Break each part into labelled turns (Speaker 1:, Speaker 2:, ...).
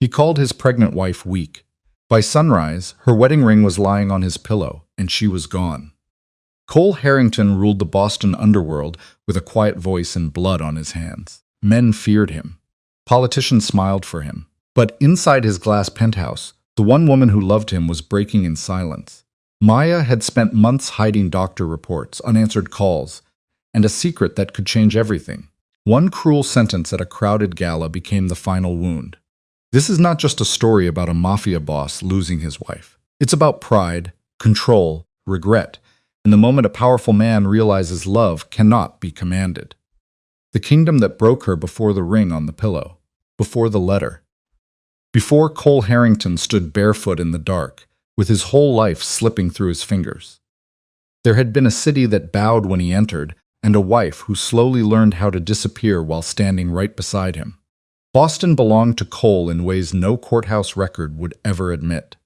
Speaker 1: He called his pregnant wife weak. By sunrise, her wedding ring was lying on his pillow, and she was gone. Cole Harrington ruled the Boston underworld with a quiet voice and blood on his hands. Men feared him. Politicians smiled for him. But inside his glass penthouse, the one woman who loved him was breaking in silence. Maya had spent months hiding doctor reports, unanswered calls, and a secret that could change everything. One cruel sentence at a crowded gala became the final wound. This is not just a story about a mafia boss losing his wife. It's about pride, control, regret, and the moment a powerful man realizes love cannot be commanded. The kingdom that broke her before the ring on the pillow, before the letter. Before Cole Harrington stood barefoot in the dark, with his whole life slipping through his fingers. There had been a city that bowed when he entered, and a wife who slowly learned how to disappear while standing right beside him. Boston belonged to Cole in ways no courthouse record would ever admit.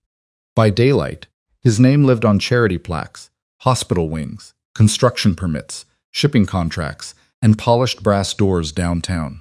Speaker 1: By daylight, his name lived on charity plaques, hospital wings, construction permits, shipping contracts, and polished brass doors downtown.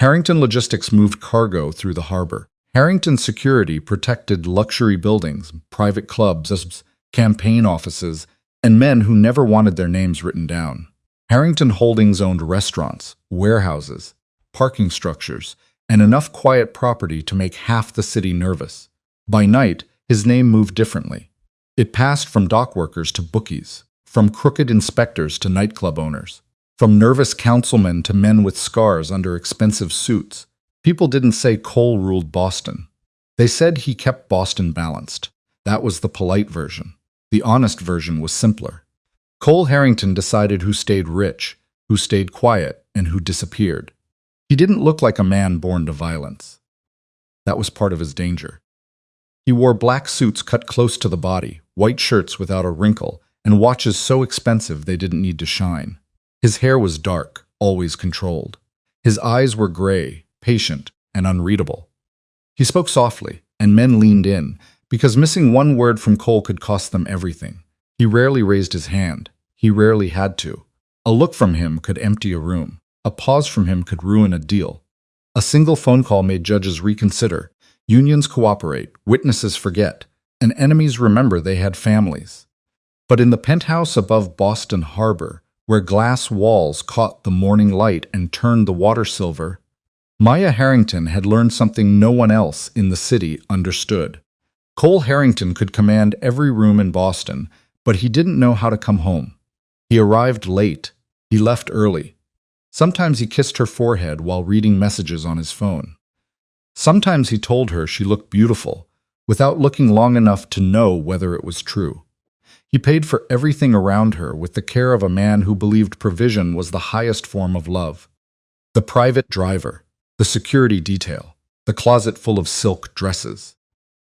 Speaker 1: Harrington Logistics moved cargo through the harbor. Harrington Security protected luxury buildings, private clubs, campaign offices, and men who never wanted their names written down. Harrington Holdings owned restaurants, warehouses, parking structures, and enough quiet property to make half the city nervous. By night, his name moved differently. It passed from dock workers to bookies, from crooked inspectors to nightclub owners, from nervous councilmen to men with scars under expensive suits. People didn't say Cole ruled Boston. They said he kept Boston balanced. That was the polite version. The honest version was simpler. Cole Harrington decided who stayed rich, who stayed quiet, and who disappeared. He didn't look like a man born to violence. That was part of his danger. He wore black suits cut close to the body, white shirts without a wrinkle, and watches so expensive they didn't need to shine. His hair was dark, always controlled. His eyes were gray, patient, and unreadable. He spoke softly, and men leaned in, because missing one word from Cole could cost them everything. He rarely raised his hand. He rarely had to. A look from him could empty a room. A pause from him could ruin a deal. A single phone call made judges reconsider, unions cooperate, witnesses forget, and enemies remember they had families. But in the penthouse above Boston Harbor, where glass walls caught the morning light and turned the water silver, Maya Harrington had learned something no one else in the city understood. Cole Harrington could command every room in Boston, but he didn't know how to come home. He arrived late. He left early. Sometimes he kissed her forehead while reading messages on his phone. Sometimes he told her she looked beautiful, without looking long enough to know whether it was true. He paid for everything around her with the care of a man who believed provision was the highest form of love. The private driver, the security detail, the closet full of silk dresses.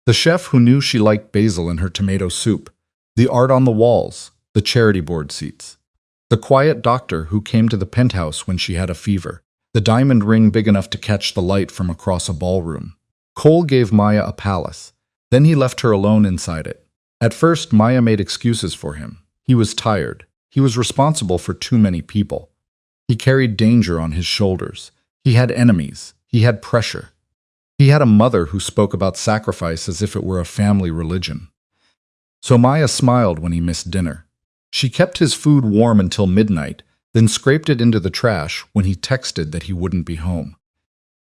Speaker 1: The chef who knew she liked basil in her tomato soup, the art on the walls, the charity board seats. The quiet doctor who came to the penthouse when she had a fever, the diamond ring big enough to catch the light from across a ballroom. Cole gave Maya a palace. Then he left her alone inside it. At first, Maya made excuses for him. He was tired. He was responsible for too many people. He carried danger on his shoulders. He had enemies. He had pressure. He had a mother who spoke about sacrifice as if it were a family religion. So Maya smiled when he missed dinner. She kept his food warm until midnight, then scraped it into the trash when he texted that he wouldn't be home.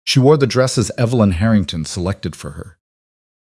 Speaker 1: She wore the dresses Evelyn Harrington selected for her.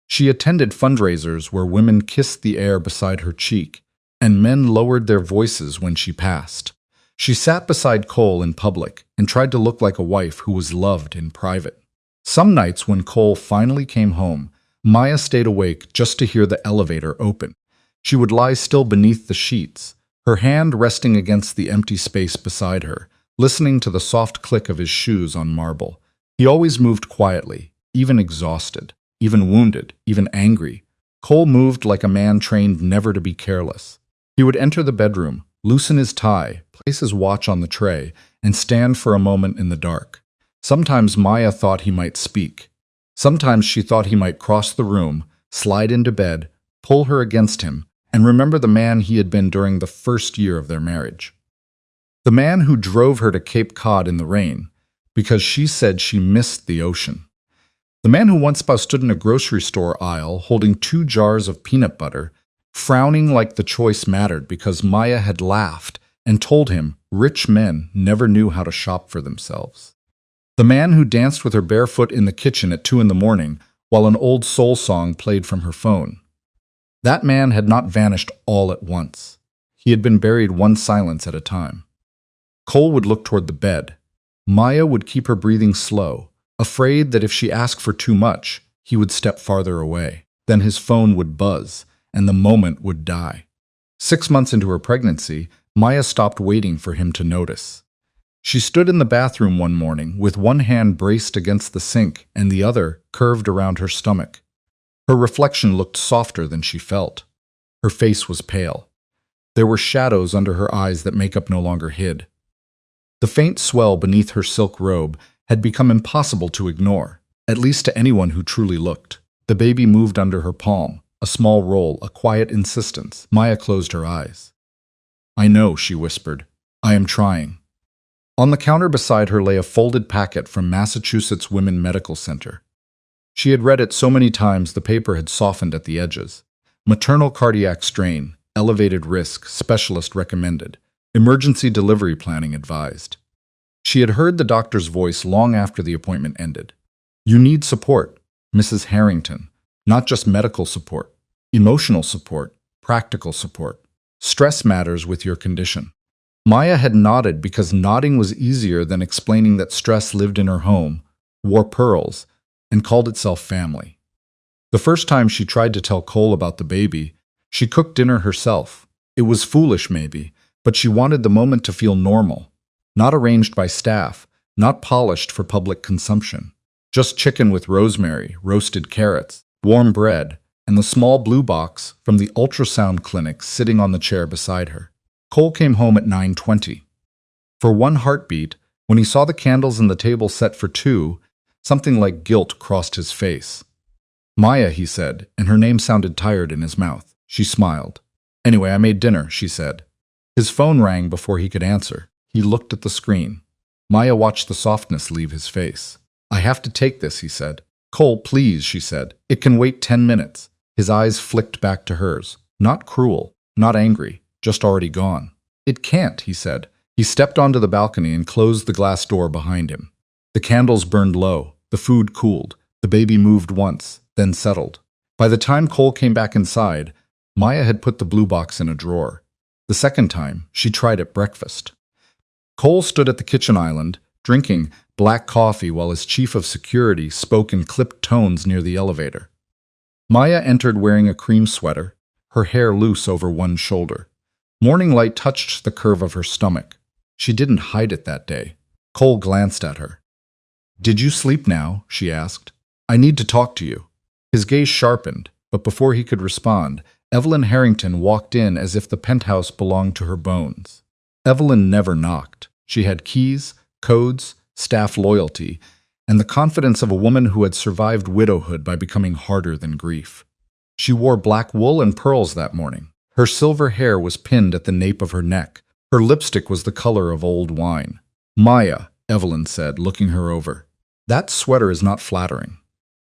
Speaker 1: She attended fundraisers where women kissed the air beside her cheek, and men lowered their voices when she passed. She sat beside Cole in public and tried to look like a wife who was loved in private. Some nights when Cole finally came home, Maya stayed awake just to hear the elevator open. She would lie still beneath the sheets, her hand resting against the empty space beside her, listening to the soft click of his shoes on marble. He always moved quietly, even exhausted, even wounded, even angry. Cole moved like a man trained never to be careless. He would enter the bedroom, loosen his tie, place his watch on the tray, and stand for a moment in the dark. Sometimes Maya thought he might speak. Sometimes she thought he might cross the room, slide into bed, pull her against him, and remember the man he had been during the first year of their marriage. The man who drove her to Cape Cod in the rain, because she said she missed the ocean. The man who once stood in a grocery store aisle holding 2 jars of peanut butter, frowning like the choice mattered because Maya had laughed and told him rich men never knew how to shop for themselves. The man who danced with her barefoot in the kitchen at 2 in the morning while an old soul song played from her phone. That man had not vanished all at once. He had been buried one silence at a time. Cole would look toward the bed. Maya would keep her breathing slow, afraid that if she asked for too much, he would step farther away. Then his phone would buzz, and the moment would die. 6 months into her pregnancy, Maya stopped waiting for him to notice. She stood in the bathroom one morning with one hand braced against the sink and the other curved around her stomach. Her reflection looked softer than she felt. Her face was pale. There were shadows under her eyes that makeup no longer hid. The faint swell beneath her silk robe had become impossible to ignore, at least to anyone who truly looked. The baby moved under her palm, a small roll, a quiet insistence. Maya closed her eyes. "I know," she whispered. "I am trying." On the counter beside her lay a folded packet from Massachusetts Women Medical Center. She had read it so many times the paper had softened at the edges. Maternal cardiac strain, elevated risk, specialist recommended. Emergency delivery planning advised. She had heard the doctor's voice long after the appointment ended. "You need support, Mrs. Harrington. Not just medical support, emotional support, practical support. Stress matters with your condition." Maya had nodded because nodding was easier than explaining that stress lived in her home, wore pearls, and called itself family. The first time she tried to tell Cole about the baby, she cooked dinner herself. It was foolish, maybe, but she wanted the moment to feel normal, not arranged by staff, not polished for public consumption. Just chicken with rosemary, roasted carrots, warm bread, and the small blue box from the ultrasound clinic sitting on the chair beside her. Cole came home at 9:20. For one heartbeat, when he saw the candles and the table set for 2, something like guilt crossed his face. "Maya," he said, and her name sounded tired in his mouth. She smiled. "Anyway, I made dinner," she said. His phone rang before he could answer. He looked at the screen. Maya watched the softness leave his face. "I have to take this," he said. "Cole, please," she said. "It can wait 10 minutes. His eyes flicked back to hers. Not cruel, not angry, just already gone. "It can't," he said. He stepped onto the balcony and closed the glass door behind him. The candles burned low. The food cooled. The baby moved once, then settled. By the time Cole came back inside, Maya had put the blue box in a drawer. The second time, she tried at breakfast. Cole stood at the kitchen island, drinking black coffee while his chief of security spoke in clipped tones near the elevator. Maya entered wearing a cream sweater, her hair loose over one shoulder. Morning light touched the curve of her stomach. She didn't hide it that day. Cole glanced at her. "Did you sleep now?" she asked. "I need to talk to you." His gaze sharpened, but before he could respond, Evelyn Harrington walked in as if the penthouse belonged to her bones. Evelyn never knocked. She had keys, codes, staff loyalty, and the confidence of a woman who had survived widowhood by becoming harder than grief. She wore black wool and pearls that morning. Her silver hair was pinned at the nape of her neck. Her lipstick was the color of old wine. "Maya," Evelyn said, looking her over. "That sweater is not flattering."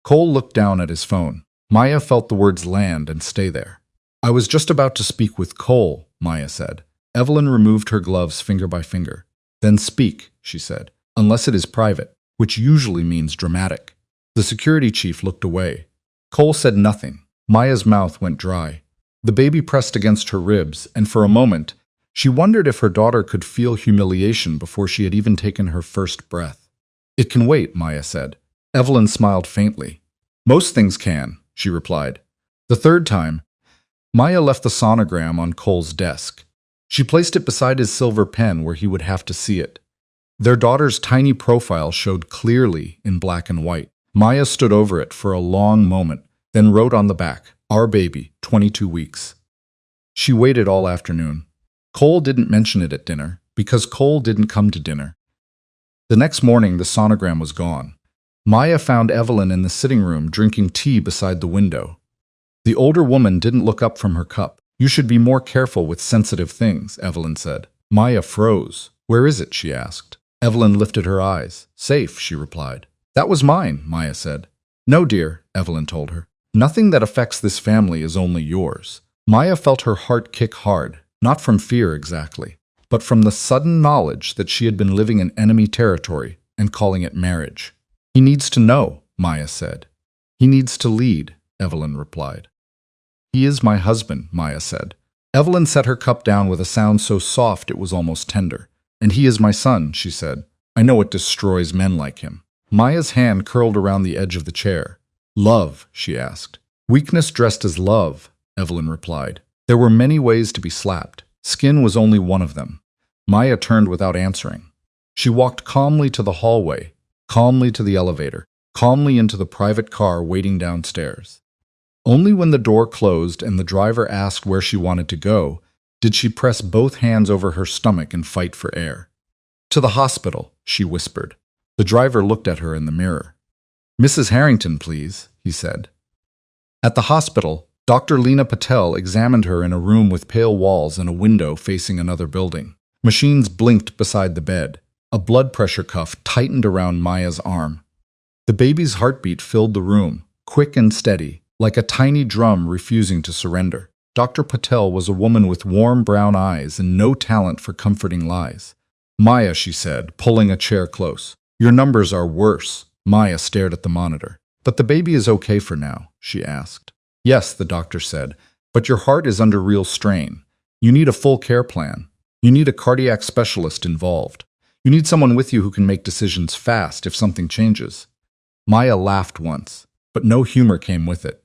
Speaker 1: Cole looked down at his phone. Maya felt the words land and stay there. "I was just about to speak with Cole," Maya said. Evelyn removed her gloves finger by finger. "Then speak," she said, "unless it is private, which usually means dramatic." The security chief looked away. Cole said nothing. Maya's mouth went dry. The baby pressed against her ribs, and for a moment, she wondered if her daughter could feel humiliation before she had even taken her first breath. "It can wait," Maya said. Evelyn smiled faintly. "Most things can," she replied. The third time, Maya left the sonogram on Cole's desk. She placed it beside his silver pen where he would have to see it. Their daughter's tiny profile showed clearly in black and white. Maya stood over it for a long moment, then wrote on the back, "Our baby, 22 weeks." She waited all afternoon. Cole didn't mention it at dinner, because Cole didn't come to dinner. The next morning, the sonogram was gone. Maya found Evelyn in the sitting room drinking tea beside the window. The older woman didn't look up from her cup. "You should be more careful with sensitive things," Evelyn said. Maya froze. "Where is it?" she asked. Evelyn lifted her eyes. "Safe," she replied. "That was mine," Maya said. No, dear, Evelyn told her. Nothing that affects this family is only yours. Maya felt her heart kick hard, not from fear exactly, but from the sudden knowledge that she had been living in enemy territory and calling it marriage. He needs to know, Maya said. He needs to lead, Evelyn replied. He is my husband, Maya said. Evelyn set her cup down with a sound so soft it was almost tender. And he is my son, she said. I know it destroys men like him. Maya's hand curled around the edge of the chair. Love, she asked. Weakness dressed as love, Evelyn replied. There were many ways to be slapped. Skin was only one of them. Maya turned without answering. She walked calmly to the hallway, calmly to the elevator, calmly into the private car waiting downstairs. Only when the door closed and the driver asked where she wanted to go did she press both hands over her stomach and fight for air. To the hospital, she whispered. The driver looked at her in the mirror. Mrs. Harrington, please, he said. At the hospital, Dr. Lena Patel examined her in a room with pale walls and a window facing another building. Machines blinked beside the bed. A blood pressure cuff tightened around Maya's arm. The baby's heartbeat filled the room, quick and steady, like a tiny drum refusing to surrender. Dr. Patel was a woman with warm brown eyes and no talent for comforting lies. Maya, she said, pulling a chair close. Your numbers are worse. Maya stared at the monitor. But the baby is okay for now, she asked. Yes, the doctor said, but your heart is under real strain. You need a full care plan. You need a cardiac specialist involved. You need someone with you who can make decisions fast if something changes. Maya laughed once, but no humor came with it.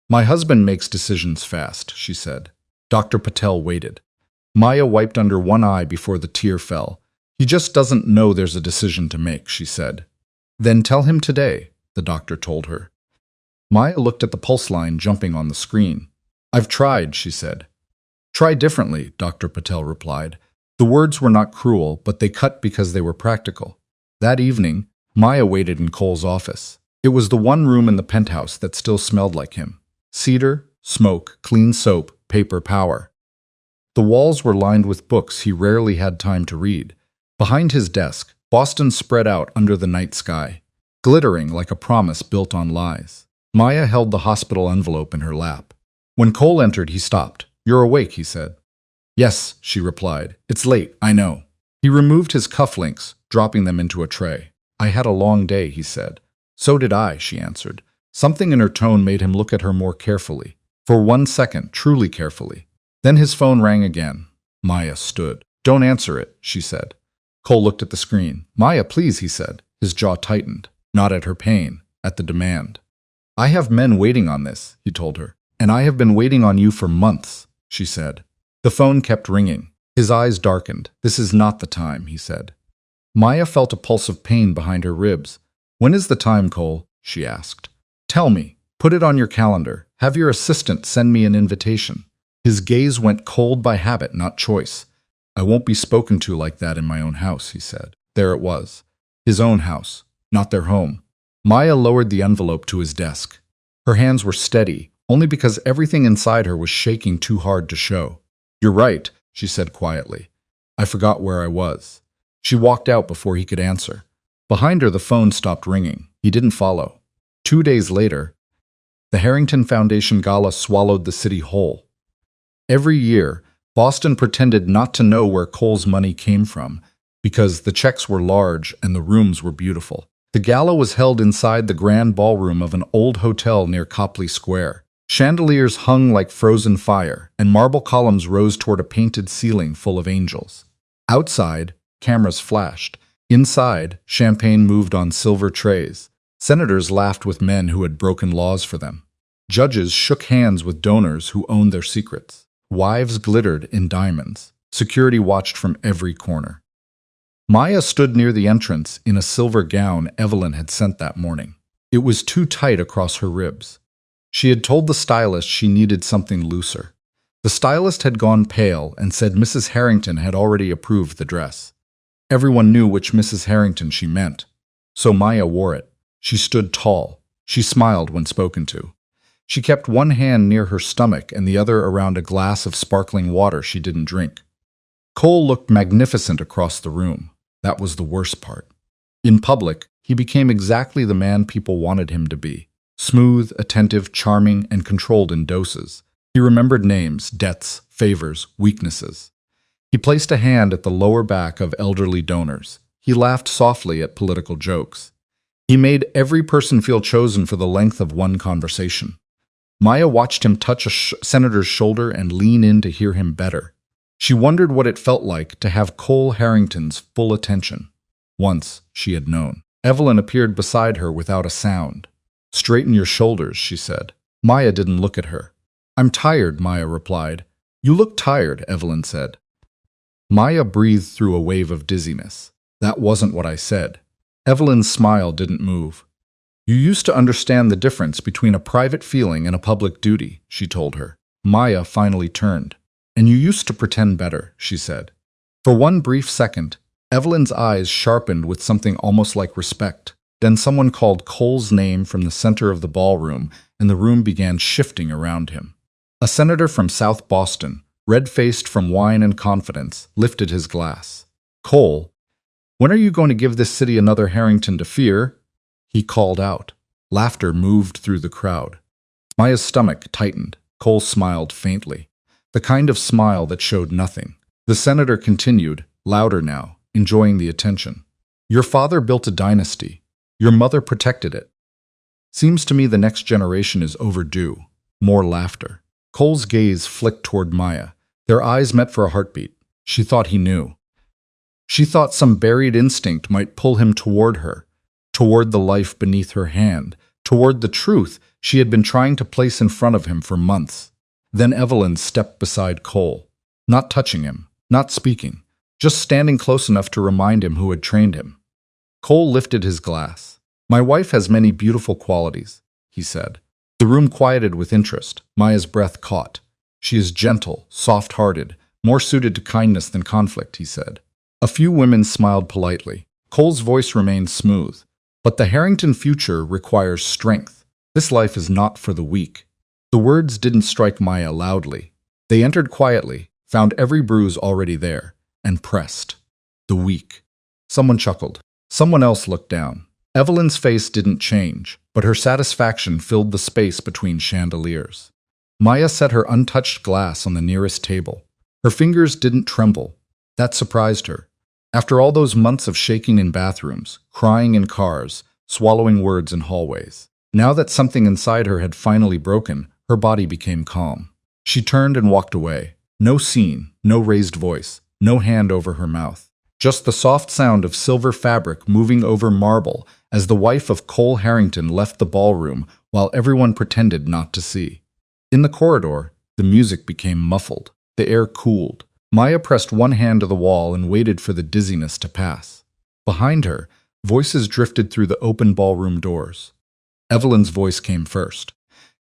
Speaker 1: My husband makes decisions fast, she said. Dr. Patel waited. Maya wiped under one eye before the tear fell. He just doesn't know there's a decision to make, she said. Then tell him today, the doctor told her. Maya looked at the pulse line jumping on the screen. I've tried, she said. Try differently, Dr. Patel replied. The words were not cruel, but they cut because they were practical. That evening, Maya waited in Cole's office. It was the one room in the penthouse that still smelled like him. Cedar, smoke, clean soap, paper power. The walls were lined with books he rarely had time to read. Behind his desk, Boston spread out under the night sky, glittering like a promise built on lies. Maya held the hospital envelope in her lap. When Cole entered, he stopped. You're awake, he said. Yes, she replied. It's late, I know. He removed his cufflinks, dropping them into a tray. I had a long day, he said. So did I, she answered. Something in her tone made him look at her more carefully. For 1 second, truly carefully. Then his phone rang again. Maya stood. Don't answer it, she said. Cole looked at the screen. Maya, please, he said. His jaw tightened. Not at her pain, at the demand. I have men waiting on this, he told her. And I have been waiting on you for months, she said. The phone kept ringing. His eyes darkened. This is not the time, he said. Maya felt a pulse of pain behind her ribs. When is the time, Cole? She asked. Tell me. Put it on your calendar. Have your assistant send me an invitation. His gaze went cold by habit, not choice. I won't be spoken to like that in my own house, he said. There it was. His own house, not their home. Maya lowered the envelope to his desk. Her hands were steady, only because everything inside her was shaking too hard to show. You're right, she said quietly. I forgot where I was. She walked out before he could answer. Behind her, the phone stopped ringing. He didn't follow. 2 days later, the Harrington Foundation Gala swallowed the city whole. Every year, Boston pretended not to know where Cole's money came from because the checks were large and the rooms were beautiful. The gala was held inside the grand ballroom of an old hotel near Copley Square. Chandeliers hung like frozen fire, and marble columns rose toward a painted ceiling full of angels. Outside, cameras flashed. Inside, champagne moved on silver trays. Senators laughed with men who had broken laws for them. Judges shook hands with donors who owned their secrets. Wives glittered in diamonds. Security watched from every corner. Maya stood near the entrance in a silver gown Evelyn had sent that morning. It was too tight across her ribs. She had told the stylist she needed something looser. The stylist had gone pale and said Mrs. Harrington had already approved the dress. Everyone knew which Mrs. Harrington she meant. So Maya wore it. She stood tall. She smiled when spoken to. She kept one hand near her stomach and the other around a glass of sparkling water she didn't drink. Cole looked magnificent across the room. That was the worst part. In public, he became exactly the man people wanted him to be. Smooth, attentive, charming, and controlled in doses. He remembered names, debts, favors, weaknesses. He placed a hand at the lower back of elderly donors. He laughed softly at political jokes. He made every person feel chosen for the length of one conversation. Maya watched him touch a senator's shoulder and lean in to hear him better. She wondered what it felt like to have Cole Harrington's full attention. Once, she had known. Evelyn appeared beside her without a sound. "Straighten your shoulders," she said. Maya didn't look at her. "I'm tired," Maya replied. "You look tired," Evelyn said. Maya breathed through a wave of dizziness. "That wasn't what I said." Evelyn's smile didn't move. "You used to understand the difference between a private feeling and a public duty," she told her. Maya finally turned. "And you used to pretend better," she said. For one brief second, Evelyn's eyes sharpened with something almost like respect. Then someone called Cole's name from the center of the ballroom, and the room began shifting around him. A senator from South Boston, red-faced from wine and confidence, lifted his glass. "Cole, when are you going to give this city another Harrington to fear?" he called out. Laughter moved through the crowd. Maya's stomach tightened. Cole smiled faintly, the kind of smile that showed nothing. The senator continued, louder now, enjoying the attention. "Your father built a dynasty. Your mother protected it. Seems to me the next generation is overdue." More laughter. Cole's gaze flicked toward Maya. Their eyes met for a heartbeat. She thought he knew. She thought some buried instinct might pull him toward her, toward the life beneath her hand, toward the truth she had been trying to place in front of him for months. Then Evelyn stepped beside Cole, not touching him, not speaking, just standing close enough to remind him who had trained him. Cole lifted his glass. "My wife has many beautiful qualities," he said. The room quieted with interest. Maya's breath caught. "She is gentle, soft-hearted, more suited to kindness than conflict," he said. A few women smiled politely. Cole's voice remained smooth. "But the Harrington future requires strength. This life is not for the weak." The words didn't strike Maya loudly. They entered quietly, found every bruise already there, and pressed. The weak. Someone chuckled. Someone else looked down. Evelyn's face didn't change, but her satisfaction filled the space between chandeliers. Maya set her untouched glass on the nearest table. Her fingers didn't tremble. That surprised her. After all those months of shaking in bathrooms, crying in cars, swallowing words in hallways. Now that something inside her had finally broken, her body became calm. She turned and walked away. No scene, no raised voice, no hand over her mouth. Just the soft sound of silver fabric moving over marble as the wife of Cole Harrington left the ballroom while everyone pretended not to see. In the corridor, the music became muffled. The air cooled. Maya pressed one hand to the wall and waited for the dizziness to pass. Behind her, voices drifted through the open ballroom doors. Evelyn's voice came first.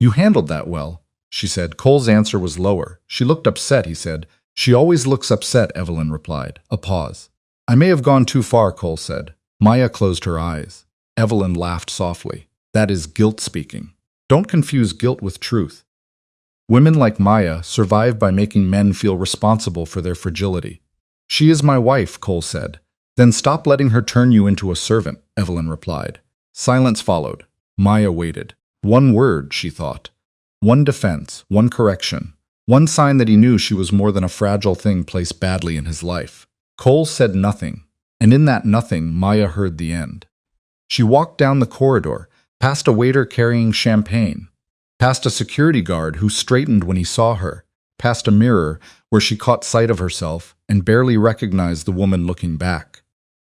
Speaker 1: "You handled that well," she said. Cole's answer was lower. "She looked upset," he said. "She always looks upset," Evelyn replied. A pause. "I may have gone too far," Cole said. Maya closed her eyes. Evelyn laughed softly. "That is guilt speaking. Don't confuse guilt with truth. Women like Maya survive by making men feel responsible for their fragility." "She is my wife," Cole said. "Then stop letting her turn you into a servant," Evelyn replied. Silence followed. Maya waited. One word, she thought. One defense, one correction. One sign that he knew she was more than a fragile thing placed badly in his life. Cole said nothing, and in that nothing, Maya heard the end. She walked down the corridor, past a waiter carrying champagne, past a security guard who straightened when he saw her, past a mirror where she caught sight of herself and barely recognized the woman looking back.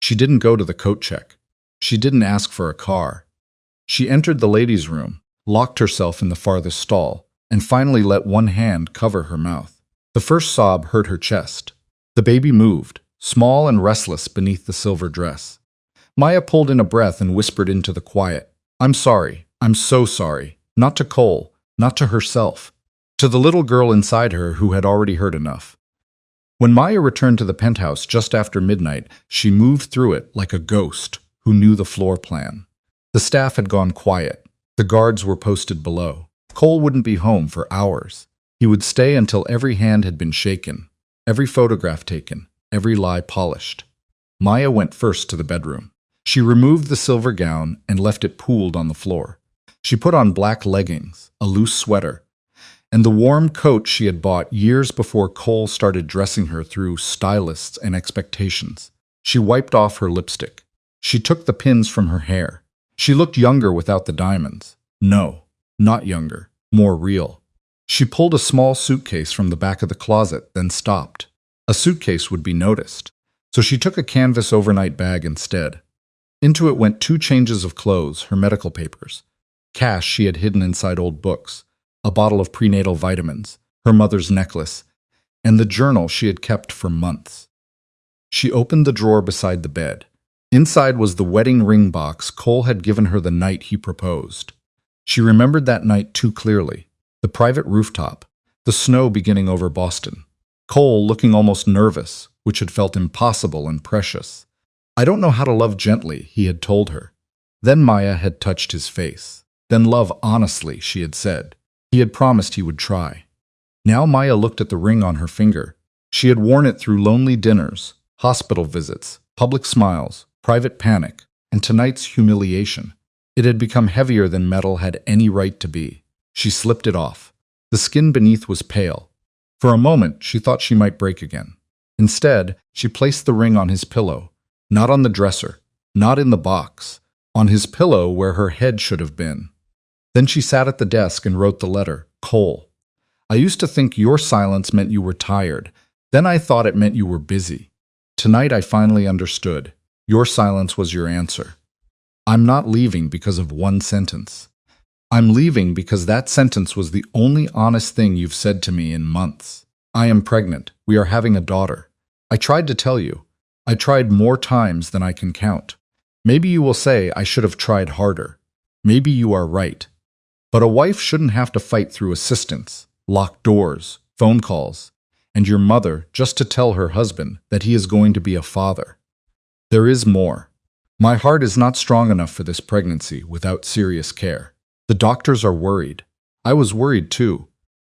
Speaker 1: She didn't go to the coat check. She didn't ask for a car. She entered the ladies' room, locked herself in the farthest stall, and finally let one hand cover her mouth. The first sob hurt her chest. The baby moved, small and restless beneath the silver dress. Maya pulled in a breath and whispered into the quiet, "I'm sorry. I'm so sorry. Not to Cole, not to herself. To the little girl inside her who had already heard enough." When Maya returned to the penthouse just after midnight, she moved through it like a ghost who knew the floor plan. The staff had gone quiet. The guards were posted below. Cole wouldn't be home for hours. He would stay until every hand had been shaken, every photograph taken, every lie polished. Maya went first to the bedroom. She removed the silver gown and left it pooled on the floor. She put on black leggings, a loose sweater, and the warm coat she had bought years before Cole started dressing her through stylists and expectations. She wiped off her lipstick. She took the pins from her hair. She looked younger without the diamonds. No, not younger, more real. She pulled a small suitcase from the back of the closet, then stopped. A suitcase would be noticed, so she took a canvas overnight bag instead. Into it went 2 changes of clothes, her medical papers, cash she had hidden inside old books, a bottle of prenatal vitamins, her mother's necklace, and the journal she had kept for months. She opened the drawer beside the bed. Inside was the wedding ring box Cole had given her the night he proposed. She remembered that night too clearly. The private rooftop, the snow beginning over Boston. Cole looking almost nervous, which had felt impossible and precious. "I don't know how to love gently," he had told her. Then Maya had touched his face. "Then love honestly," she had said. He had promised he would try. Now Maya looked at the ring on her finger. She had worn it through lonely dinners, hospital visits, public smiles, private panic, and tonight's humiliation. It had become heavier than metal had any right to be. She slipped it off. The skin beneath was pale. For a moment, she thought she might break again. Instead, she placed the ring on his pillow, not on the dresser, not in the box, on his pillow where her head should have been. Then she sat at the desk and wrote the letter, "Cole. I used to think your silence meant you were tired. Then I thought it meant you were busy. Tonight I finally understood. Your silence was your answer. I'm not leaving because of one sentence. I'm leaving because that sentence was the only honest thing you've said to me in months. I am pregnant. We are having a daughter. I tried to tell you. I tried more times than I can count. Maybe you will say I should have tried harder. Maybe you are right. But a wife shouldn't have to fight through assistants, locked doors, phone calls, and your mother just to tell her husband that he is going to be a father. There is more. My heart is not strong enough for this pregnancy without serious care. The doctors are worried. I was worried too.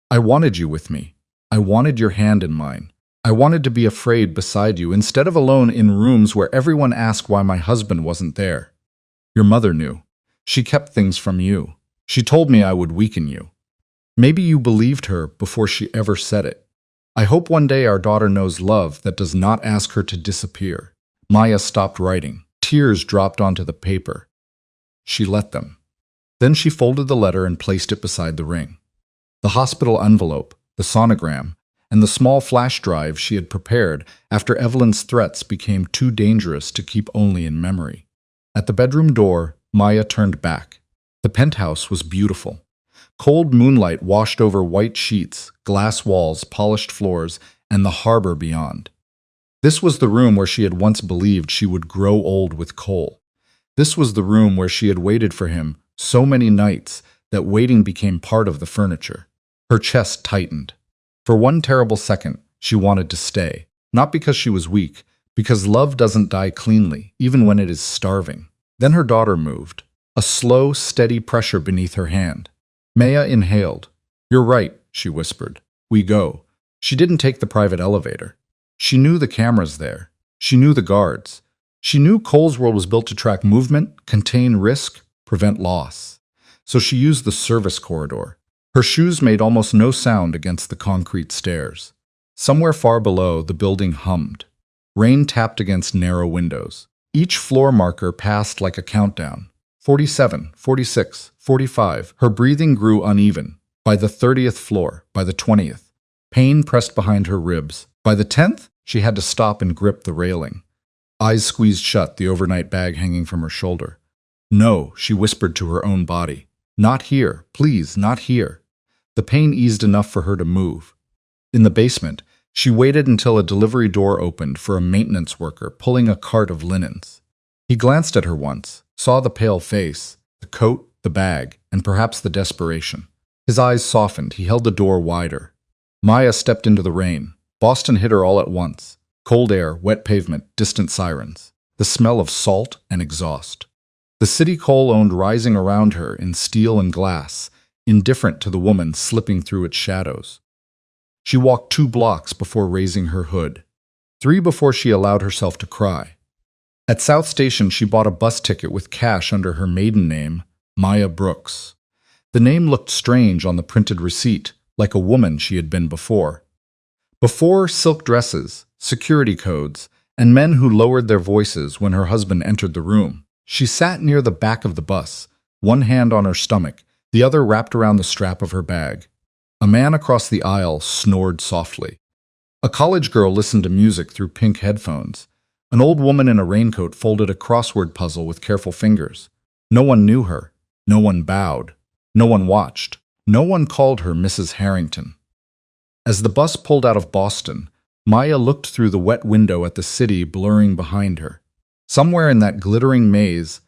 Speaker 1: I wanted you with me. I wanted your hand in mine. I wanted to be afraid beside you instead of alone in rooms where everyone asked why my husband wasn't there. Your mother knew. She kept things from you. She told me I would weaken you. Maybe you believed her before she ever said it. I hope one day our daughter knows love that does not ask her to disappear." Maya stopped writing. Tears dropped onto the paper. She let them. Then she folded the letter and placed it beside the ring. The hospital envelope, the sonogram, and the small flash drive she had prepared after Evelyn's threats became too dangerous to keep only in memory. At the bedroom door, Maya turned back. The penthouse was beautiful. Cold moonlight washed over white sheets, glass walls, polished floors, and the harbor beyond. This was the room where she had once believed she would grow old with Cole. This was the room where she had waited for him so many nights that waiting became part of the furniture. Her chest tightened. For one terrible second, she wanted to stay, not because she was weak, because love doesn't die cleanly, even when it is starving. Then her daughter moved, a slow, steady pressure beneath her hand. Maya inhaled. "You're right," she whispered. "We go." She didn't take the private elevator. She knew the cameras there. She knew the guards. She knew Cole's world was built to track movement, contain risk, prevent loss. So she used the service corridor. Her shoes made almost no sound against the concrete stairs. Somewhere far below, the building hummed. Rain tapped against narrow windows. Each floor marker passed like a countdown. 47, 46, 45. Her breathing grew uneven. By the 30th floor, by the 20th. Pain pressed behind her ribs. By the 10th, she had to stop and grip the railing. Eyes squeezed shut, the overnight bag hanging from her shoulder. "No," she whispered to her own body. "Not here, please, not here." The pain eased enough for her to move. In the basement, she waited until a delivery door opened for a maintenance worker pulling a cart of linens. He glanced at her once, saw the pale face, the coat, the bag, and perhaps the desperation. His eyes softened. He held the door wider. Maya stepped into the rain. Boston hit her all at once. Cold air, wet pavement, distant sirens. The smell of salt and exhaust. The city Cole owned rising around her in steel and glass, indifferent to the woman slipping through its shadows. She walked 2 blocks before raising her hood. 3 before she allowed herself to cry. At South Station, she bought a bus ticket with cash under her maiden name, Maya Brooks. The name looked strange on the printed receipt, like a woman she had been before. Before silk dresses, security codes, and men who lowered their voices when her husband entered the room. She sat near the back of the bus, one hand on her stomach, the other wrapped around the strap of her bag. A man across the aisle snored softly. A college girl listened to music through pink headphones. An old woman in a raincoat folded a crossword puzzle with careful fingers. No one knew her. No one bowed. No one watched. No one called her Mrs. Harrington. As the bus pulled out of Boston, Maya looked through the wet window at the city blurring behind her. Somewhere in that glittering maze,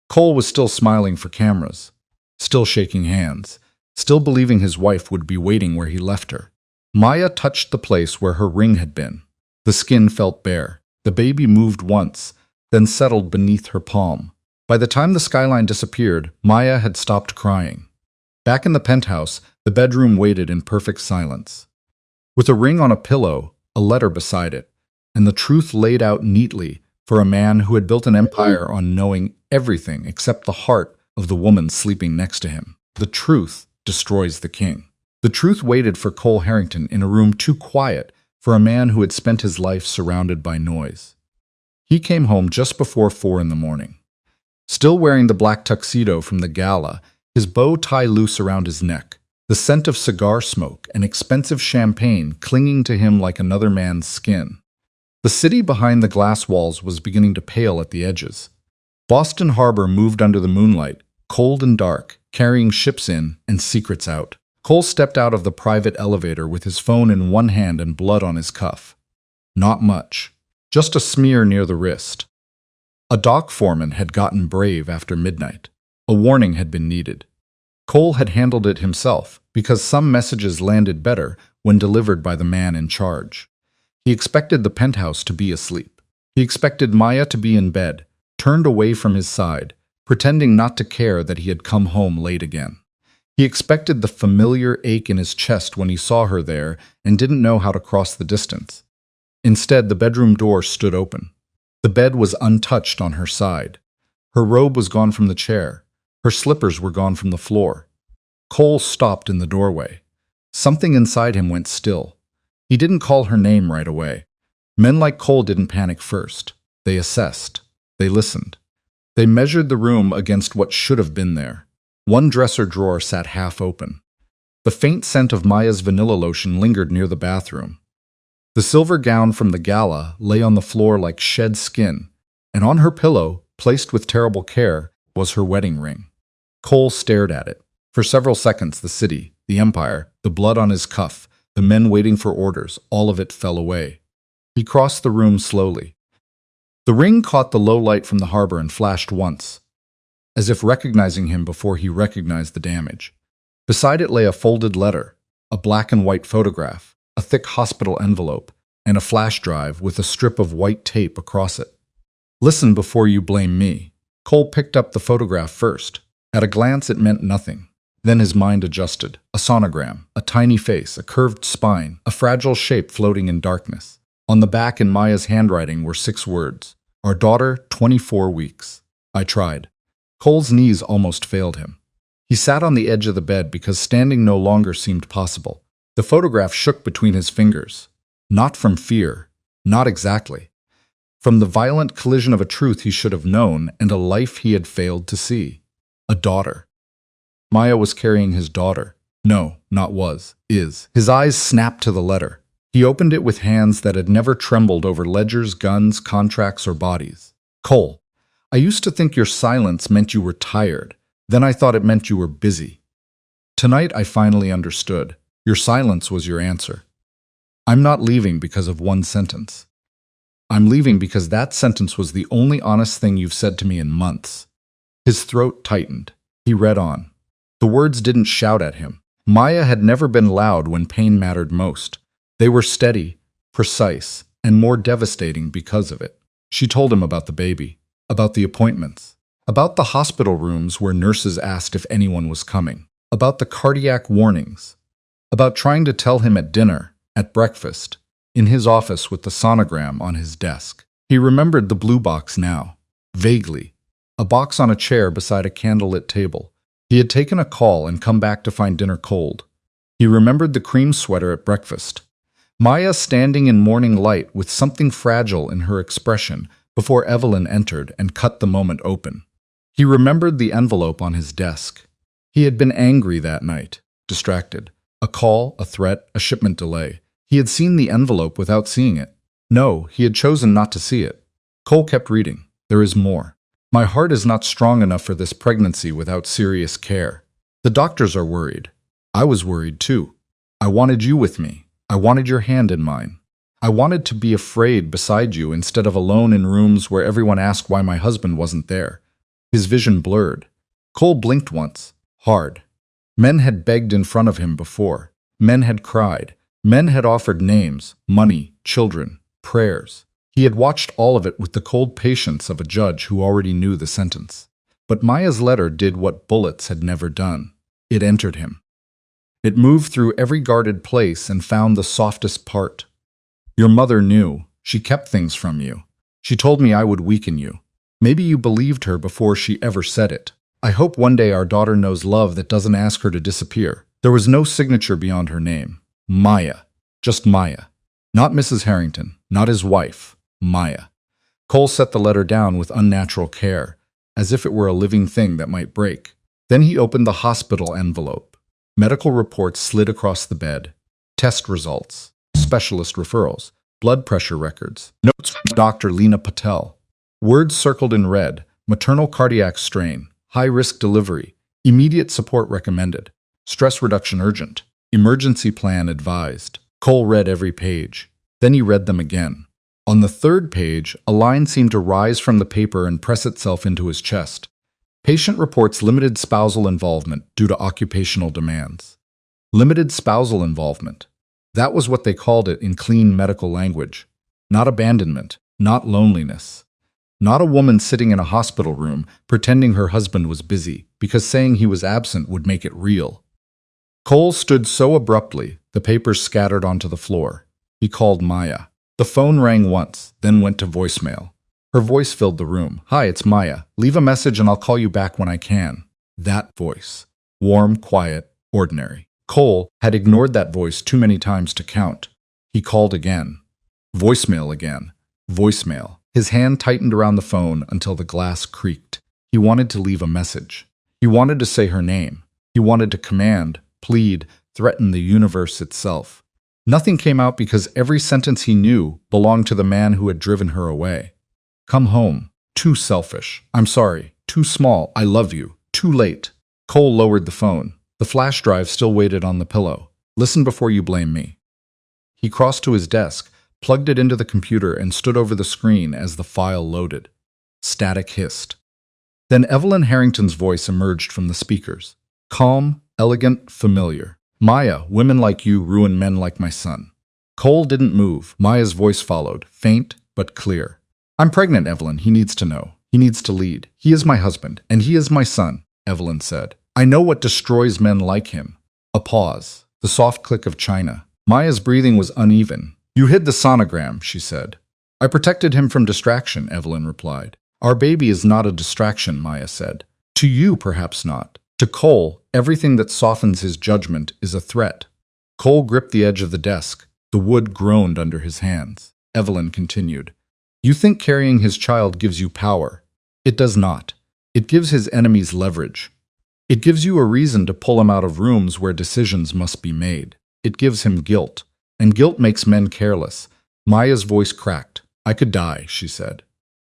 Speaker 1: Cole was still smiling for cameras, still shaking hands, still believing his wife would be waiting where he left her. Maya touched the place where her ring had been. The skin felt bare. The baby moved once, then settled beneath her palm. By the time the skyline disappeared, Maya had stopped crying. Back in the penthouse, the bedroom waited in perfect silence. With a ring on a pillow, a letter beside it, and the truth laid out neatly for a man who had built an empire on knowing everything except the heart of the woman sleeping next to him. The truth destroys the king. The truth waited for Cole Harrington in a room too quiet for a man who had spent his life surrounded by noise. He came home just before 4 in the morning. Still wearing the black tuxedo from the gala, his bow tie loose around his neck, the scent of cigar smoke and expensive champagne clinging to him like another man's skin. The city behind the glass walls was beginning to pale at the edges. Boston Harbor moved under the moonlight, cold and dark, carrying ships in and secrets out. Cole stepped out of the private elevator with his phone in one hand and blood on his cuff. Not much. Just a smear near the wrist. A dock foreman had gotten brave after midnight. A warning had been needed. Cole had handled it himself because some messages landed better when delivered by the man in charge. He expected the penthouse to be asleep. He expected Maya to be in bed, turned away from his side, pretending not to care that he had come home late again. He expected the familiar ache in his chest when he saw her there and didn't know how to cross the distance. Instead, the bedroom door stood open. The bed was untouched on her side. Her robe was gone from the chair. Her slippers were gone from the floor. Cole stopped in the doorway. Something inside him went still. He didn't call her name right away. Men like Cole didn't panic first. They assessed. They listened. They measured the room against what should have been there. One dresser drawer sat half open. The faint scent of Maya's vanilla lotion lingered near the bathroom. The silver gown from the gala lay on the floor like shed skin, and on her pillow, placed with terrible care, was her wedding ring. Cole stared at it. For several seconds, the city, the empire, the blood on his cuff, the men waiting for orders, all of it fell away. He crossed the room slowly. The ring caught the low light from the harbor and flashed once, as if recognizing him before he recognized the damage. Beside it lay a folded letter, a black and white photograph, a thick hospital envelope, and a flash drive with a strip of white tape across it. "Listen before you blame me." Cole picked up the photograph first. At a glance, it meant nothing. Then his mind adjusted. A sonogram, a tiny face, a curved spine, a fragile shape floating in darkness. On the back in Maya's handwriting were 6 words. "Our daughter, 24 weeks. I tried." Cole's knees almost failed him. He sat on the edge of the bed because standing no longer seemed possible. The photograph shook between his fingers. Not from fear. Not exactly. From the violent collision of a truth he should have known and a life he had failed to see. A daughter. Maya was carrying his daughter. No, not was. Is. His eyes snapped to the letter. He opened it with hands that had never trembled over ledgers, guns, contracts, or bodies. "Cole, I used to think your silence meant you were tired. Then I thought it meant you were busy. Tonight I finally understood. Your silence was your answer. I'm not leaving because of one sentence. I'm leaving because that sentence was the only honest thing you've said to me in months." His throat tightened. He read on. The words didn't shout at him. Maya had never been loud when pain mattered most. They were steady, precise, and more devastating because of it. She told him about the baby, about the appointments, about the hospital rooms where nurses asked if anyone was coming, about the cardiac warnings, about trying to tell him at dinner, at breakfast, in his office with the sonogram on his desk. He remembered the blue box now, vaguely, a box on a chair beside a candlelit table. He had taken a call and come back to find dinner cold. He remembered the cream sweater at breakfast. Maya standing in morning light with something fragile in her expression before Evelyn entered and cut the moment open. He remembered the envelope on his desk. He had been angry that night, distracted. A call, a threat, a shipment delay. He had seen the envelope without seeing it. No, he had chosen not to see it. Cole kept reading. There is more. My heart is not strong enough for this pregnancy without serious care. The doctors are worried. I was worried too. I wanted you with me. I wanted your hand in mine. I wanted to be afraid beside you instead of alone in rooms where everyone asked why my husband wasn't there. His vision blurred. Cole blinked once. Hard. Men had begged in front of him before. Men had cried. Men had offered names, money, children, prayers. He had watched all of it with the cold patience of a judge who already knew the sentence. But Maya's letter did what bullets had never done. It entered him. It moved through every guarded place and found the softest part. Your mother knew. She kept things from you. She told me I would weaken you. Maybe you believed her before she ever said it. I hope one day our daughter knows love that doesn't ask her to disappear. There was no signature beyond her name. Maya. Just Maya. Not Mrs. Harrington. Not his wife. Maya. Cole set the letter down with unnatural care, as if it were a living thing that might break. Then he opened the hospital envelope. Medical reports slid across the bed. Test results. Specialist referrals. Blood pressure records. Notes from Dr. Leena Patel. Words circled in red. Maternal cardiac strain. High-risk delivery. Immediate support recommended. Stress reduction urgent. Emergency plan advised. Cole read every page. Then he read them again. On the third page, a line seemed to rise from the paper and press itself into his chest. Patient reports limited spousal involvement due to occupational demands. Limited spousal involvement. That was what they called it in clean medical language. Not abandonment, not loneliness. Not a woman sitting in a hospital room pretending her husband was busy because saying he was absent would make it real. Cole stood so abruptly, the papers scattered onto the floor. He called Maya. The phone rang once, then went to voicemail. Her voice filled the room. Hi, it's Maya. Leave a message and I'll call you back when I can. That voice. Warm, quiet, ordinary. Cole had ignored that voice too many times to count. He called again. Voicemail again. Voicemail. His hand tightened around the phone until the glass creaked. He wanted to leave a message. He wanted to say her name. He wanted to command, plead, threaten the universe itself. Nothing came out because every sentence he knew belonged to the man who had driven her away. Come home. Too selfish. I'm sorry. Too small. I love you. Too late. Cole lowered the phone. The flash drive still waited on the pillow. Listen before you blame me. He crossed to his desk, plugged it into the computer, and stood over the screen as the file loaded. Static hissed. Then Evelyn Harrington's voice emerged from the speakers. Calm, elegant, familiar. Maya, women like you ruin men like my son. Cole didn't move. Maya's voice followed, faint but clear. I'm pregnant, Evelyn. He needs to know. He needs to lead. He is my husband, and he is my son, Evelyn said. I know what destroys men like him. A pause. The soft click of china. Maya's breathing was uneven. You hid the sonogram, she said. I protected him from distraction, Evelyn replied. Our baby is not a distraction, Maya said. To you, perhaps not. To Cole, everything that softens his judgment is a threat. Cole gripped the edge of the desk. The wood groaned under his hands. Evelyn continued. You think carrying his child gives you power. It does not. It gives his enemies leverage. It gives you a reason to pull him out of rooms where decisions must be made. It gives him guilt. And guilt makes men careless. Maya's voice cracked. I could die, she said.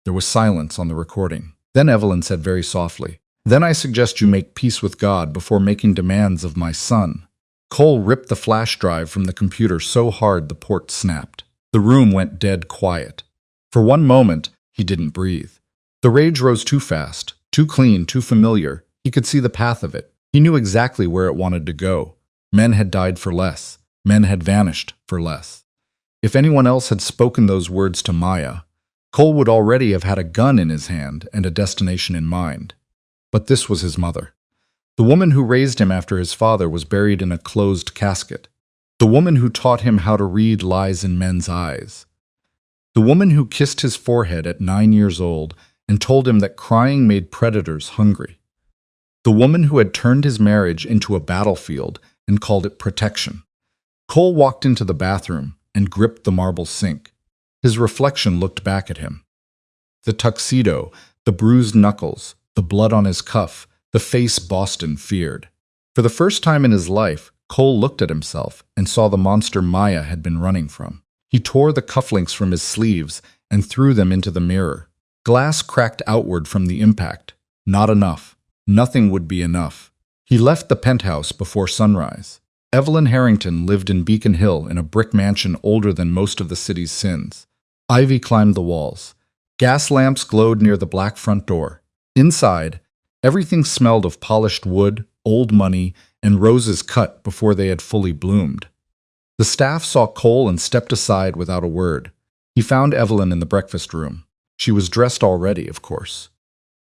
Speaker 1: There was silence on the recording. Then Evelyn said very softly, Then I suggest you make peace with God before making demands of my son. Cole ripped the flash drive from the computer so hard the port snapped. The room went dead quiet. For one moment, he didn't breathe. The rage rose too fast, too clean, too familiar. He could see the path of it. He knew exactly where it wanted to go. Men had died for less. Men had vanished for less. If anyone else had spoken those words to Maya, Cole would already have had a gun in his hand and a destination in mind. But this was his mother. The woman who raised him after his father was buried in a closed casket. The woman who taught him how to read lies in men's eyes. The woman who kissed his forehead at 9 years old and told him that crying made predators hungry. The woman who had turned his marriage into a battlefield and called it protection. Cole walked into the bathroom and gripped the marble sink. His reflection looked back at him. The tuxedo, the bruised knuckles, the blood on his cuff, the face Boston feared. For the first time in his life, Cole looked at himself and saw the monster Maya had been running from. He tore the cufflinks from his sleeves and threw them into the mirror. Glass cracked outward from the impact. Not enough. Nothing would be enough. He left the penthouse before sunrise. Evelyn Harrington lived in Beacon Hill in a brick mansion older than most of the city's sins. Ivy climbed the walls. Gas lamps glowed near the black front door. Inside, everything smelled of polished wood, old money, and roses cut before they had fully bloomed. The staff saw Cole and stepped aside without a word. He found Evelyn in the breakfast room. She was dressed already, of course.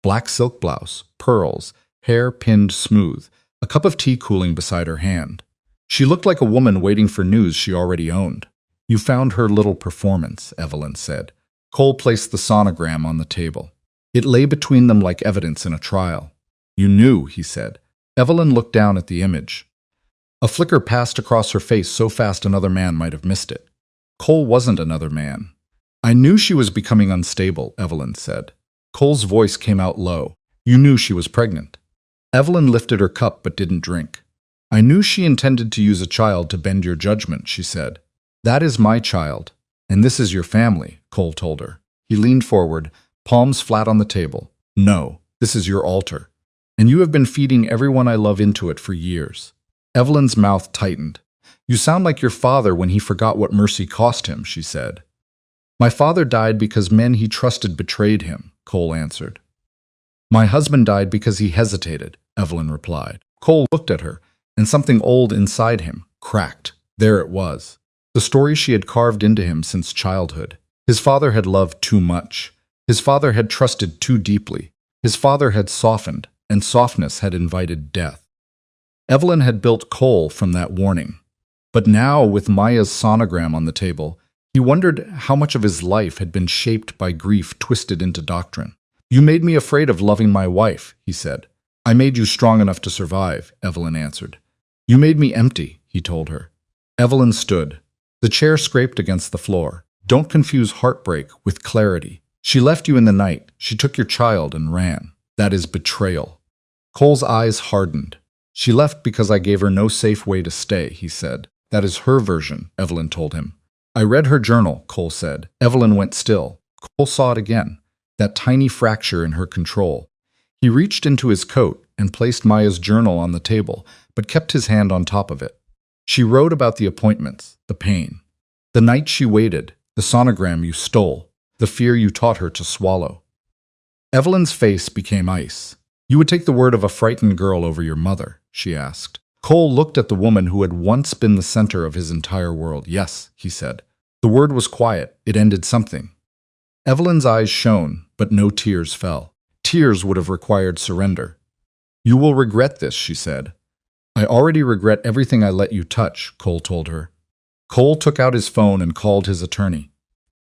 Speaker 1: Black silk blouse, pearls, hair pinned smooth, a cup of tea cooling beside her hand. She looked like a woman waiting for news she already owned. "You found her little performance," Evelyn said. Cole placed the sonogram on the table. It lay between them like evidence in a trial. "You knew," he said. Evelyn looked down at the image. A flicker passed across her face so fast another man might have missed it. Cole wasn't another man. "I knew she was becoming unstable," Evelyn said. Cole's voice came out low. "You knew she was pregnant." Evelyn lifted her cup but didn't drink. "I knew she intended to use a child to bend your judgment," she said. "That is my child, and this is your family," Cole told her. He leaned forward, palms flat on the table. "No, this is your altar, and you have been feeding everyone I love into it for years." Evelyn's mouth tightened. "You sound like your father when he forgot what mercy cost him," she said. "My father died because men he trusted betrayed him," Cole answered. "My husband died because he hesitated," Evelyn replied. Cole looked at her, and something old inside him cracked. There it was. The story she had carved into him since childhood. His father had loved too much. His father had trusted too deeply. His father had softened, and softness had invited death. Evelyn had built Cole from that warning. But now, with Maya's sonogram on the table, he wondered how much of his life had been shaped by grief twisted into doctrine. "You made me afraid of loving my wife," he said. "I made you strong enough to survive," Evelyn answered. "You made me empty," he told her. Evelyn stood. The chair scraped against the floor. "Don't confuse heartbreak with clarity. She left you in the night. She took your child and ran. That is betrayal." Cole's eyes hardened. "She left because I gave her no safe way to stay," he said. "That is her version," Evelyn told him. "I read her journal," Cole said. Evelyn went still. Cole saw it again, that tiny fracture in her control. He reached into his coat and placed Maya's journal on the table, but kept his hand on top of it. She wrote about the appointments, the pain, the night she waited, the sonogram you stole, the fear you taught her to swallow. Evelyn's face became ice. "You would take the word of a frightened girl over your mother?" she asked. Cole looked at the woman who had once been the center of his entire world. "Yes," he said. The word was quiet. It ended something. Evelyn's eyes shone, but no tears fell. Tears would have required surrender. "You will regret this," she said. "I already regret everything I let you touch," Cole told her. Cole took out his phone and called his attorney.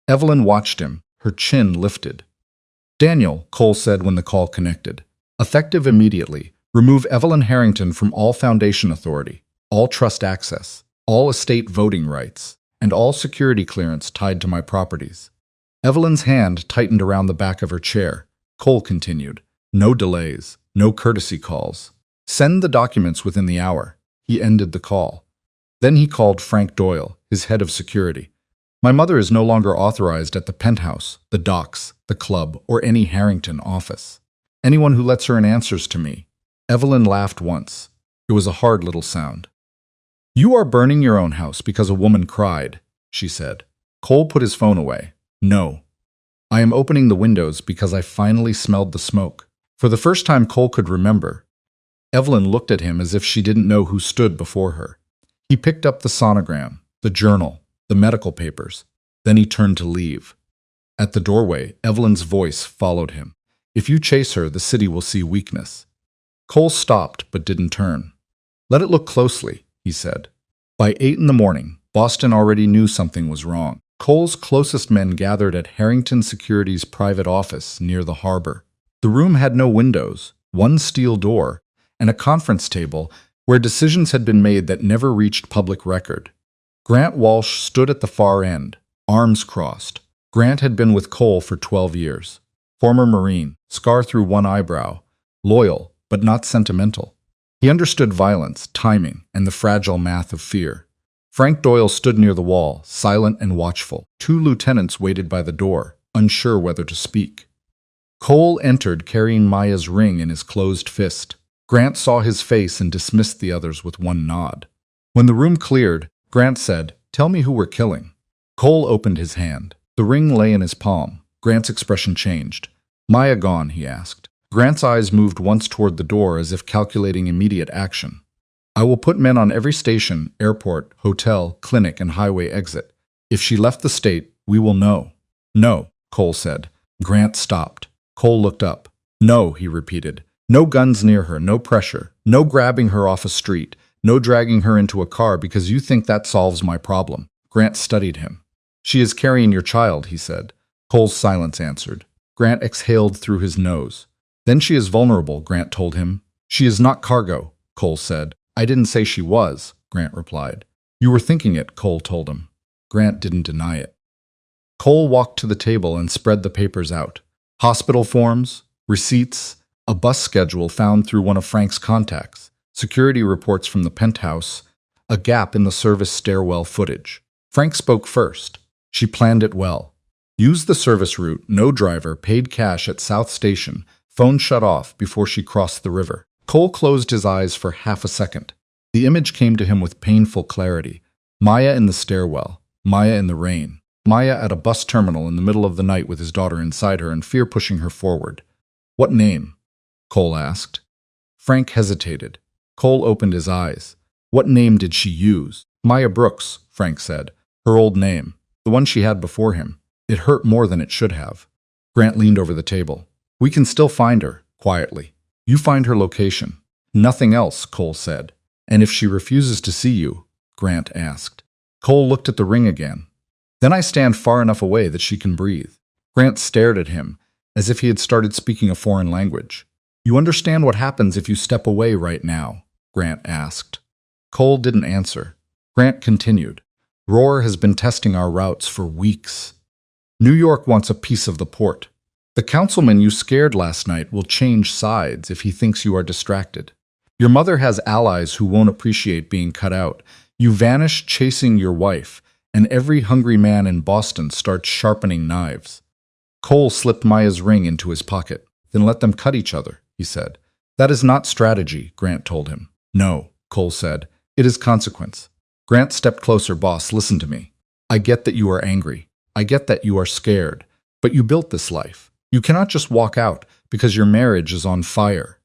Speaker 1: Evelyn watched him, her chin lifted. "Daniel," Cole said when the call connected. "Effective immediately. Remove Evelyn Harrington from all foundation authority, all trust access, all estate voting rights, and all security clearance tied to my properties." Evelyn's hand tightened around the back of her chair. Cole continued. "No delays, no courtesy calls. Send the documents within the hour." He ended the call. Then he called Frank Doyle, his head of security. "My mother is no longer authorized at the penthouse, the docks, the club, or any Harrington office. Anyone who lets her in answers to me." Evelyn laughed once. It was a hard little sound. "You are burning your own house because a woman cried," she said. Cole put his phone away. "No. I am opening the windows because I finally smelled the smoke." For the first time Cole could remember, Evelyn looked at him as if she didn't know who stood before her. He picked up the sonogram, the journal, the medical papers. Then he turned to leave. At the doorway, Evelyn's voice followed him. "If you chase her, the city will see weakness." Cole stopped but didn't turn. "Let it look closely," he said. By 8 in the morning, Boston already knew something was wrong. Cole's closest men gathered at Harrington Security's private office near the harbor. The room had no windows, one steel door, and a conference table where decisions had been made that never reached public record. Grant Walsh stood at the far end, arms crossed. Grant had been with Cole for 12 years. Former Marine, scar through one eyebrow, loyal, but not sentimental. He understood violence, timing, and the fragile math of fear. Frank Doyle stood near the wall, silent and watchful. Two lieutenants waited by the door, unsure whether to speak. Cole entered carrying Maya's ring in his closed fist. Grant saw his face and dismissed the others with one nod. When the room cleared, Grant said, "Tell me who we're killing." Cole opened his hand. The ring lay in his palm. Grant's expression changed. "Maya gone?" he asked. Grant's eyes moved once toward the door as if calculating immediate action. "I will put men on every station, airport, hotel, clinic, and highway exit. If she left the state, we will know." "No," Cole said. Grant stopped. Cole looked up. "No," he repeated. "No guns near her, no pressure, no grabbing her off a street, no dragging her into a car because you think that solves my problem." Grant studied him. "She is carrying your child," he said. Cole's silence answered. Grant exhaled through his nose. "Then she is vulnerable," Grant told him. "She is not cargo," Cole said. "I didn't say she was," Grant replied. "You were thinking it," Cole told him. Grant didn't deny it. Cole walked to the table and spread the papers out. Hospital forms, receipts, a bus schedule found through one of Frank's contacts, security reports from the penthouse, a gap in the service stairwell footage. Frank spoke first. "She planned it well. Used the service route, no driver, paid cash at South Station, phone shut off before she crossed the river." Cole closed his eyes for half a second. The image came to him with painful clarity. Maya in the stairwell, Maya in the rain, Maya at a bus terminal in the middle of the night with his daughter inside her and fear pushing her forward. "What name?" Cole asked. Frank hesitated. Cole opened his eyes. "What name did she use?" "Maya Brooks," Frank said. "Her old name. The one she had before him. It hurt more than it should have." Grant leaned over the table. "We can still find her," quietly. "You find her location." "Nothing else," Cole said. "And if she refuses to see you?" Grant asked. Cole looked at the ring again. "Then I stand far enough away that she can breathe." Grant stared at him, as if he had started speaking a foreign language. "You understand what happens if you step away right now?" Grant asked. Cole didn't answer. Grant continued. "Rohr has been testing our routes for weeks. New York wants a piece of the port. The councilman you scared last night will change sides if he thinks you are distracted. Your mother has allies who won't appreciate being cut out. You vanish chasing your wife, and every hungry man in Boston starts sharpening knives." Cole slipped Maya's ring into his pocket. "Then let them cut each other," he said. "That is not strategy," Grant told him. "No," Cole said. "It is consequence." Grant stepped closer. "Boss, listen to me. I get that you are angry. I get that you are scared. But you built this life. You cannot just walk out because your marriage is on fire."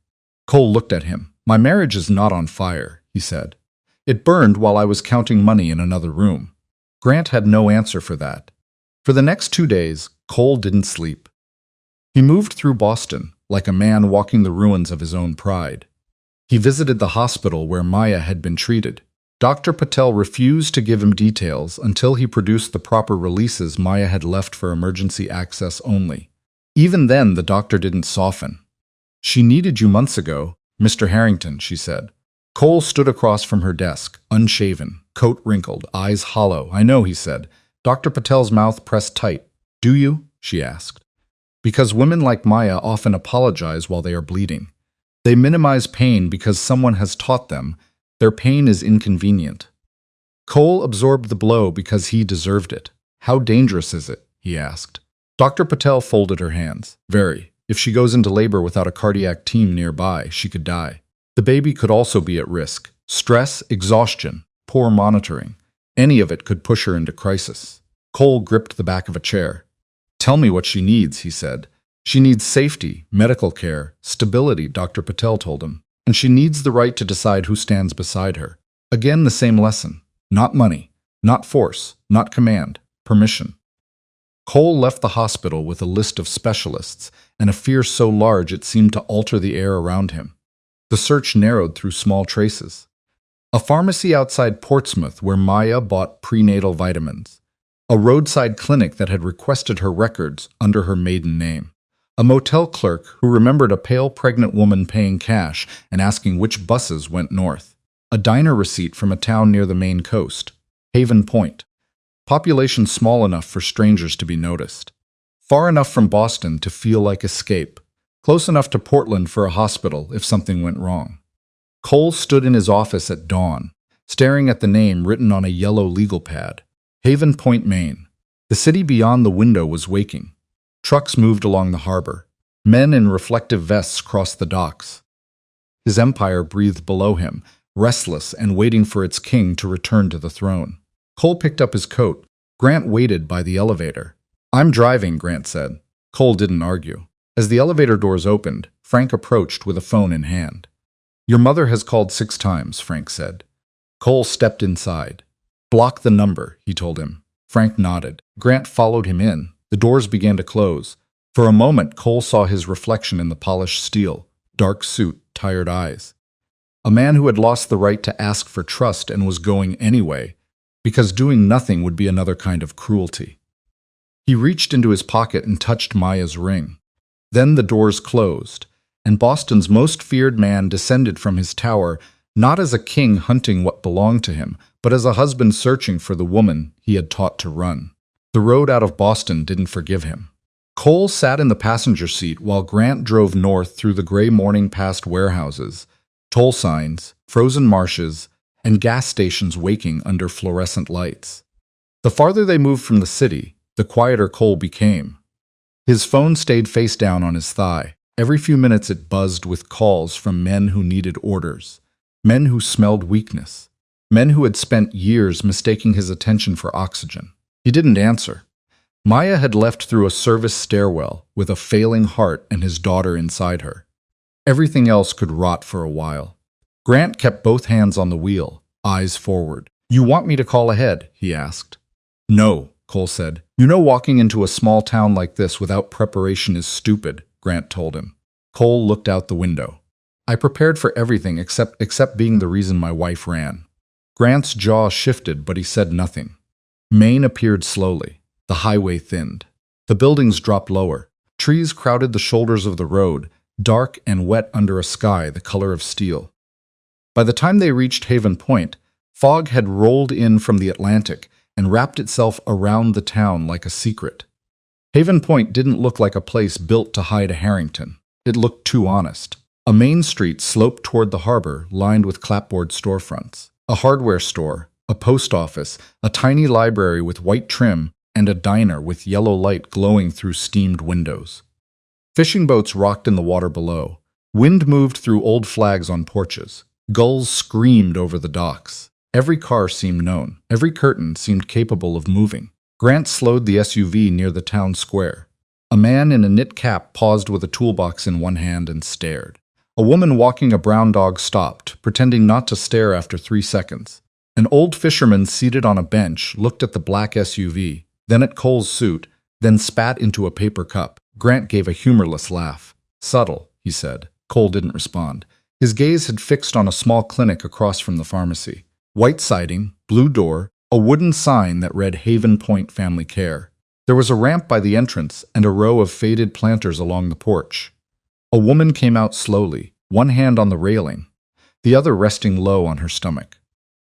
Speaker 1: Cole looked at him. "My marriage is not on fire," he said. "It burned while I was counting money in another room." Grant had no answer for that. For the next 2 days, Cole didn't sleep. He moved through Boston, like a man walking the ruins of his own pride. He visited the hospital where Maya had been treated. Dr. Patel refused to give him details until he produced the proper releases Maya had left for emergency access only. Even then, the doctor didn't soften. "She needed you months ago, Mr. Harrington," she said. Cole stood across from her desk, unshaven, coat wrinkled, eyes hollow. "I know," he said. Dr. Patel's mouth pressed tight. "Do you?" she asked. "Because women like Maya often apologize while they are bleeding. They minimize pain because someone has taught them their pain is inconvenient." Cole absorbed the blow because he deserved it. "How dangerous is it?" he asked. Dr. Patel folded her hands. "Very. If she goes into labor without a cardiac team nearby, she could die. The baby could also be at risk. Stress, exhaustion, poor monitoring. Any of it could push her into crisis." Cole gripped the back of a chair. "Tell me what she needs," he said. "She needs safety, medical care, stability," Dr. Patel told him. "And she needs the right to decide who stands beside her." Again, the same lesson. Not money, not force, not command, permission. Cole left the hospital with a list of specialists and a fear so large it seemed to alter the air around him. The search narrowed through small traces. A pharmacy outside Portsmouth where Maya bought prenatal vitamins. A roadside clinic that had requested her records under her maiden name. A motel clerk who remembered a pale pregnant woman paying cash and asking which buses went north. A diner receipt from a town near the Maine coast. Haven Point. Population small enough for strangers to be noticed. Far enough from Boston to feel like escape. Close enough to Portland for a hospital if something went wrong. Cole stood in his office at dawn, staring at the name written on a yellow legal pad. Haven Point, Maine. The city beyond the window was waking. Trucks moved along the harbor. Men in reflective vests crossed the docks. His empire breathed below him, restless and waiting for its king to return to the throne. Cole picked up his coat. Grant waited by the elevator. "I'm driving," Grant said. Cole didn't argue. As the elevator doors opened, Frank approached with a phone in hand. "Your mother has called 6 times," Frank said. Cole stepped inside. "Block the number," he told him. Frank nodded. Grant followed him in. The doors began to close. For a moment, Cole saw his reflection in the polished steel. Dark suit, tired eyes. A man who had lost the right to ask for trust and was going anyway, because doing nothing would be another kind of cruelty. He reached into his pocket and touched Maya's ring. Then the doors closed, and Boston's most feared man descended from his tower, not as a king hunting what belonged to him, but as a husband searching for the woman he had taught to run. The road out of Boston didn't forgive him. Cole sat in the passenger seat while Grant drove north through the gray morning past warehouses, toll signs, frozen marshes, and gas stations waking under fluorescent lights. The farther they moved from the city, the quieter Cole became. His phone stayed face down on his thigh. Every few minutes it buzzed with calls from men who needed orders, men who smelled weakness, men who had spent years mistaking his attention for oxygen. He didn't answer. Maya had left through a service stairwell with a failing heart and his daughter inside her. Everything else could rot for a while. Grant kept both hands on the wheel, eyes forward. "You want me to call ahead?" he asked. "No," Cole said. "You know walking into a small town like this without preparation is stupid," Grant told him. Cole looked out the window. "I prepared for everything except being the reason my wife ran." Grant's jaw shifted, but he said nothing. Maine appeared slowly. The highway thinned. The buildings dropped lower. Trees crowded the shoulders of the road, dark and wet under a sky the color of steel. By the time they reached Haven Point, fog had rolled in from the Atlantic and wrapped itself around the town like a secret. Haven Point didn't look like a place built to hide a Harrington. It looked too honest. A main street sloped toward the harbor, lined with clapboard storefronts. A hardware store, a post office, a tiny library with white trim, and a diner with yellow light glowing through steamed windows. Fishing boats rocked in the water below. Wind moved through old flags on porches. Gulls screamed over the docks. Every car seemed known. Every curtain seemed capable of moving. Grant slowed the SUV near the town square. A man in a knit cap paused with a toolbox in one hand and stared. A woman walking a brown dog stopped, pretending not to stare after 3 seconds. An old fisherman seated on a bench looked at the black SUV, then at Cole's suit, then spat into a paper cup. Grant gave a humorless laugh. "Subtle," he said. Cole didn't respond. His gaze had fixed on a small clinic across from the pharmacy. White siding, blue door, a wooden sign that read Haven Point Family Care. There was a ramp by the entrance and a row of faded planters along the porch. A woman came out slowly, one hand on the railing, the other resting low on her stomach.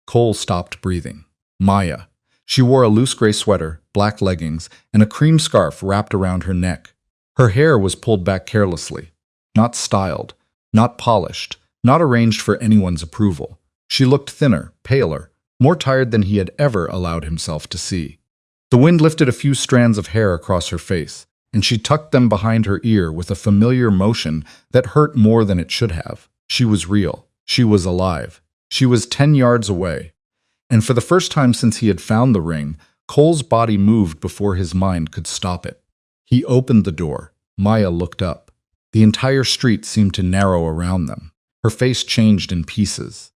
Speaker 1: Cole stopped breathing. Maya. She wore a loose gray sweater, black leggings, and a cream scarf wrapped around her neck. Her hair was pulled back carelessly, not styled, not polished, not arranged for anyone's approval. She looked thinner, paler, more tired than he had ever allowed himself to see. The wind lifted a few strands of hair across her face, and she tucked them behind her ear with a familiar motion that hurt more than it should have. She was real. She was alive. She was 10 yards away. And for the first time since he had found the ring, Cole's body moved before his mind could stop it. He opened the door. Maya looked up. The entire street seemed to narrow around them. Her face changed in pieces.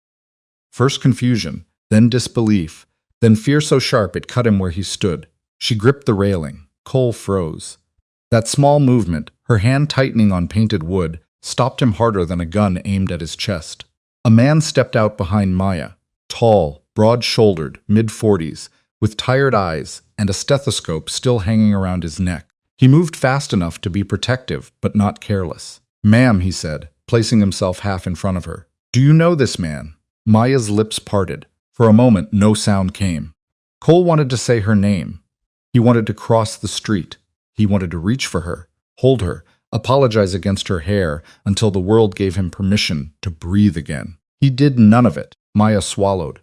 Speaker 1: First confusion, then disbelief, then fear so sharp it cut him where he stood. She gripped the railing. Cole froze. That small movement, her hand tightening on painted wood, stopped him harder than a gun aimed at his chest. A man stepped out behind Maya, tall, broad-shouldered, mid-40s, with tired eyes and a stethoscope still hanging around his neck. He moved fast enough to be protective, but not careless. "Ma'am," he said, placing himself half in front of her. "Do you know this man?" Maya's lips parted. For a moment, no sound came. Cole wanted to say her name. He wanted to cross the street. He wanted to reach for her, hold her, apologize against her hair until the world gave him permission to breathe again. He did none of it. Maya swallowed.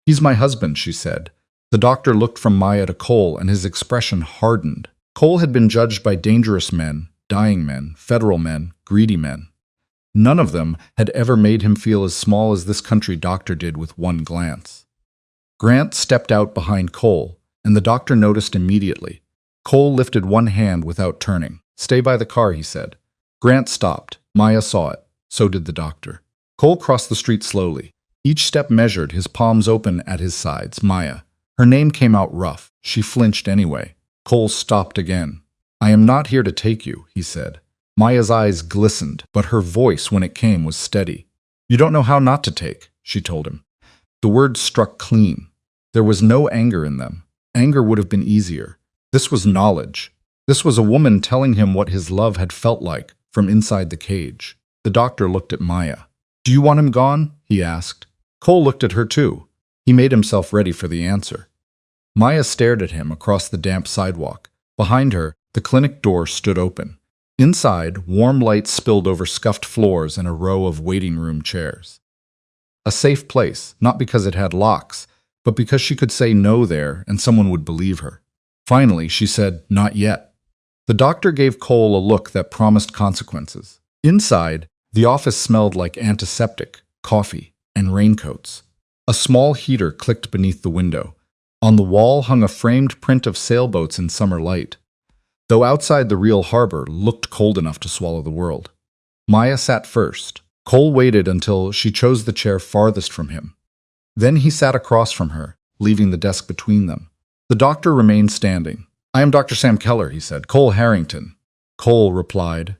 Speaker 1: "He's my husband," she said. The doctor looked from Maya to Cole, and his expression hardened. Cole had been judged by dangerous men, dying men, federal men, greedy men. None of them had ever made him feel as small as this country doctor did with one glance. Grant stepped out behind Cole, and the doctor noticed immediately. Cole lifted one hand without turning. "Stay by the car," he said. Grant stopped. Maya saw it. So did the doctor. Cole crossed the street slowly. Each step measured, his palms open at his sides. Maya. Her name came out rough. She flinched anyway. Cole stopped again. "I am not here to take you," he said. Maya's eyes glistened, but her voice, when it came, was steady. "You don't know how not to take," she told him. The words struck clean. There was no anger in them. Anger would have been easier. This was knowledge. This was a woman telling him what his love had felt like from inside the cage. The doctor looked at Maya. "Do you want him gone?" he asked. Cole looked at her too. He made himself ready for the answer. Maya stared at him across the damp sidewalk. Behind her, the clinic door stood open. Inside, warm light spilled over scuffed floors and a row of waiting room chairs. A safe place, not because it had locks, but because she could say no there and someone would believe her. Finally, she said, "Not yet." The doctor gave Cole a look that promised consequences. Inside, the office smelled like antiseptic, coffee, and raincoats. A small heater clicked beneath the window. On the wall hung a framed print of sailboats in summer light. Though outside the real harbor looked cold enough to swallow the world. Maya sat first. Cole waited until she chose the chair farthest from him. Then he sat across from her, leaving the desk between them. The doctor remained standing. "I am Dr. Sam Keller," he said. "Cole Harrington." Cole replied.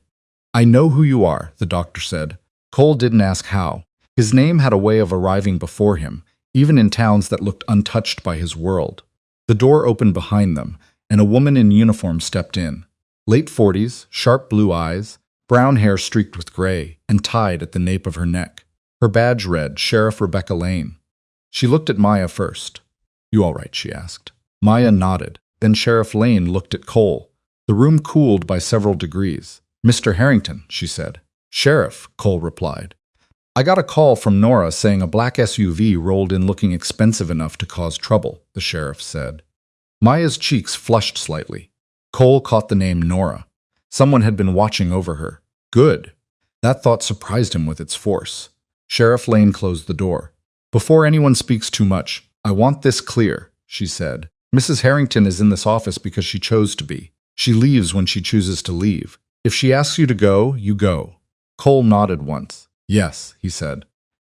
Speaker 1: "I know who you are," the doctor said. Cole didn't ask how. His name had a way of arriving before him, even in towns that looked untouched by his world. The door opened behind them, and a woman in uniform stepped in. Late 40s, sharp blue eyes, brown hair streaked with gray, and tied at the nape of her neck. Her badge read, Sheriff Rebecca Lane. She looked at Maya first. "You all right?" she asked. Maya nodded. Then Sheriff Lane looked at Cole. The room cooled by several degrees. "Mr. Harrington," she said. "Sheriff," Cole replied. "I got a call from Nora saying a black SUV rolled in looking expensive enough to cause trouble," the sheriff said. Maya's cheeks flushed slightly. Cole caught the name Nora. Someone had been watching over her. Good. That thought surprised him with its force. Sheriff Lane closed the door. "Before anyone speaks too much, I want this clear," she said. "Mrs. Harrington is in this office because she chose to be. She leaves when she chooses to leave. If she asks you to go, you go." Cole nodded once. "Yes," he said.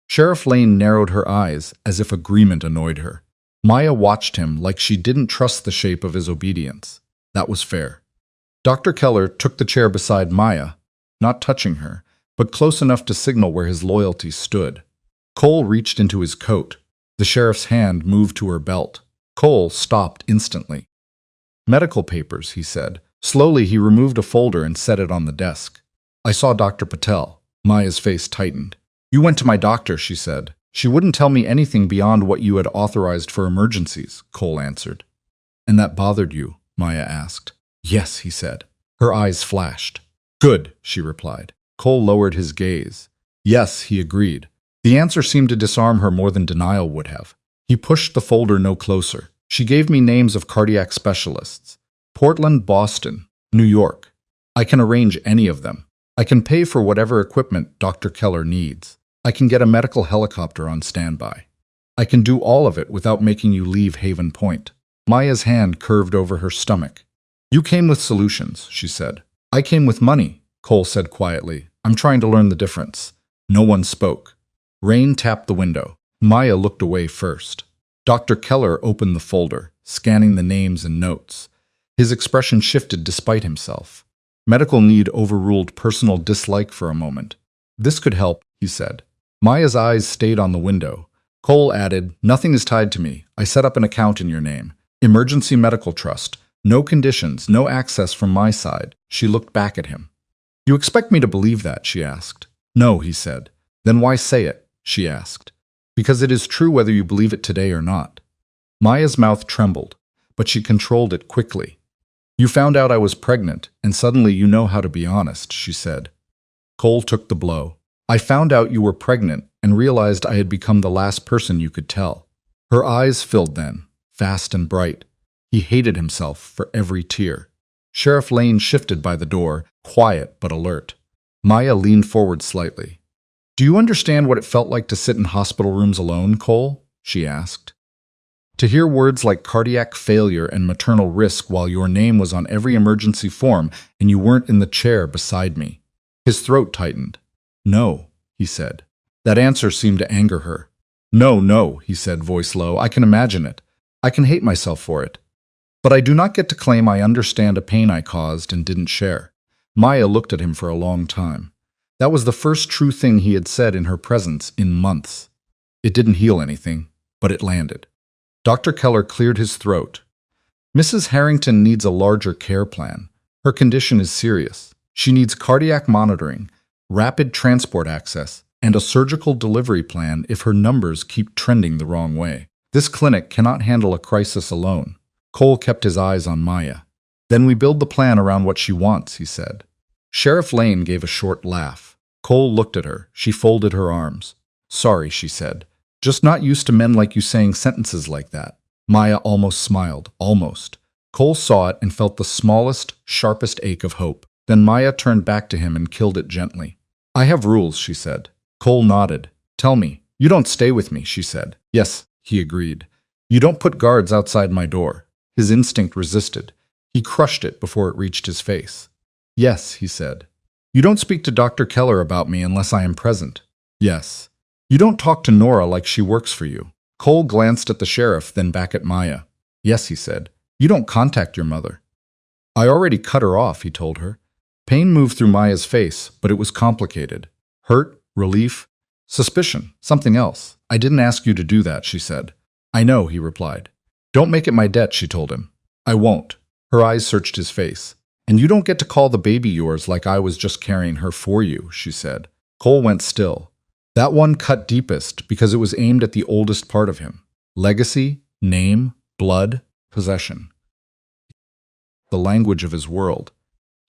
Speaker 1: Sheriff Lane narrowed her eyes as if agreement annoyed her. Maya watched him like she didn't trust the shape of his obedience. That was fair. Dr. Keller took the chair beside Maya, not touching her, but close enough to signal where his loyalty stood. Cole reached into his coat. The sheriff's hand moved to her belt. Cole stopped instantly. "Medical papers," he said. Slowly, he removed a folder and set it on the desk. "I saw Dr. Patel." Maya's face tightened. "You went to my doctor," she said. "She wouldn't tell me anything beyond what you had authorized for emergencies," Cole answered. "And that bothered you?" Maya asked. "Yes," he said. Her eyes flashed. "Good," she replied. Cole lowered his gaze. "Yes," he agreed. The answer seemed to disarm her more than denial would have. He pushed the folder no closer. "She gave me names of cardiac specialists. Portland, Boston, New York. I can arrange any of them. I can pay for whatever equipment Dr. Keller needs. I can get a medical helicopter on standby. I can do all of it without making you leave Haven Point." Maya's hand curved over her stomach. "You came with solutions," she said. "I came with money," Cole said quietly. "I'm trying to learn the difference." No one spoke. Rain tapped the window. Maya looked away first. Dr. Keller opened the folder, scanning the names and notes. His expression shifted despite himself. Medical need overruled personal dislike for a moment. "This could help," he said. Maya's eyes stayed on the window. Cole added, "Nothing is tied to me. I set up an account in your name. Emergency medical trust. No conditions, no access from my side. She looked back at him. You expect me to believe that? She asked. No, he said. Then why say it? She asked. Because it is true whether you believe it today or not. Maya's mouth trembled, but she controlled it quickly. You found out I was pregnant, and suddenly you know how to be honest, she said. Cole took the blow. I found out you were pregnant and realized I had become the last person you could tell. Her eyes filled then, fast and bright. He hated himself for every tear. Sheriff Lane shifted by the door, quiet but alert. Maya leaned forward slightly. Do you understand what it felt like to sit in hospital rooms alone, Cole? She asked. To hear words like cardiac failure and maternal risk while your name was on every emergency form and you weren't in the chair beside me. His throat tightened. No, he said. That answer seemed to anger her. No, he said, voice low. I can imagine it. I can hate myself for it. But I do not get to claim I understand a pain I caused and didn't share. Maya looked at him for a long time. That was the first true thing he had said in her presence in months. It didn't heal anything, but it landed. Dr. Keller cleared his throat. Mrs. Harrington needs a larger care plan. Her condition is serious. She needs cardiac monitoring, rapid transport access, and a surgical delivery plan if her numbers keep trending the wrong way. This clinic cannot handle a crisis alone. Cole kept his eyes on Maya. Then we build the plan around what she wants, he said. Sheriff Lane gave a short laugh. Cole looked at her. She folded her arms. Sorry, she said. Just not used to men like you saying sentences like that. Maya almost smiled. Almost. Cole saw it and felt the smallest, sharpest ache of hope. Then Maya turned back to him and killed it gently. I have rules, she said. Cole nodded. Tell me. You don't stay with me, she said. Yes, he agreed. You don't put guards outside my door. His instinct resisted. He crushed it before it reached his face. Yes, he said. You don't speak to Dr. Keller about me unless I am present. Yes. You don't talk to Nora like she works for you. Cole glanced at the sheriff, then back at Maya. Yes, he said. You don't contact your mother. I already cut her off, he told her. Pain moved through Maya's face, but it was complicated. Hurt, relief, suspicion, something else. I didn't ask you to do that, she said. I know, he replied. Don't make it my debt, she told him. I won't. Her eyes searched his face. And you don't get to call the baby yours like I was just carrying her for you, she said. Cole went still. That one cut deepest because it was aimed at the oldest part of him. Legacy, name, blood, possession. The language of his world.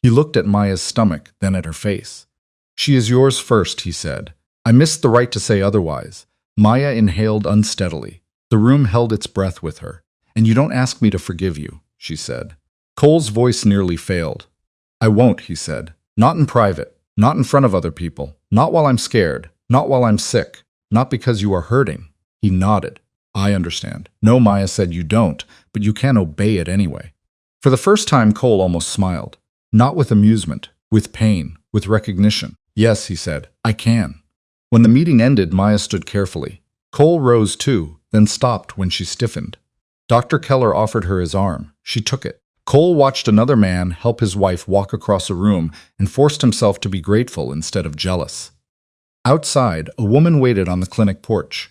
Speaker 1: He looked at Maya's stomach, then at her face. She is yours first, he said. I missed the right to say otherwise. Maya inhaled unsteadily. The room held its breath with her. And you don't ask me to forgive you, she said. Cole's voice nearly failed. I won't, he said. Not in private. Not in front of other people. Not while I'm scared. Not while I'm sick. Not because you are hurting. He nodded. I understand. No, Maya said, you don't, but you can obey it anyway. For the first time, Cole almost smiled. Not with amusement, with pain, with recognition. Yes, he said, I can. When the meeting ended, Maya stood carefully. Cole rose too, then stopped when she stiffened. Dr. Keller offered her his arm. She took it. Cole watched another man help his wife walk across a room and forced himself to be grateful instead of jealous. Outside, a woman waited on the clinic porch.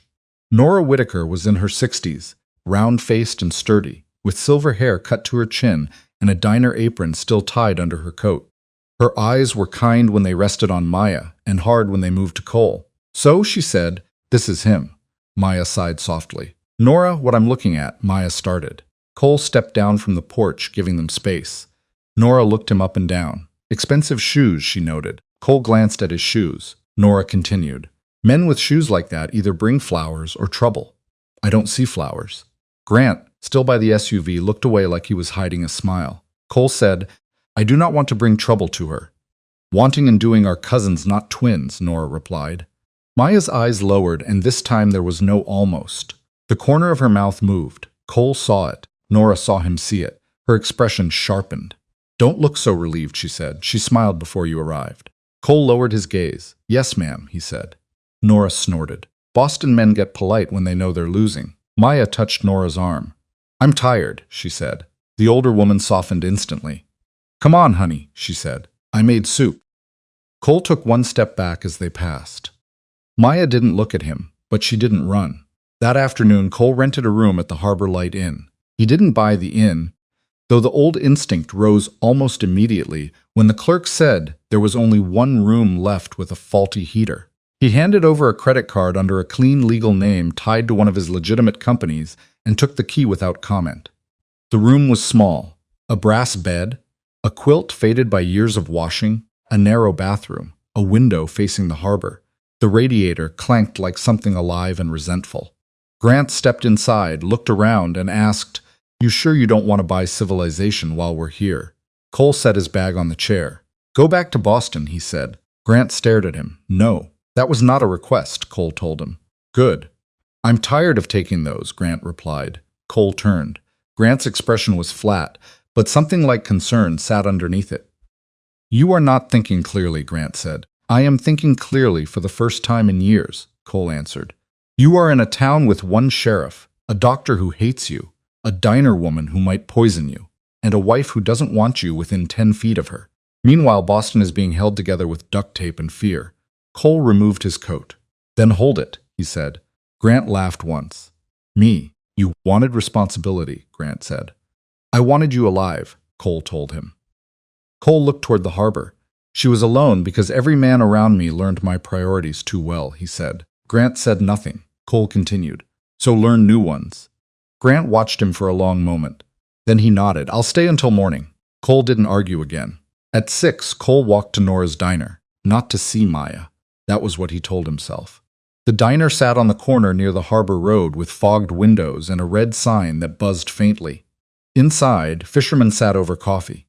Speaker 1: Nora Whitaker was in her 60s, round-faced and sturdy, with silver hair cut to her chin and a diner apron still tied under her coat. Her eyes were kind when they rested on Maya and hard when they moved to Cole. So, she said, this is him. Maya sighed softly. Nora, what I'm looking at, Maya started. Cole stepped down from the porch, giving them space. Nora looked him up and down. Expensive shoes, she noted. Cole glanced at his shoes. Nora continued. Men with shoes like that either bring flowers or trouble. I don't see flowers. Grant, still by the SUV, looked away like he was hiding a smile. Cole said, I do not want to bring trouble to her. Wanting and doing are cousins, not twins, Nora replied. Maya's eyes lowered, and this time there was no almost. The corner of her mouth moved. Cole saw it. Nora saw him see it. Her expression sharpened. Don't look so relieved, she said. She smiled before you arrived. Cole lowered his gaze. Yes, ma'am, he said. Nora snorted. Boston men get polite when they know they're losing. Maya touched Nora's arm. I'm tired, she said. The older woman softened instantly. Come on, honey, she said. I made soup. Cole took one step back as they passed. Maya didn't look at him, but she didn't run. That afternoon, Cole rented a room at the Harbor Light Inn. He didn't buy the inn, though the old instinct rose almost immediately when the clerk said there was only one room left with a faulty heater. He handed over a credit card under a clean legal name tied to one of his legitimate companies and took the key without comment. The room was small: a brass bed, a quilt faded by years of washing, a narrow bathroom, a window facing the harbor. The radiator clanked like something alive and resentful. Grant stepped inside, looked around, and asked, "You sure you don't want to buy civilization while we're here?" Cole set his bag on the chair. "Go back to Boston," he said. Grant stared at him. "No, that was not a request," Cole told him. "Good. I'm tired of taking those," Grant replied. Cole turned. Grant's expression was flat, but something like concern sat underneath it. "You are not thinking clearly," Grant said. "I am thinking clearly for the first time in years," Cole answered. "You are in a town with one sheriff, a doctor who hates you, a diner woman who might poison you, and a wife who doesn't want you within 10 feet of her. Meanwhile, Boston is being held together with duct tape and fear." Cole removed his coat. "Then hold it," he said. Grant laughed once. "Me? You wanted responsibility," Grant said. "I wanted you alive," Cole told him. Cole looked toward the harbor. "She was alone because every man around me learned my priorities too well," he said. Grant said nothing. Cole continued, "So learn new ones." Grant watched him for a long moment. Then he nodded. "I'll stay until morning." Cole didn't argue again. At 6, Cole walked to Nora's diner. Not to see Maya. That was what he told himself. The diner sat on the corner near the harbor road with fogged windows and a red sign that buzzed faintly. Inside, fishermen sat over coffee.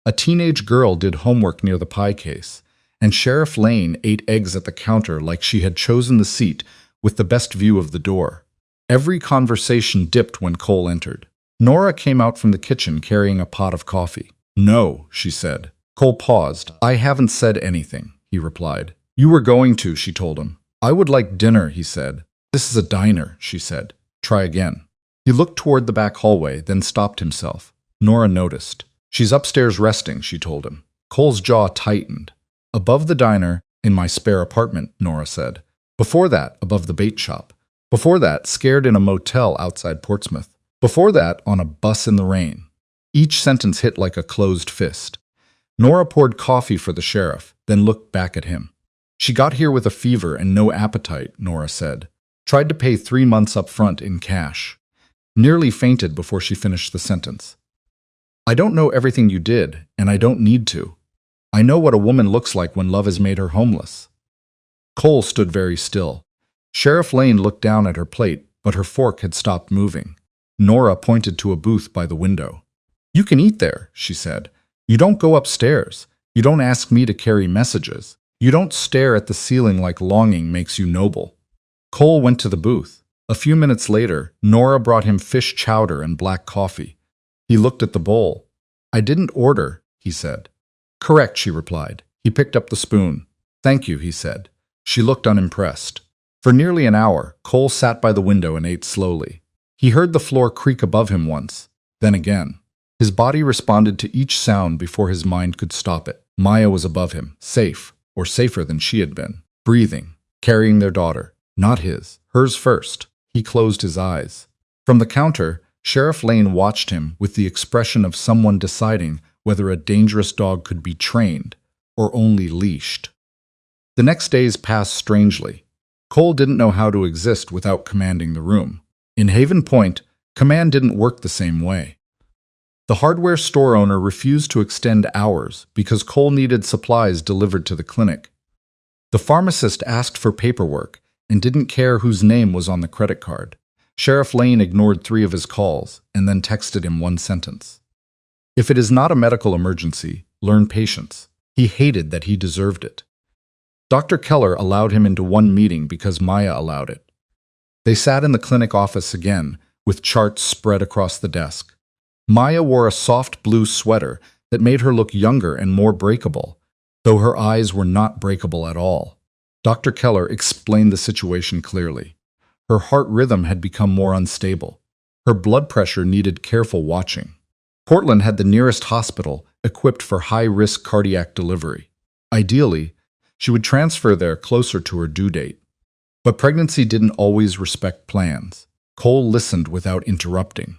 Speaker 1: A teenage girl did homework near the pie case, and Sheriff Lane ate eggs at the counter like she had chosen the seat with the best view of the door. Every conversation dipped when Cole entered. Nora came out from the kitchen carrying a pot of coffee. "No," she said. Cole paused. "I haven't said anything," he replied. "You were going to," she told him. "I would like dinner," he said. "This is a diner," she said. "Try again." He looked toward the back hallway, then stopped himself. Nora noticed. "She's upstairs resting," she told him. Cole's jaw tightened. "Above the diner, in my spare apartment," Nora said. "Before that, above the bait shop. Before that, scared in a motel outside Portsmouth. Before that, on a bus in the rain." Each sentence hit like a closed fist. Nora poured coffee for the sheriff, then looked back at him. "She got here with a fever and no appetite," Nora said. "Tried to pay 3 months up front in cash. Nearly fainted before she finished the sentence. I don't know everything you did, and I don't need to. I know what a woman looks like when love has made her homeless." Cole stood very still. Sheriff Lane looked down at her plate, but her fork had stopped moving. Nora pointed to a booth by the window. "You can eat there," she said. "You don't go upstairs. You don't ask me to carry messages. You don't stare at the ceiling like longing makes you noble." Cole went to the booth. A few minutes later, Nora brought him fish chowder and black coffee. He looked at the bowl. "I didn't order," he said. "Correct," she replied. He picked up the spoon. "Thank you," he said. She looked unimpressed. For nearly an hour, Cole sat by the window and ate slowly. He heard the floor creak above him once, then again. His body responded to each sound before his mind could stop it. Maya was above him, safe, or safer than she had been, breathing, carrying their daughter. Not his, hers first. He closed his eyes. From the counter, Sheriff Lane watched him with the expression of someone deciding whether a dangerous dog could be trained or only leashed. The next days passed strangely. Cole didn't know how to exist without commanding the room. In Haven Point, command didn't work the same way. The hardware store owner refused to extend hours because Cole needed supplies delivered to the clinic. The pharmacist asked for paperwork and didn't care whose name was on the credit card. Sheriff Lane ignored 3 of his calls and then texted him one sentence. "If it is not a medical emergency, learn patience." He hated that he deserved it. Dr. Keller allowed him into one meeting because Maya allowed it. They sat in the clinic office again, with charts spread across the desk. Maya wore a soft blue sweater that made her look younger and more breakable, though her eyes were not breakable at all. Dr. Keller explained the situation clearly. Her heart rhythm had become more unstable. Her blood pressure needed careful watching. Portland had the nearest hospital equipped for high-risk cardiac delivery. Ideally, she would transfer there closer to her due date. But pregnancy didn't always respect plans. Cole listened without interrupting.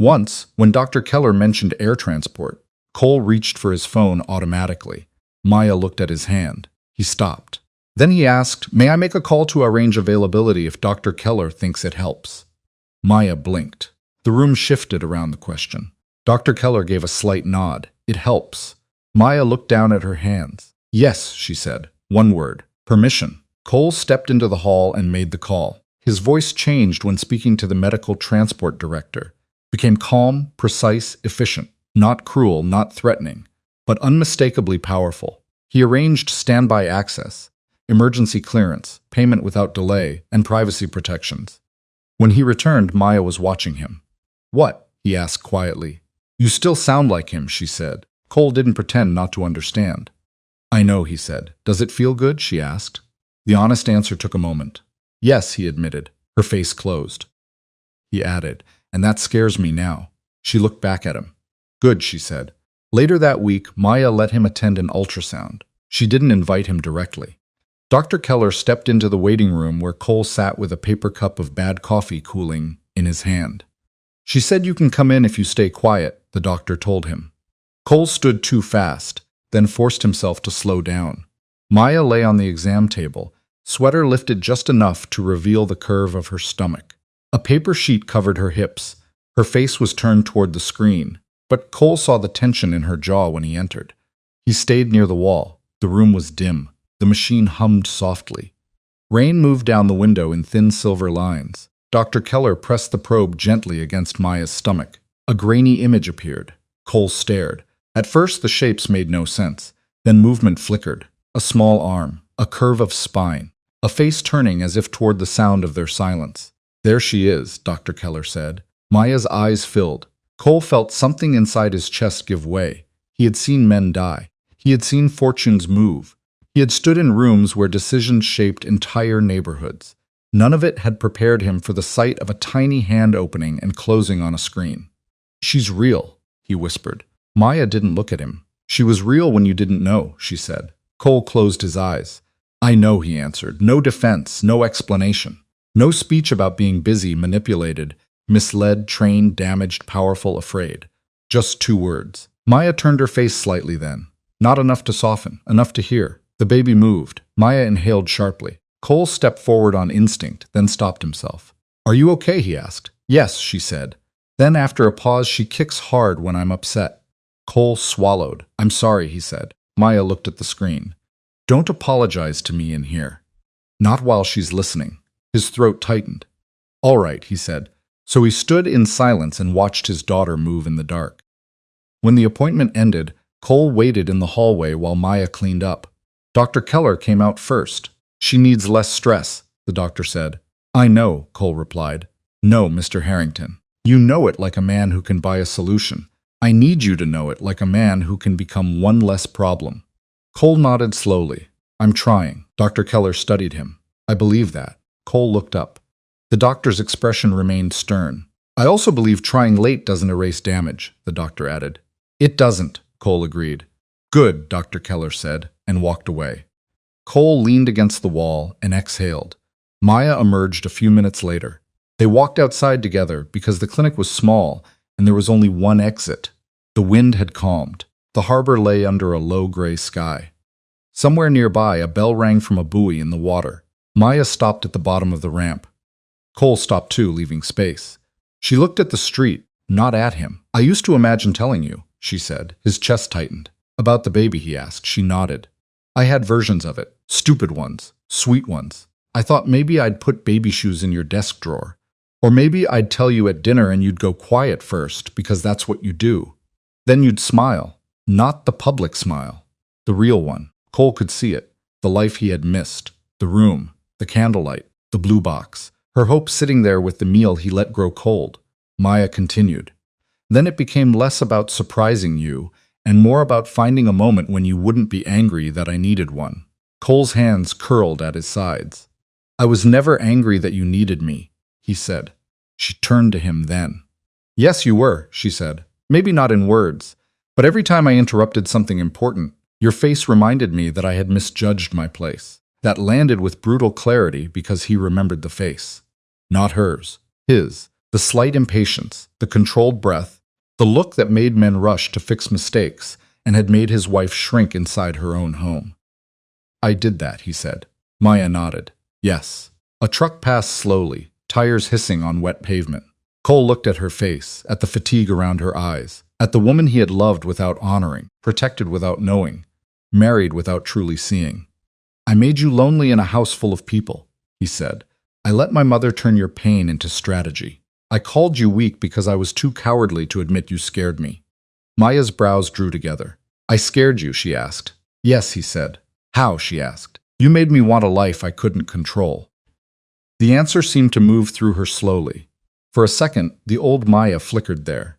Speaker 1: Once, when Dr. Keller mentioned air transport, Cole reached for his phone automatically. Maya looked at his hand. He stopped. Then he asked, "May I make a call to arrange availability if Dr. Keller thinks it helps?" Maya blinked. The room shifted around the question. Dr. Keller gave a slight nod. "It helps." Maya looked down at her hands. "Yes," she said. One word. "Permission." Cole stepped into the hall and made the call. His voice changed when speaking to the medical transport director. Became calm, precise, efficient. Not cruel, not threatening, but unmistakably powerful. He arranged standby access, emergency clearance, payment without delay, and privacy protections. When he returned, Maya was watching him. "What?" he asked quietly. "You still sound like him," she said. Cole didn't pretend not to understand. "I know," he said. "Does it feel good?" she asked. The honest answer took a moment. "Yes," he admitted. Her face closed. He added, "And that scares me now." She looked back at him. "Good," she said. Later that week, Maya let him attend an ultrasound. She didn't invite him directly. Dr. Keller stepped into the waiting room where Cole sat with a paper cup of bad coffee cooling in his hand. "She said you can come in if you stay quiet," the doctor told him. Cole stood too fast, then forced himself to slow down. Maya lay on the exam table, sweater lifted just enough to reveal the curve of her stomach. A paper sheet covered her hips. Her face was turned toward the screen, but Cole saw the tension in her jaw when he entered. He stayed near the wall. The room was dim. The machine hummed softly. Rain moved down the window in thin silver lines. Dr. Keller pressed the probe gently against Maya's stomach. A grainy image appeared. Cole stared. At first, the shapes made no sense. Then movement flickered. A small arm, a curve of spine, a face turning as if toward the sound of their silence. "There she is," Dr. Keller said. Maya's eyes filled. Cole felt something inside his chest give way. He had seen men die. He had seen fortunes move. He had stood in rooms where decisions shaped entire neighborhoods. None of it had prepared him for the sight of a tiny hand opening and closing on a screen. "She's real," he whispered. Maya didn't look at him. "She was real when you didn't know," she said. Cole closed his eyes. "I know," he answered. No defense, no explanation. No speech about being busy, manipulated, misled, trained, damaged, powerful, afraid. Just two words. Maya turned her face slightly then. Not enough to soften, enough to hear. The baby moved. Maya inhaled sharply. Cole stepped forward on instinct, then stopped himself. "Are you okay?" he asked. "Yes," she said. Then after a pause, "She kicks hard when I'm upset." Cole swallowed. "I'm sorry," he said. Maya looked at the screen. "Don't apologize to me in here." "Not while she's listening." His throat tightened. "All right," he said. So he stood in silence and watched his daughter move in the dark. When the appointment ended, Cole waited in the hallway while Maya cleaned up. Dr. Keller came out first. "She needs less stress," the doctor said. "I know," Cole replied. "No, Mr. Harrington. You know it like a man who can buy a solution. I need you to know it like a man who can become one less problem." Cole nodded slowly. "I'm trying." Dr. Keller studied him. "I believe that." Cole looked up. The doctor's expression remained stern. "I also believe trying late doesn't erase damage," the doctor added. "It doesn't," Cole agreed. "Good," Dr. Keller said, and walked away. Cole leaned against the wall and exhaled. Maya emerged a few minutes later. They walked outside together because the clinic was small and there was only one exit. The wind had calmed. The harbor lay under a low gray sky. Somewhere nearby, a bell rang from a buoy in the water. Maya stopped at the bottom of the ramp. Cole stopped too, leaving space. She looked at the street, not at him. "I used to imagine telling you," she said. His chest tightened. "About the baby?" he asked. She nodded. "I had versions of it. Stupid ones. Sweet ones. I thought maybe I'd put baby shoes in your desk drawer. Or maybe I'd tell you at dinner and you'd go quiet first because that's what you do. Then you'd smile. Not the public smile. The real one." Cole could see it. The life he had missed. The room. The candlelight. The blue box. Her hope sitting there with the meal he let grow cold. Maya continued. "Then it became less about surprising you and more about finding a moment when you wouldn't be angry that I needed one." Cole's hands curled at his sides. "I was never angry that you needed me," he said. She turned to him then. "Yes, you were," she said. "Maybe not in words, but every time I interrupted something important, your face reminded me that I had misjudged my place." That landed with brutal clarity because he remembered the face. Not hers. His. The slight impatience, the controlled breath, the look that made men rush to fix mistakes and had made his wife shrink inside her own home. "I did that," he said. Maya nodded. "Yes." A truck passed slowly, tires hissing on wet pavement. Cole looked at her face, at the fatigue around her eyes, at the woman he had loved without honoring, protected without knowing, married without truly seeing. "I made you lonely in a house full of people," he said. "I let my mother turn your pain into strategy. I called you weak because I was too cowardly to admit you scared me." Maya's brows drew together. "I scared you," she asked. "Yes," he said. "How?" she asked. "You made me want a life I couldn't control." The answer seemed to move through her slowly. For a second, the old Maya flickered there.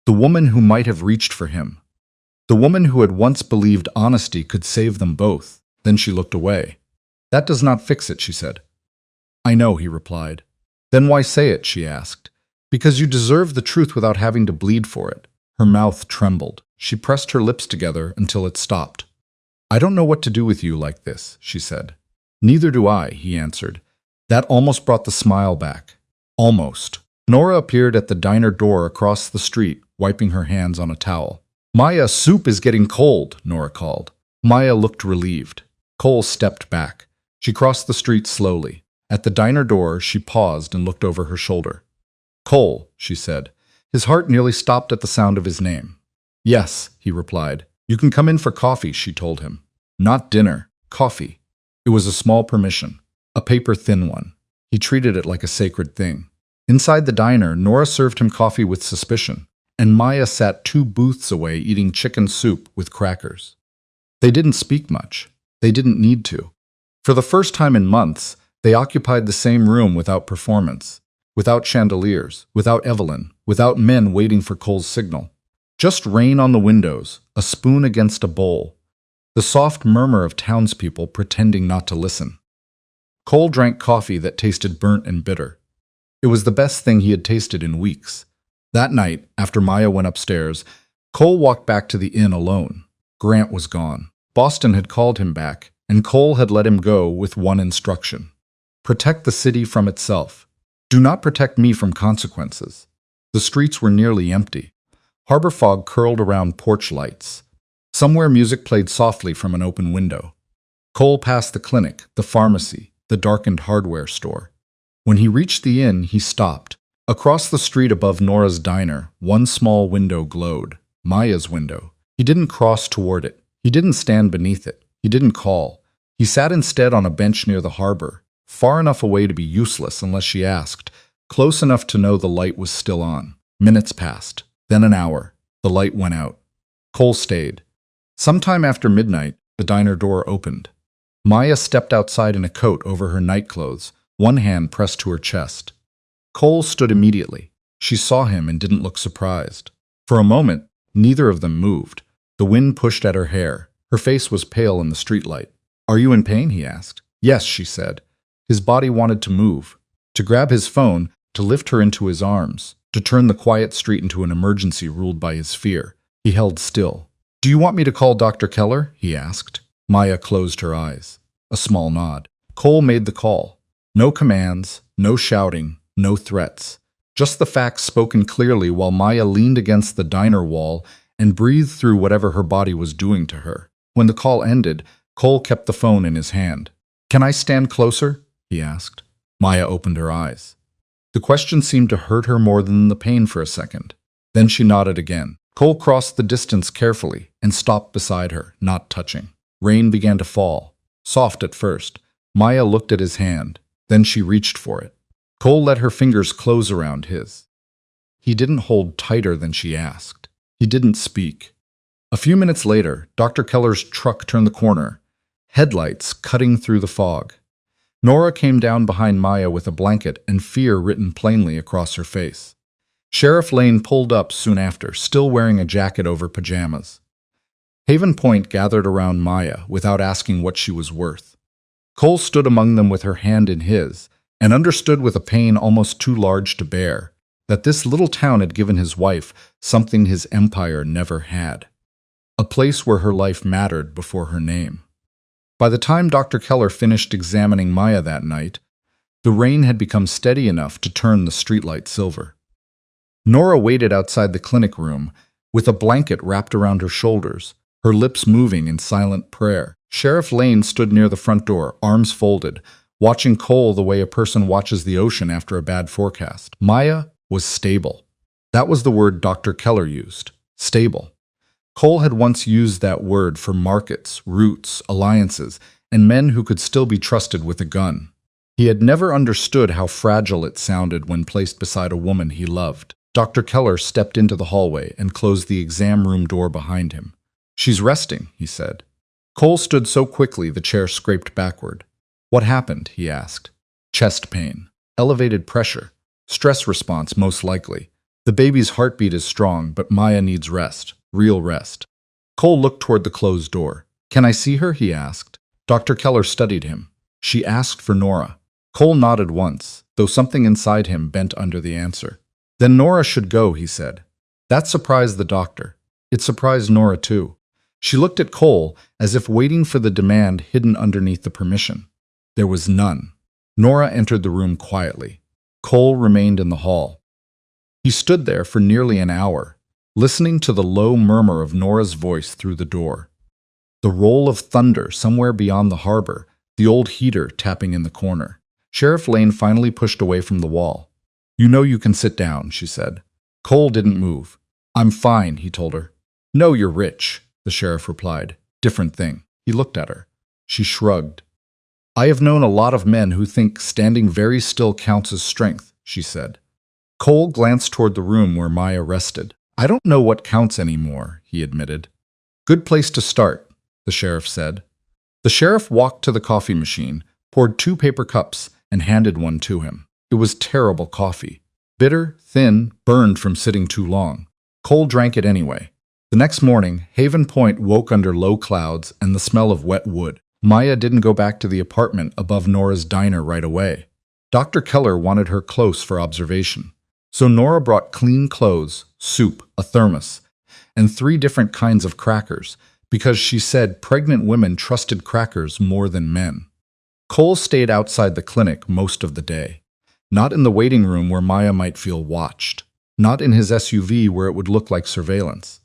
Speaker 1: The woman who might have reached for him. The woman who had once believed honesty could save them both. Then she looked away. "That does not fix it," she said. "I know," he replied. "Then why say it?" she asked. "Because you deserve the truth without having to bleed for it." Her mouth trembled. She pressed her lips together until it stopped. "I don't know what to do with you like this," she said. "Neither do I," he answered. That almost brought the smile back. Almost. Nora appeared at the diner door across the street, wiping her hands on a towel. "Maya, soup is getting cold," Nora called. Maya looked relieved. Cole stepped back. She crossed the street slowly. At the diner door, she paused and looked over her shoulder. "Cole," she said. His heart nearly stopped at the sound of his name. "Yes," he replied. "You can come in for coffee," she told him. "Not dinner. Coffee." It was a small permission, a paper-thin one. He treated it like a sacred thing. Inside the diner, Nora served him coffee with suspicion, and Maya sat 2 booths away eating chicken soup with crackers. They didn't speak much. They didn't need to. For the first time in months, they occupied the same room without performance, without chandeliers, without Evelyn, without men waiting for Cole's signal. Just rain on the windows, a spoon against a bowl, the soft murmur of townspeople pretending not to listen. Cole drank coffee that tasted burnt and bitter. It was the best thing he had tasted in weeks. That night, after Maya went upstairs, Cole walked back to the inn alone. Grant was gone. Boston had called him back, and Cole had let him go with one instruction. Protect the city from itself. Do not protect me from consequences. The streets were nearly empty. Harbor fog curled around porch lights. Somewhere music played softly from an open window. Cole passed the clinic, the pharmacy, the darkened hardware store. When he reached the inn, he stopped. Across the street above Nora's diner, one small window glowed. Maya's window. He didn't cross toward it. He didn't stand beneath it. He didn't call. He sat instead on a bench near the harbor, far enough away to be useless unless she asked, close enough to know the light was still on. Minutes passed. Then an hour. The light went out. Cole stayed. Sometime after midnight, the diner door opened. Maya stepped outside in a coat over her nightclothes, one hand pressed to her chest. Cole stood immediately. She saw him and didn't look surprised. For a moment, neither of them moved. The wind pushed at her hair. Her face was pale in the streetlight. "Are you in pain?" he asked. "Yes," she said. His body wanted to move, to grab his phone, to lift her into his arms, to turn the quiet street into an emergency ruled by his fear. He held still. "Do you want me to call Dr. Keller?" he asked. Maya closed her eyes. A small nod. Cole made the call. No commands, no shouting, no threats. Just the facts spoken clearly while Maya leaned against the diner wall and breathed through whatever her body was doing to her. When the call ended, Cole kept the phone in his hand. "Can I stand closer?" he asked. Maya opened her eyes. The question seemed to hurt her more than the pain for a second. Then she nodded again. Cole crossed the distance carefully and stopped beside her, not touching. Rain began to fall, soft at first. Maya looked at his hand. Then she reached for it. Cole let her fingers close around his. He didn't hold tighter than she asked. He didn't speak. A few minutes later, Dr. Keller's truck turned the corner, headlights cutting through the fog. Nora came down behind Maya with a blanket and fear written plainly across her face. Sheriff Lane pulled up soon after, still wearing a jacket over pajamas. Haven Point gathered around Maya without asking what she was worth. Cole stood among them with her hand in his, and understood with a pain almost too large to bear, that this little town had given his wife something his empire never had. A place where her life mattered before her name. By the time Dr. Keller finished examining Maya that night, The rain had become steady enough to turn the streetlight silver. Nora waited outside the clinic room, with a blanket wrapped around her shoulders, her lips moving in silent prayer. Sheriff Lane stood near the front door, arms folded, watching Cole the way a person watches the ocean after a bad forecast. Maya was stable. That was the word Dr. Keller used. Stable. Cole had once used that word for markets, routes, alliances, and men who could still be trusted with a gun. He had never understood how fragile it sounded when placed beside a woman he loved. Dr. Keller stepped into the hallway and closed the exam room door behind him. "She's resting," he said. Cole stood so quickly the chair scraped backward. "What happened?" he asked. "Chest pain. Elevated pressure. Stress response, most likely. The baby's heartbeat is strong, but Maya needs rest. Real rest." Cole looked toward the closed door. "Can I see her?" he asked. Dr. Keller studied him. "She asked for Nora." Cole nodded once, though something inside him bent under the answer. "Then Nora should go," he said. That surprised the doctor. It surprised Nora too. She looked at Cole as if waiting for the demand hidden underneath the permission. There was none. Nora entered the room quietly. Cole remained in the hall. He stood there for nearly an hour, listening to the low murmur of Nora's voice through the door. The roll of thunder somewhere beyond the harbor, the old heater tapping in the corner. Sheriff Lane finally pushed away from the wall. "You know you can sit down," she said. Cole didn't move. "I'm fine," he told her. "No, you're rich," the sheriff replied. "Different thing." He looked at her. She shrugged. "I have known a lot of men who think standing very still counts as strength," she said. Cole glanced toward the room where Maya rested. "I don't know what counts anymore," he admitted. "Good place to start," the sheriff said. The sheriff walked to the coffee machine, poured 2 paper cups, and handed one to him. It was terrible coffee. Bitter, thin, burned from sitting too long. Cole drank it anyway. The next morning, Haven Point woke under low clouds and the smell of wet wood. Maya didn't go back to the apartment above Nora's diner right away. Dr. Keller wanted her close for observation. So Nora brought clean clothes, soup, a thermos, and 3 different kinds of crackers, because she said pregnant women trusted crackers more than men. Cole stayed outside the clinic most of the day. Not in the waiting room where Maya might feel watched. Not in his SUV where it would look like surveillance.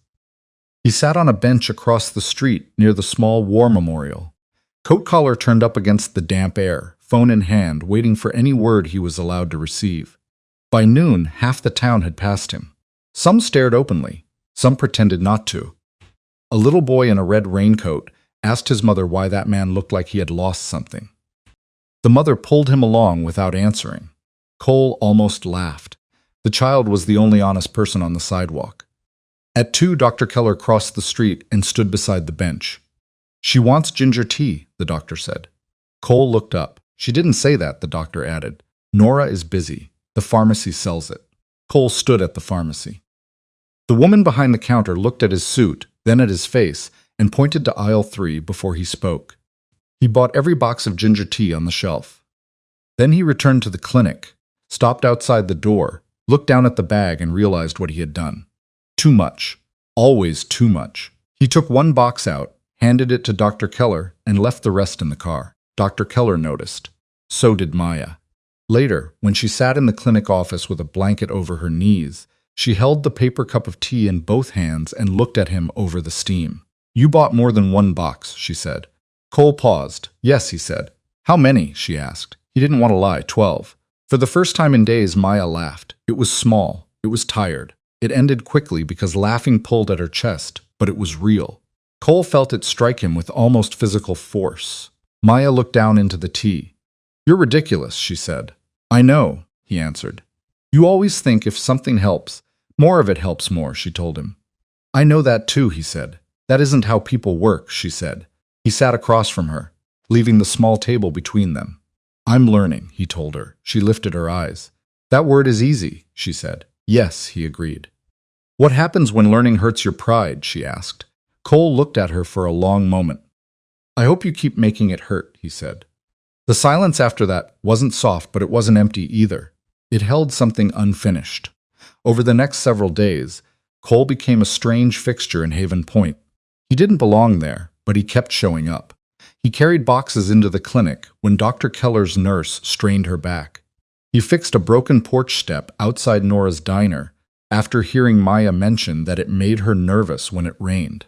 Speaker 1: He sat on a bench across the street near the small war memorial. Coat collar turned up against the damp air, phone in hand, waiting for any word he was allowed to receive. By noon, half the town had passed him. Some stared openly. Some pretended not to. A little boy in a red raincoat asked his mother why that man looked like he had lost something. The mother pulled him along without answering. Cole almost laughed. The child was the only honest person on the sidewalk. At 2, Dr. Keller crossed the street and stood beside the bench. "She wants ginger tea," the doctor said. Cole looked up. "She didn't say that," the doctor added. "Nora is busy. The pharmacy sells it." Cole stood at the pharmacy. The woman behind the counter looked at his suit, then at his face, and pointed to aisle 3 before he spoke. He bought every box of ginger tea on the shelf. Then he returned to the clinic, stopped outside the door, looked down at the bag and realized what he had done. Too much. Always too much. He took 1 box out, handed it to Dr. Keller, and left the rest in the car. Dr. Keller noticed. So did Maya. Later, when she sat in the clinic office with a blanket over her knees, she held the paper cup of tea in both hands and looked at him over the steam. "You bought more than 1 box, she said. Cole paused. "Yes," he said. "How many?" she asked. He didn't want to lie. 12. For the first time in days, Maya laughed. It was small. It was tired. It ended quickly because laughing pulled at her chest, but it was real. Cole felt it strike him with almost physical force. Maya looked down into the tea. "You're ridiculous," she said. "I know," he answered. "You always think if something helps, more of it helps more," she told him. "I know that too," he said. "That isn't how people work," she said. He sat across from her, leaving the small table between them. "I'm learning," he told her. She lifted her eyes. "That word is easy," she said. "Yes," he agreed. "What happens when learning hurts your pride?" she asked. Cole looked at her for a long moment. "I hope you keep making it hurt," he said. The silence after that wasn't soft, but it wasn't empty either. It held something unfinished. Over the next several days, Cole became a strange fixture in Haven Point. He didn't belong there, but he kept showing up. He carried boxes into the clinic when Dr. Keller's nurse strained her back. He fixed a broken porch step outside Nora's diner after hearing Maya mention that it made her nervous when it rained.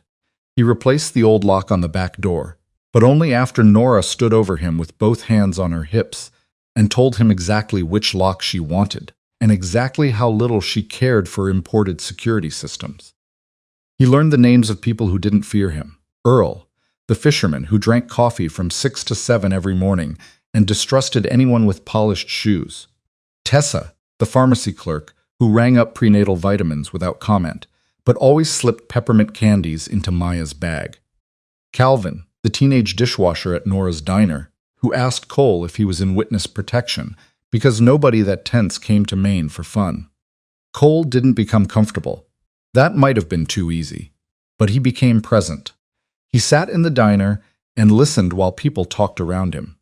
Speaker 1: He replaced the old lock on the back door, but only after Nora stood over him with both hands on her hips and told him exactly which lock she wanted and exactly how little she cared for imported security systems. He learned the names of people who didn't fear him. Earl, the fisherman who drank coffee from 6 to 7 every morning and distrusted anyone with polished shoes. Tessa, the pharmacy clerk who rang up prenatal vitamins without comment, but always slipped peppermint candies into Maya's bag. Calvin, the teenage dishwasher at Nora's diner, who asked Cole if he was in witness protection because nobody that tense came to Maine for fun. Cole didn't become comfortable. That might have been too easy. But he became present. He sat in the diner and listened while people talked around him.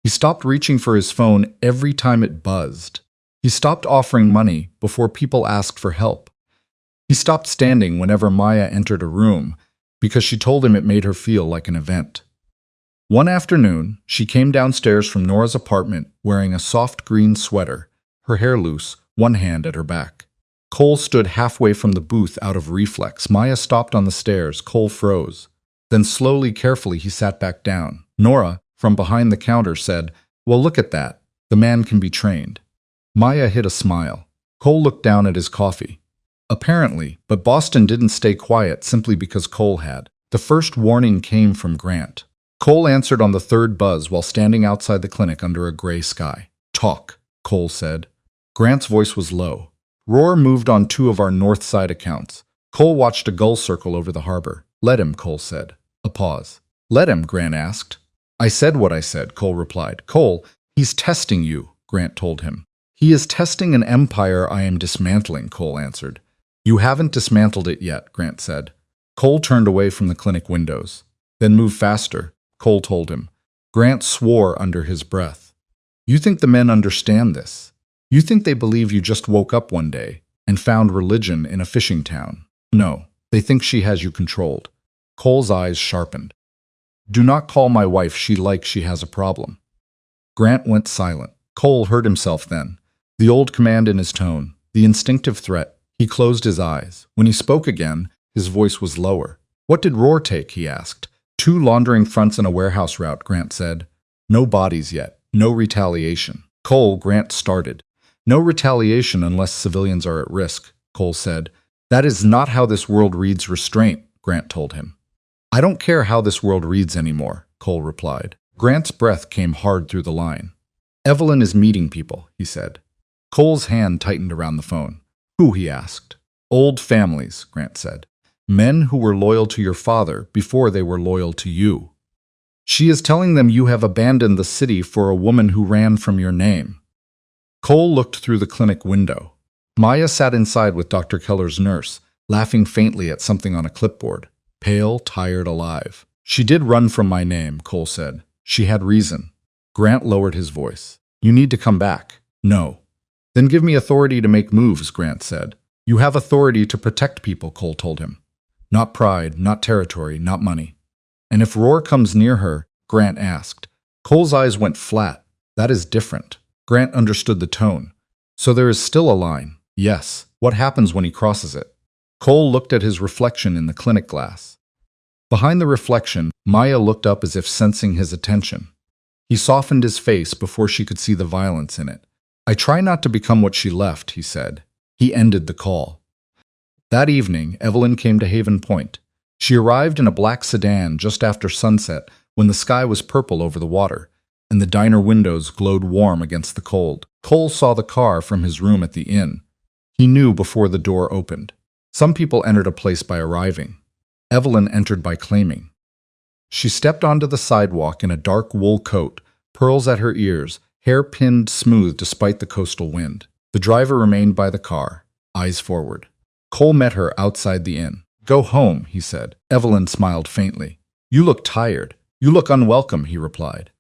Speaker 1: He stopped reaching for his phone every time it buzzed. He stopped offering money before people asked for help. He stopped standing whenever Maya entered a room because she told him it made her feel like an event. One afternoon, she came downstairs from Nora's apartment wearing a soft green sweater, her hair loose, one hand at her back. Cole stood halfway from the booth out of reflex. Maya stopped on the stairs. Cole froze. Then slowly, carefully, he sat back down. Nora, from behind the counter, said, "Well, look at that. The man can be trained." Maya hid a smile. Cole looked down at his coffee. Apparently, but Boston didn't stay quiet simply because Cole had. The first warning came from Grant. Cole answered on the third buzz while standing outside the clinic under a gray sky. "Talk," Cole said. Grant's voice was low. Roar moved on 2 of our north side accounts. Cole watched a gull circle over the harbor. "Let him," Cole said. A pause. "Let him?" Grant asked. "I said what I said," Cole replied. "Cole, he's testing you," Grant told him. "He is testing an empire I am dismantling," Cole answered. "You haven't dismantled it yet," Grant said. Cole turned away from the clinic windows. "Then move faster," Cole told him. Grant swore under his breath. "You think the men understand this? You think they believe you just woke up one day and found religion in a fishing town? No, they think she has you controlled." Cole's eyes sharpened. "Do not call my wife she has a problem." Grant went silent. Cole heard himself then. The old command in his tone, the instinctive threat. He closed his eyes. When he spoke again, his voice was lower. "What did Roar take?" he asked. 2 laundering fronts and a warehouse route," Grant said. "No bodies yet. No retaliation." "Cole," Grant started. "No retaliation unless civilians are at risk," Cole said. "That is not how this world reads restraint," Grant told him. "I don't care how this world reads anymore," Cole replied. Grant's breath came hard through the line. "Evelyn is meeting people," he said. Cole's hand tightened around the phone. "Who?" he asked. "Old families," Grant said. "Men who were loyal to your father before they were loyal to you. She is telling them you have abandoned the city for a woman who ran from your name." Cole looked through the clinic window. Maya sat inside with Dr. Keller's nurse, laughing faintly at something on a clipboard. Pale, tired, alive. "She did run from my name," Cole said. "She had reason." Grant lowered his voice. "You need to come back." "No." "Then give me authority to make moves," Grant said. "You have authority to protect people," Cole told him. "Not pride, not territory, not money." "And if Roar comes near her?" Grant asked. Cole's eyes went flat. "That is different." Grant understood the tone. "So there is still a line." "Yes." "What happens when he crosses it?" Cole looked at his reflection in the clinic glass. Behind the reflection, Maya looked up as if sensing his attention. He softened his face before she could see the violence in it. "I try not to become what she left," he said. He ended the call. That evening, Evelyn came to Haven Point. She arrived in a black sedan just after sunset when the sky was purple over the water, and the diner windows glowed warm against the cold. Cole saw the car from his room at the inn. He knew before the door opened. Some people entered a place by arriving. Evelyn entered by claiming. She stepped onto the sidewalk in a dark wool coat, pearls at her ears, hair pinned smooth despite the coastal wind. The driver remained by the car, eyes forward. Cole met her outside the inn. "Go home," he said. Evelyn smiled faintly. "You look tired. You look unwelcome," he replied.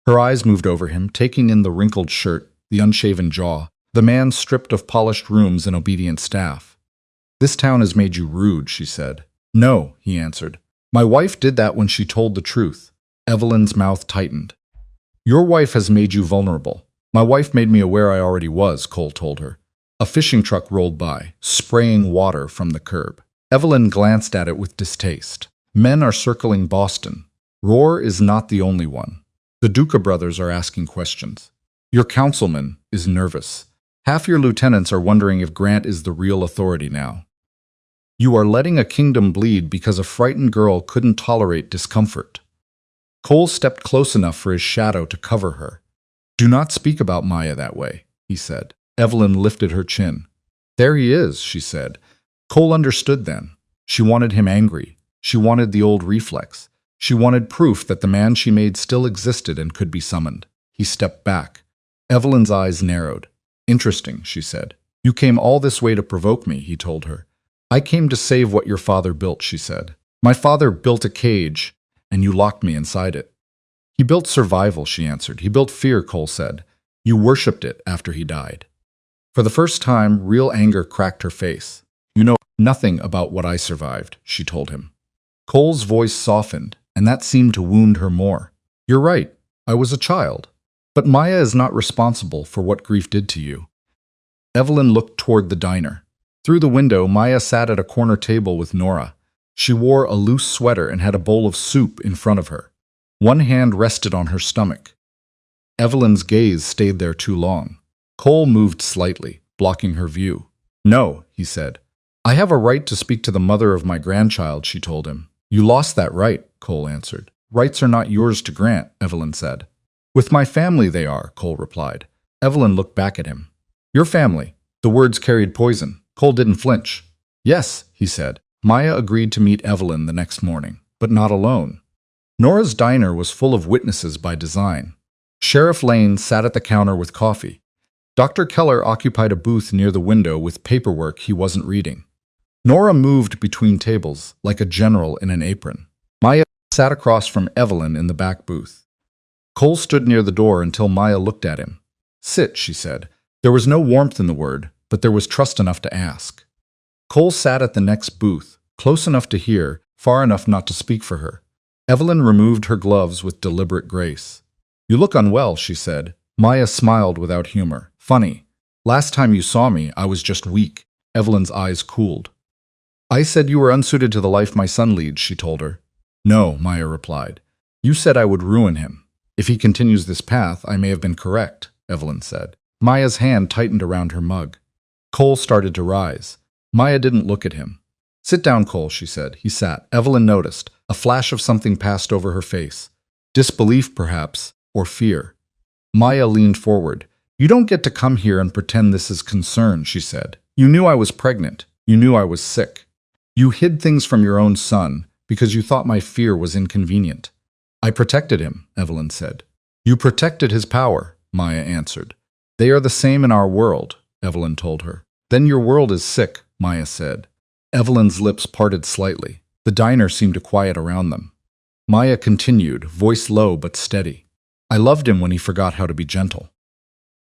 Speaker 1: Her eyes moved over him, taking in the wrinkled shirt, the unshaven jaw, the man stripped of polished rooms and obedient staff. "This town has made you rude," she said. "No," he answered. "My wife did that when she told the truth. Evelyn's mouth tightened. Your wife has made you vulnerable. My wife made me aware I already was, Cole told her. A fishing truck rolled by, spraying water from the curb. Evelyn glanced at it with distaste. Men are circling Boston. Roar is not the only one. The Duca brothers are asking questions. Your councilman is nervous. Half your lieutenants are wondering if Grant is the real authority now. You are letting a kingdom bleed because a frightened girl couldn't tolerate discomfort. Cole stepped close enough for his shadow to cover her. Do not speak about Maya that way, he said. Evelyn lifted her chin. There he is, she said. Cole understood then. She wanted him angry. She wanted the old reflex. She wanted proof that the man she made still existed and could be summoned. He stepped back. Evelyn's eyes narrowed. Interesting, she said. You came all this way to provoke me, he told her. I came to save what your father built, she said. My father built a cage, and you locked me inside it. He built survival, she answered. He built fear, Cole said. You worshipped it after he died. For the first time, real anger cracked her face. You know nothing about what I survived, she told him. Cole's voice softened, and that seemed to wound her more. You're right, I was a child. But Maya is not responsible for what grief did to you. Evelyn looked toward the diner. Through the window, Maya sat at a corner table with Nora. She wore a loose sweater and had a bowl of soup in front of her. One hand rested on her stomach. Evelyn's gaze stayed there too long. Cole moved slightly, blocking her view. No, he said. I have a right to speak to the mother of my grandchild, she told him. You lost that right, Cole answered. Rights are not yours to grant, Evelyn said. With my family they are, Cole replied. Evelyn looked back at him. Your family. The words carried poison. Cole didn't flinch. Yes, he said. Maya agreed to meet Evelyn the next morning, but not alone. Nora's diner was full of witnesses by design. Sheriff Lane sat at the counter with coffee. Dr. Keller occupied a booth near the window with paperwork he wasn't reading. Nora moved between tables like a general in an apron. Maya sat across from Evelyn in the back booth. Cole stood near the door until Maya looked at him. Sit, she said. There was no warmth in the word, but there was trust enough to ask. Cole sat at the next booth, close enough to hear, far enough not to speak for her. Evelyn removed her gloves with deliberate grace. You look unwell, she said. Maya smiled without humor. Funny. Last time you saw me, I was just weak. Evelyn's eyes cooled. I said you were unsuited to the life my son leads, she told her. No, Maya replied. You said I would ruin him. If he continues this path, I may have been correct, Evelyn said. Maya's hand tightened around her mug. Cole started to rise. Maya didn't look at him. Sit down, Cole, she said. He sat. Evelyn noticed. A flash of something passed over her face. Disbelief, perhaps, or fear. Maya leaned forward. You don't get to come here and pretend this is concern, she said. You knew I was pregnant. You knew I was sick. You hid things from your own son because you thought my fear was inconvenient. I protected him, Evelyn said. You protected his power, Maya answered. They are the same in our world, Evelyn told her. Then your world is sick, Maya said. Evelyn's lips parted slightly. The diner seemed to quiet around them. Maya continued, voice low but steady. I loved him when he forgot how to be gentle.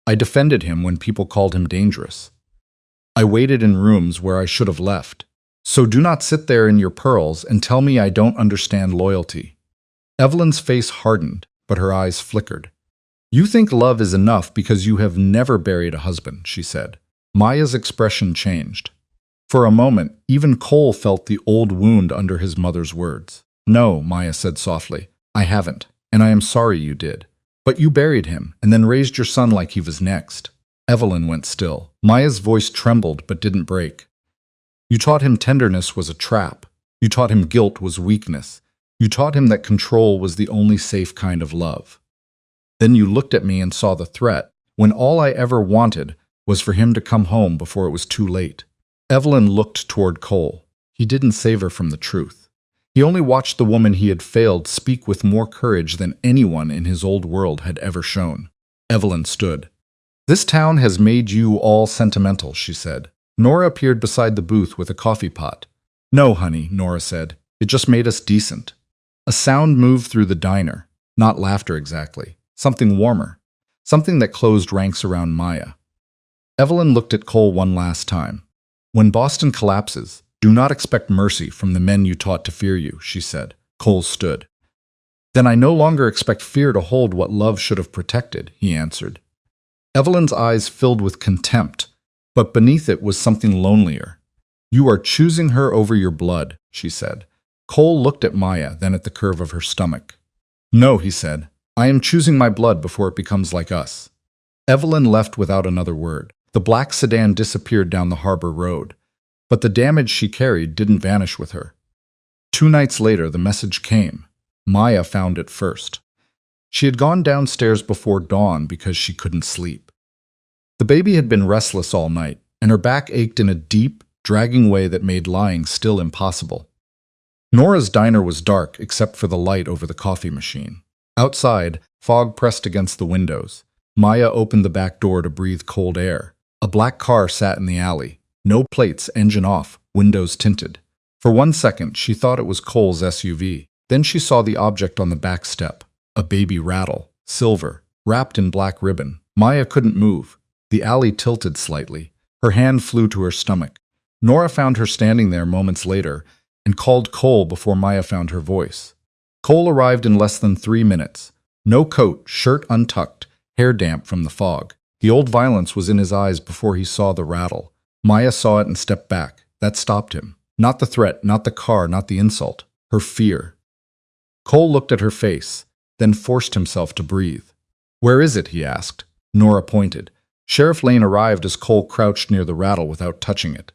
Speaker 1: I defended him when people called him dangerous. I waited in rooms where I should have left. So do not sit there in your pearls and tell me I don't understand loyalty. Evelyn's face hardened, but her eyes flickered. You think love is enough because you have never buried a husband, she said. Maya's expression changed. For a moment, even Cole felt the old wound under his mother's words. No, Maya said softly, I haven't, and I am sorry you did. But you buried him, and then raised your son like he was next. Evelyn went still. Maya's voice trembled but didn't break. You taught him tenderness was a trap. You taught him guilt was weakness. You taught him that control was the only safe kind of love. Then you looked at me and saw the threat, when all I ever wanted was for him to come home before it was too late. Evelyn looked toward Cole. He didn't save her from the truth. He only watched the woman he had failed speak with more courage than anyone in his old world had ever shown. Evelyn stood. This town has made you all sentimental, she said. Nora appeared beside the booth with a coffee pot. No, honey, Nora said. It just made us decent. A sound moved through the diner. Not laughter exactly. Something warmer. Something that closed ranks around Maya. Evelyn looked at Cole one last time. When Boston collapses, do not expect mercy from the men you taught to fear you, she said. Cole stood. Then I no longer expect fear to hold what love should have protected, he answered. Evelyn's eyes filled with contempt, but beneath it was something lonelier. You are choosing her over your blood, she said. Cole looked at Maya, then at the curve of her stomach. No, he said. I am choosing my blood before it becomes like us. Evelyn left without another word. The black sedan disappeared down the harbor road, but the damage she carried didn't vanish with her. 2 nights later, the message came. Maya found it first. She had gone downstairs before dawn because she couldn't sleep. The baby had been restless all night, and her back ached in a deep, dragging way that made lying still impossible. Nora's diner was dark except for the light over the coffee machine. Outside, fog pressed against the windows. Maya opened the back door to breathe cold air. A black car sat in the alley. No plates, engine off, windows tinted. For 1 second, she thought it was Cole's SUV. Then she saw the object on the back step. A baby rattle, silver, wrapped in black ribbon. Maya couldn't move. The alley tilted slightly. Her hand flew to her stomach. Nora found her standing there moments later and called Cole before Maya found her voice. Cole arrived in less than 3 minutes. No coat, shirt untucked, hair damp from the fog. The old violence was in his eyes before he saw the rattle. Maya saw it and stepped back. That stopped him. Not the threat, not the car, not the insult. Her fear. Cole looked at her face, then forced himself to breathe. Where is it? He asked. Nora pointed. Sheriff Lane arrived as Cole crouched near the rattle without touching it.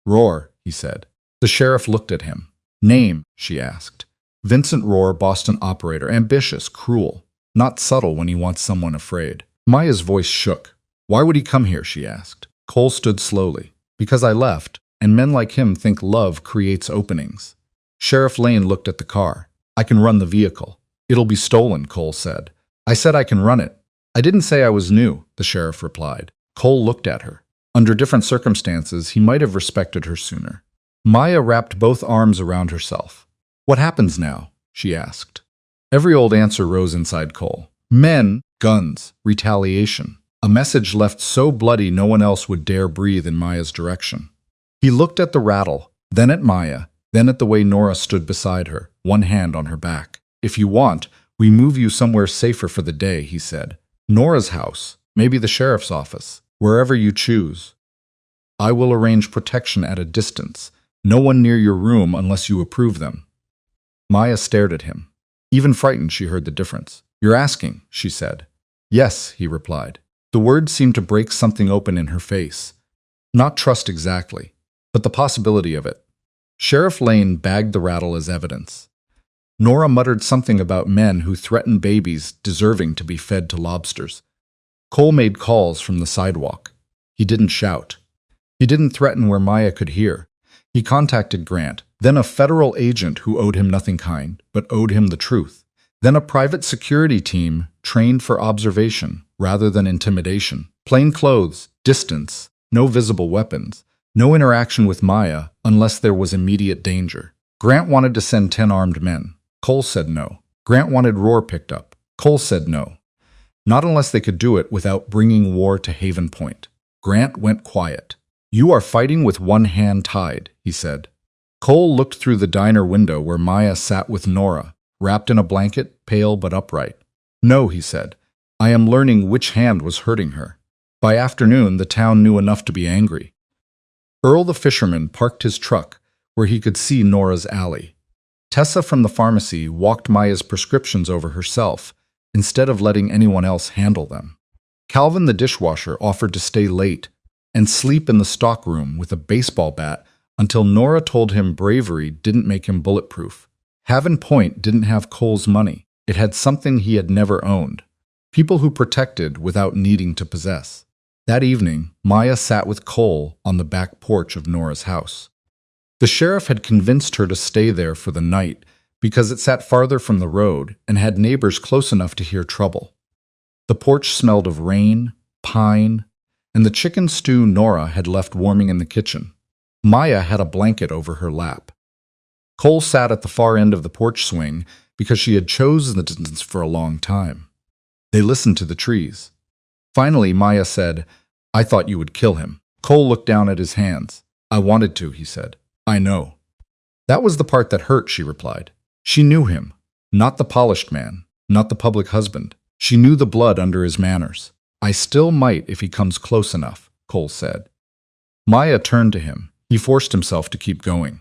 Speaker 1: Roar, he said. The sheriff looked at him. Name, she asked. Vincent Roar, Boston operator, ambitious, cruel, not subtle when he wants someone afraid. Maya's voice shook. Why would he come here, she asked. Cole stood slowly. Because I left, and men like him think love creates openings. Sheriff Lane looked at the car. I can run the vehicle. It'll be stolen, Cole said. I said I can run it. I didn't say I was new, the sheriff replied. Cole looked at her. Under different circumstances, he might have respected her sooner. Maya wrapped both arms around herself. What happens now? She asked. Every old answer rose inside Cole. Men, guns, retaliation. A message left so bloody no one else would dare breathe in Maya's direction. He looked at the rattle, then at Maya, then at the way Nora stood beside her, one hand on her back. If you want, we move you somewhere safer for the day, he said. Nora's house, maybe the sheriff's office, wherever you choose. I will arrange protection at a distance. No one near your room unless you approve them. Maya stared at him. Even frightened, she heard the difference. You're asking, she said. Yes, he replied. The words seemed to break something open in her face. Not trust exactly, but the possibility of it. Sheriff Lane bagged the rattle as evidence. Nora muttered something about men who threaten babies deserving to be fed to lobsters. Cole made calls from the sidewalk. He didn't shout. He didn't threaten where Maya could hear. He contacted Grant, then a federal agent who owed him nothing kind, but owed him the truth. Then a private security team trained for observation rather than intimidation. Plain clothes, distance, no visible weapons, no interaction with Maya unless there was immediate danger. Grant wanted to send 10 armed men. Cole said no. Grant wanted Roar picked up. Cole said no. Not unless they could do it without bringing war to Haven Point. Grant went quiet. You are fighting with one hand tied, he said. Cole looked through the diner window where Maya sat with Nora, wrapped in a blanket, pale but upright. No, he said. I am learning which hand was hurting her. By afternoon, the town knew enough to be angry. Earl the fisherman parked his truck where he could see Nora's alley. Tessa from the pharmacy walked Maya's prescriptions over herself, instead of letting anyone else handle them. Calvin the dishwasher offered to stay late and sleep in the stockroom with a baseball bat until Nora told him bravery didn't make him bulletproof. Haven Point didn't have Cole's money. It had something he had never owned. People who protected without needing to possess. That evening, Maya sat with Cole on the back porch of Nora's house. The sheriff had convinced her to stay there for the night because it sat farther from the road and had neighbors close enough to hear trouble. The porch smelled of rain, pine, and the chicken stew Nora had left warming in the kitchen. Maya had a blanket over her lap. Cole sat at the far end of the porch swing because she had chosen the distance for a long time. They listened to the trees. Finally, Maya said, I thought you would kill him. Cole looked down at his hands. I wanted to, he said. I know. That was the part that hurt, she replied. She knew him. Not the polished man, not the public husband. She knew the blood under his manners. I still might if he comes close enough, Cole said. Maya turned to him. He forced himself to keep going.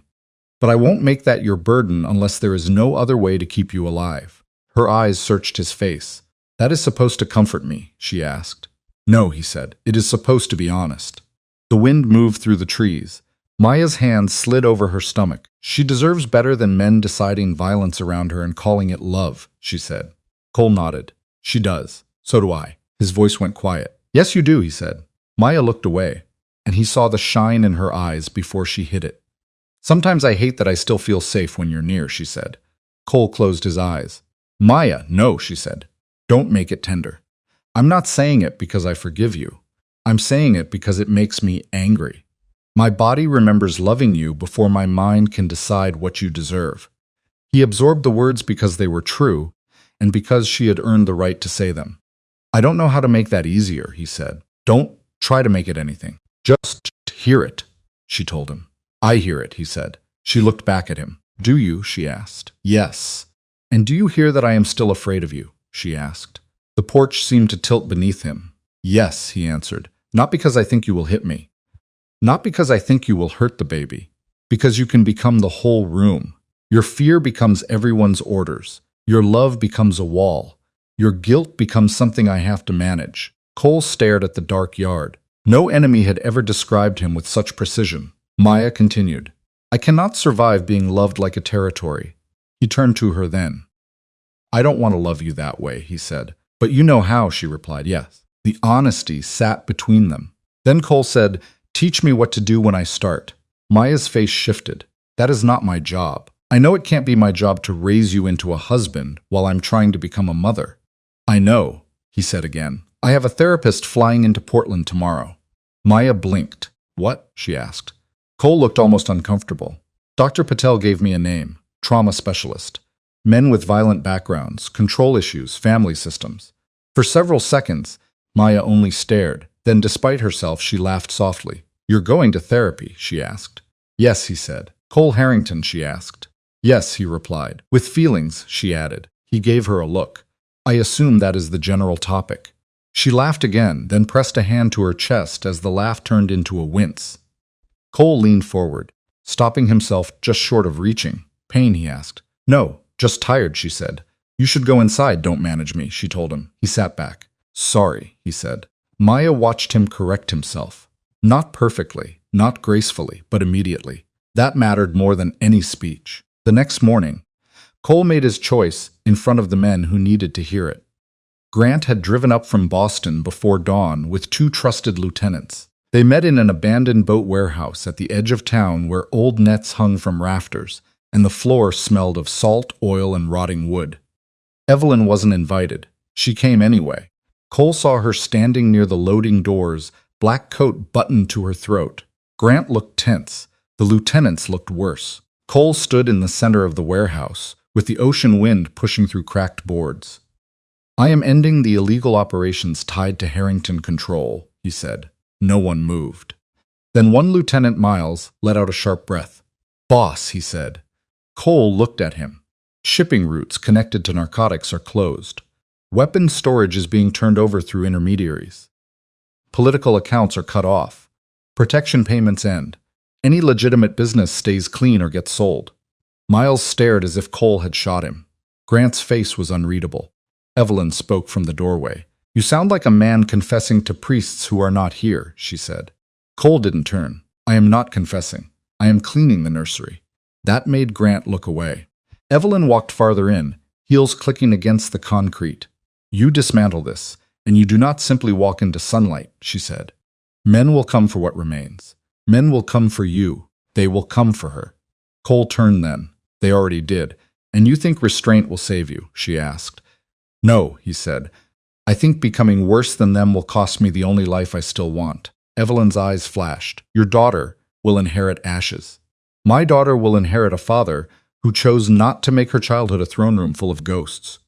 Speaker 1: But I won't make that your burden unless there is no other way to keep you alive. Her eyes searched his face. That is supposed to comfort me, she asked. No, he said. It is supposed to be honest. The wind moved through the trees. Maya's hand slid over her stomach. She deserves better than men deciding violence around her and calling it love, she said. Cole nodded. She does. So do I. His voice went quiet. Yes, you do, he said. Maya looked away, and he saw the shine in her eyes before she hid it. Sometimes I hate that I still feel safe when you're near, she said. Cole closed his eyes. Maya, no, she said. Don't make it tender. I'm not saying it because I forgive you. I'm saying it because it makes me angry. My body remembers loving you before my mind can decide what you deserve. He absorbed the words because they were true, and because she had earned the right to say them. I don't know how to make that easier, he said. Don't try to make it anything. Just hear it, she told him. I hear it, he said. She looked back at him. Do you? She asked. Yes. And do you hear that I am still afraid of you? She asked. The porch seemed to tilt beneath him. Yes, he answered. Not because I think you will hit me. Not because I think you will hurt the baby. Because you can become the whole room. Your fear becomes everyone's orders. Your love becomes a wall. Your guilt becomes something I have to manage. Cole stared at the dark yard. No enemy had ever described him with such precision. Maya continued. I cannot survive being loved like a territory. He turned to her then. I don't want to love you that way, he said. But you know how, she replied. Yes. The honesty sat between them. Then Cole said, teach me what to do when I start. Maya's face shifted. That is not my job. I know it can't be my job to raise you into a husband while I'm trying to become a mother. I know, he said again. I have a therapist flying into Portland tomorrow. Maya blinked. What? She asked. Cole looked almost uncomfortable. Dr. Patel gave me a name. Trauma specialist. Men with violent backgrounds, control issues, family systems. For several seconds, Maya only stared. Then, despite herself, she laughed softly. You're going to therapy, she asked. Yes, he said. Cole Harrington, she asked. Yes, he replied. With feelings, she added. He gave her a look. I assume that is the general topic. She laughed again, then pressed a hand to her chest as the laugh turned into a wince. Cole leaned forward, stopping himself just short of reaching. Pain, he asked. No, just tired, she said. You should go inside, don't manage me, she told him. He sat back. Sorry, he said. Maya watched him correct himself. Not perfectly, not gracefully, but immediately. That mattered more than any speech. The next morning, Cole made his choice in front of the men who needed to hear it. Grant had driven up from Boston before dawn with 2 trusted lieutenants. They met in an abandoned boat warehouse at the edge of town where old nets hung from rafters, and the floor smelled of salt, oil, and rotting wood. Evelyn wasn't invited. She came anyway. Cole saw her standing near the loading doors, black coat buttoned to her throat. Grant looked tense. The lieutenants looked worse. Cole stood in the center of the warehouse, with the ocean wind pushing through cracked boards. I am ending the illegal operations tied to Harrington Control, he said. No one moved. Then one Lieutenant Miles let out a sharp breath. Boss, he said. Cole looked at him. Shipping routes connected to narcotics are closed. Weapons storage is being turned over through intermediaries. Political accounts are cut off. Protection payments end. Any legitimate business stays clean or gets sold. Miles stared as if Cole had shot him. Grant's face was unreadable. Evelyn spoke from the doorway. You sound like a man confessing to priests who are not here, she said. Cole didn't turn. I am not confessing. I am cleaning the nursery. That made Grant look away. Evelyn walked farther in, heels clicking against the concrete. You dismantle this, and you do not simply walk into sunlight, she said. Men will come for what remains. Men will come for you. They will come for her. Cole turned then. They already did. And you think restraint will save you, she asked. No, he said. I think becoming worse than them will cost me the only life I still want. Evelyn's eyes flashed. Your daughter will inherit ashes. My daughter will inherit a father who chose not to make her childhood a throne room full of ghosts.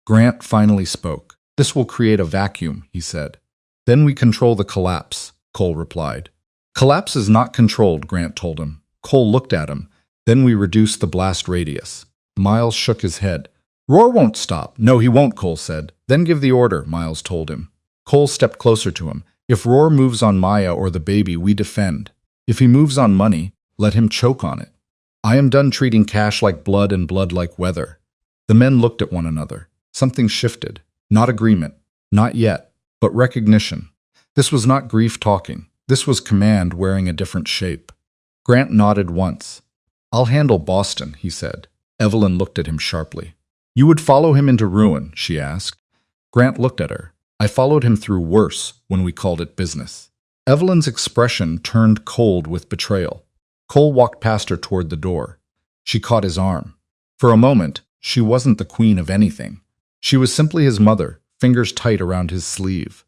Speaker 1: Grant finally spoke. This will create a vacuum, he said. Then we control the collapse, Cole replied. Collapse is not controlled, Grant told him. Cole looked at him. Then we reduce the blast radius. Miles shook his head. Roar won't stop. No, he won't, Cole said. Then give the order, Miles told him. Cole stepped closer to him. If Roar moves on Maya or the baby, we defend. If he moves on money, let him choke on it. I am done treating cash like blood and blood like weather. The men looked at one another. Something shifted. Not agreement. Not yet. But recognition. This was not grief talking. This was command wearing a different shape. Grant nodded once. I'll handle Boston, he said. Evelyn looked at him sharply. You would follow him into ruin, she asked. Grant looked at her. I followed him through worse when we called it business. Evelyn's expression turned cold with betrayal. Cole walked past her toward the door. She caught his arm. For a moment, she wasn't the queen of anything. She was simply his mother, fingers tight around his sleeve.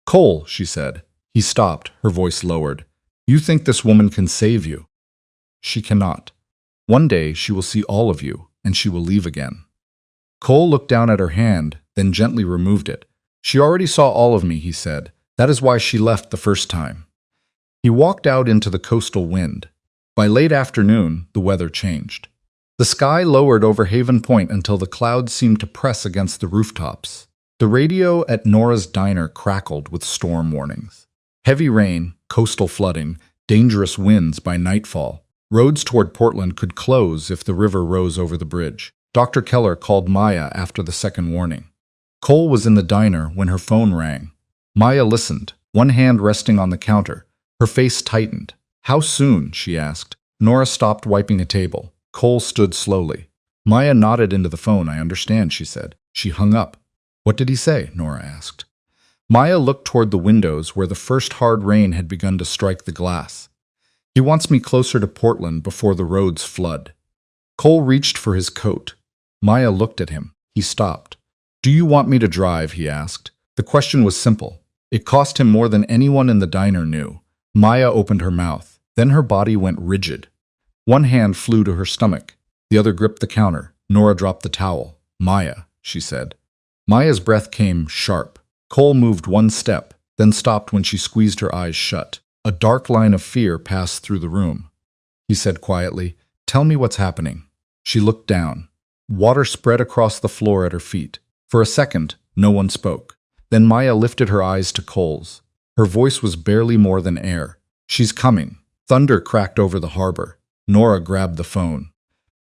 Speaker 1: Cole, she said. He stopped, her voice lowered. You think this woman can save you? She cannot. One day she will see all of you, and she will leave again. Cole looked down at her hand, then gently removed it. She already saw all of me, he said. That is why she left the first time. He walked out into the coastal wind. By late afternoon, the weather changed. The sky lowered over Haven Point until the clouds seemed to press against the rooftops. The radio at Nora's diner crackled with storm warnings. Heavy rain, coastal flooding, dangerous winds by nightfall. Roads toward Portland could close if the river rose over the bridge. Dr. Keller called Maya after the second warning. Cole was in the diner when her phone rang. Maya listened, one hand resting on the counter. Her face tightened. How soon? She asked. Nora stopped wiping a table. Cole stood slowly. Maya nodded into the phone. I understand, she said. She hung up. What did he say? Nora asked. Maya looked toward the windows where the first hard rain had begun to strike the glass. He wants me closer to Portland before the roads flood. Cole reached for his coat. Maya looked at him. He stopped. Do you want me to drive? He asked. The question was simple. It cost him more than anyone in the diner knew. Maya opened her mouth. Then her body went rigid. One hand flew to her stomach. The other gripped the counter. Nora dropped the towel. Maya, she said. Maya's breath came sharp. Cole moved one step, then stopped when she squeezed her eyes shut. A dark line of fear passed through the room. He said quietly, Tell me what's happening. She looked down. Water spread across the floor at her feet. For a second, no one spoke. Then Maya lifted her eyes to Cole's. Her voice was barely more than air. She's coming. Thunder cracked over the harbor. Nora grabbed the phone.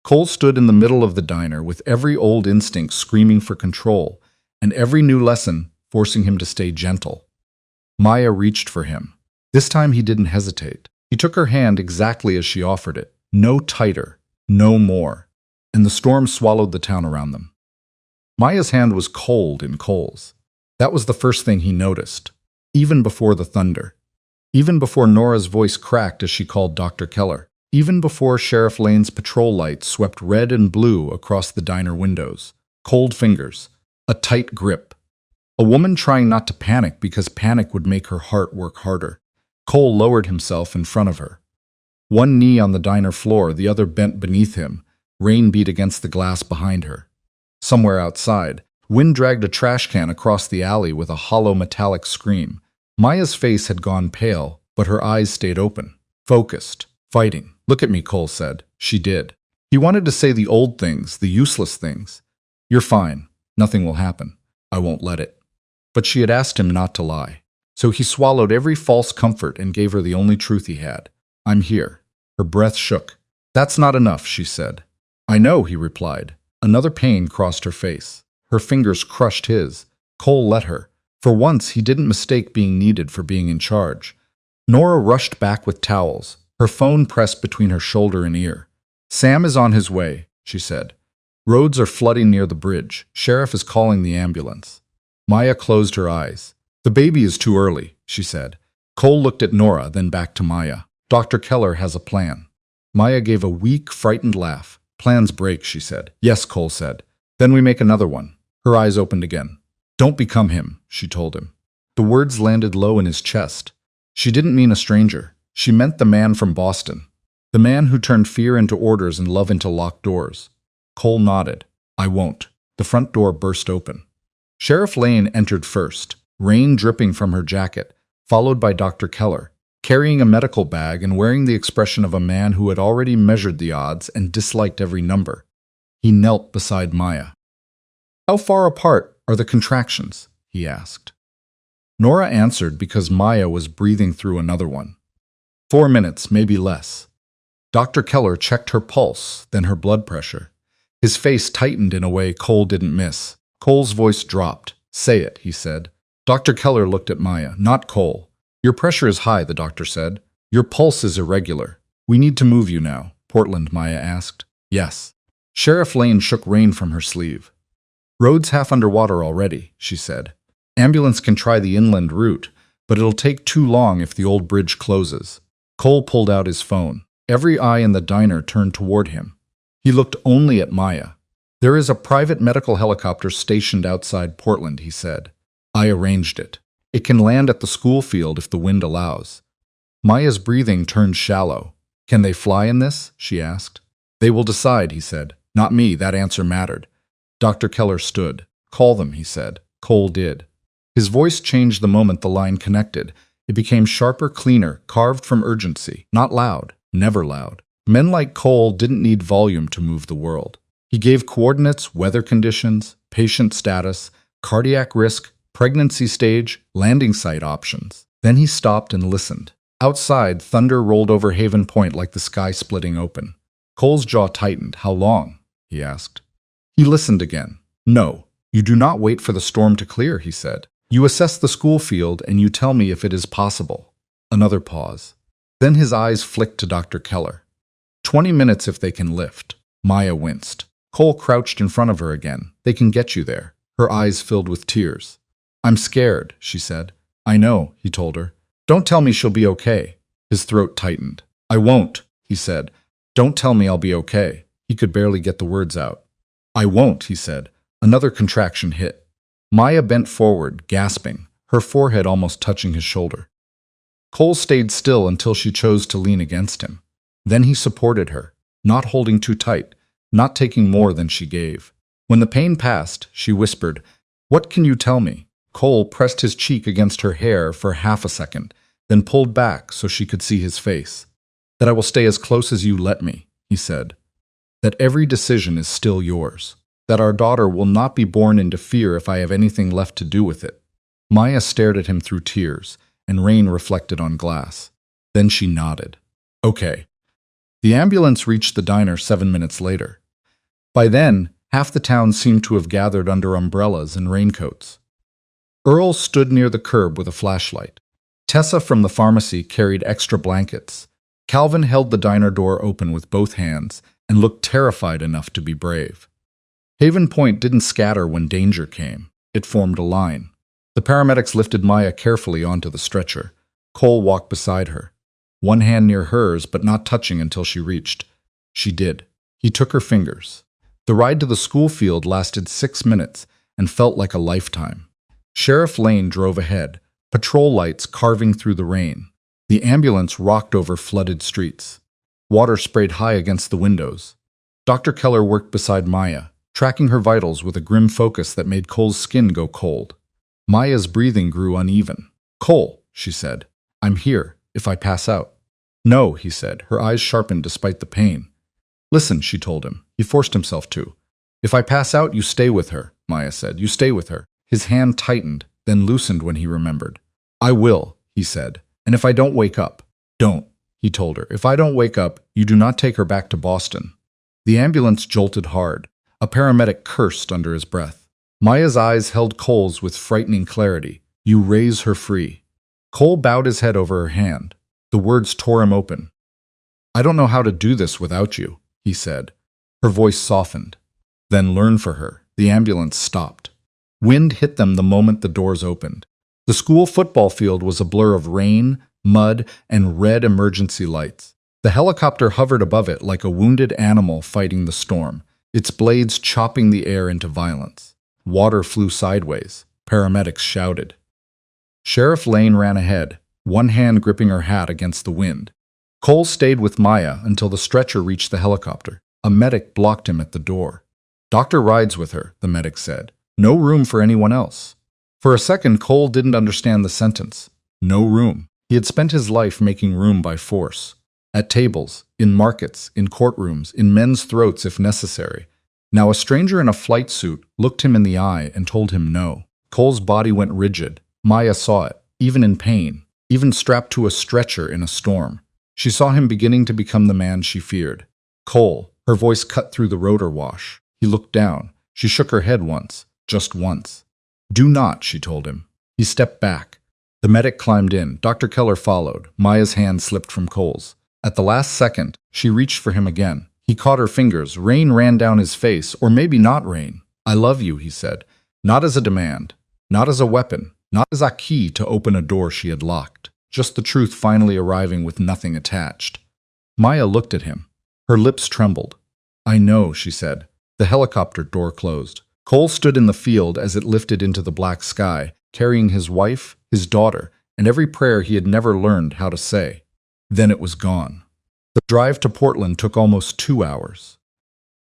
Speaker 1: Cole stood in the middle of the diner with every old instinct screaming for control, and every new lesson forcing him to stay gentle. Maya reached for him. This time he didn't hesitate. He took her hand exactly as she offered it. No tighter. No more. And the storm swallowed the town around them. Maya's hand was cold in Cole's. That was the first thing he noticed. Even before the thunder. Even before Nora's voice cracked as she called Dr. Keller. Even before Sheriff Lane's patrol lights swept red and blue across the diner windows. Cold fingers. A tight grip. A woman trying not to panic because panic would make her heart work harder. Cole lowered himself in front of her. One knee on the diner floor, the other bent beneath him. Rain beat against the glass behind her. Somewhere outside, wind dragged a trash can across the alley with a hollow metallic scream. Maya's face had gone pale, but her eyes stayed open. Focused. Fighting. Look at me, Cole said. She did. He wanted to say the old things, the useless things. You're fine. Nothing will happen. I won't let it. But she had asked him not to lie. So he swallowed every false comfort and gave her the only truth he had. I'm here. Her breath shook. That's not enough, she said. I know, he replied. Another pain crossed her face. Her fingers crushed his. Cole let her. For once, he didn't mistake being needed for being in charge. Nora rushed back with towels, her phone pressed between her shoulder and ear. Sam is on his way, she said. Roads are flooding near the bridge. Sheriff is calling the ambulance. Maya closed her eyes. The baby is too early, she said. Cole looked at Nora, then back to Maya. Dr. Keller has a plan. Maya gave a weak, frightened laugh. Plans break, she said. Yes, Cole said. Then we make another one. Her eyes opened again. Don't become him, she told him. The words landed low in his chest. She didn't mean a stranger. She meant the man from Boston. The man who turned fear into orders and love into locked doors. Cole nodded. I won't. The front door burst open. Sheriff Lane entered first, rain dripping from her jacket, followed by Dr. Keller, carrying a medical bag and wearing the expression of a man who had already measured the odds and disliked every number. He knelt beside Maya. How far apart are the contractions? He asked. Nora answered because Maya was breathing through another one. 4 minutes, maybe less. Dr. Keller checked her pulse, then her blood pressure. His face tightened in a way Cole didn't miss. Cole's voice dropped. Say it, he said. Dr. Keller looked at Maya, not Cole. Your pressure is high, the doctor said. Your pulse is irregular. We need to move you now, Portland, Maya asked. Yes. Sheriff Lane shook rain from her sleeve. Road's half underwater already, she said. Ambulance can try the inland route, but it'll take too long if the old bridge closes. Cole pulled out his phone. Every eye in the diner turned toward him. He looked only at Maya. There is a private medical helicopter stationed outside Portland, he said. I arranged it. It can land at the school field if the wind allows. Maya's breathing turned shallow. Can they fly in this? She asked. They will decide, he said. Not me, that answer mattered. Dr. Keller stood. Call them, he said. Cole did. His voice changed the moment the line connected. It became sharper, cleaner, carved from urgency. Not loud, never loud. Men like Cole didn't need volume to move the world. He gave coordinates, weather conditions, patient status, cardiac risk, pregnancy stage, landing site options. Then he stopped and listened. Outside, thunder rolled over Haven Point like the sky splitting open. Cole's jaw tightened. How long? He asked. He listened again. No, you do not wait for the storm to clear, he said. You assess the school field and you tell me if it is possible. Another pause. Then his eyes flicked to Dr. Keller. 20 minutes if they can lift. Maya winced. Cole crouched in front of her again. They can get you there. Her eyes filled with tears. I'm scared, she said. I know, he told her. Don't tell me she'll be okay. His throat tightened. I won't, he said. Don't tell me I'll be okay. He could barely get the words out. I won't, he said. Another contraction hit. Maya bent forward, gasping, her forehead almost touching his shoulder. Cole stayed still until she chose to lean against him. Then he supported her, not holding too tight, not taking more than she gave. When the pain passed, she whispered, What can you tell me? Cole pressed his cheek against her hair for half a second, then pulled back so she could see his face. That I will stay as close as you let me, he said. That every decision is still yours. That our daughter will not be born into fear if I have anything left to do with it. Maya stared at him through tears, and rain reflected on glass. Then she nodded. Okay. The ambulance reached the diner 7 minutes later. By then, half the town seemed to have gathered under umbrellas and raincoats. Earl stood near the curb with a flashlight. Tessa from the pharmacy carried extra blankets. Calvin held the diner door open with both hands and looked terrified enough to be brave. Haven Point didn't scatter when danger came. It formed a line. The paramedics lifted Maya carefully onto the stretcher. Cole walked beside her, one hand near hers but not touching until she reached. She did. He took her fingers. The ride to the school field lasted 6 minutes and felt like a lifetime. Sheriff Lane drove ahead, patrol lights carving through the rain. The ambulance rocked over flooded streets. Water sprayed high against the windows. Dr. Keller worked beside Maya, tracking her vitals with a grim focus that made Cole's skin go cold. Maya's breathing grew uneven. Cole, she said, I'm here, if I pass out. No, he said, her eyes sharpened despite the pain. Listen, she told him. He forced himself to. If I pass out, you stay with her, Maya said. You stay with her. His hand tightened, then loosened when he remembered. I will, he said, and if I don't wake up, don't, he told her. If I don't wake up, you do not take her back to Boston. The ambulance jolted hard. A paramedic cursed under his breath. Maya's eyes held Cole's with frightening clarity. You raise her free. Cole bowed his head over her hand. The words tore him open. I don't know how to do this without you, he said. Her voice softened. Then learn for her. The ambulance stopped. Wind hit them the moment the doors opened. The school football field was a blur of rain, mud, and red emergency lights. The helicopter hovered above it like a wounded animal fighting the storm, its blades chopping the air into violence. Water flew sideways. Paramedics shouted. Sheriff Lane ran ahead, one hand gripping her hat against the wind. Cole stayed with Maya until the stretcher reached the helicopter. A medic blocked him at the door. Doctor rides with her, the medic said. No room for anyone else. For a second, Cole didn't understand the sentence. No room. He had spent his life making room by force. At tables, in markets, in courtrooms, in men's throats if necessary. Now a stranger in a flight suit looked him in the eye and told him no. Cole's body went rigid. Maya saw it, even in pain, even strapped to a stretcher in a storm. She saw him beginning to become the man she feared. Cole, her voice cut through the rotor wash. He looked down. She shook her head once, just once. Do not, she told him. He stepped back. The medic climbed in. Dr. Keller followed. Maya's hand slipped from Cole's. At the last second, she reached for him again. He caught her fingers. Rain ran down his face, or maybe not rain. I love you, he said. Not as a demand, not as a weapon, not as a key to open a door she had locked. Just the truth finally arriving with nothing attached. Maya looked at him. Her lips trembled. I know, she said. The helicopter door closed. Cole stood in the field as it lifted into the black sky, carrying his wife, his daughter, and every prayer he had never learned how to say. Then it was gone. The drive to Portland took almost 2 hours.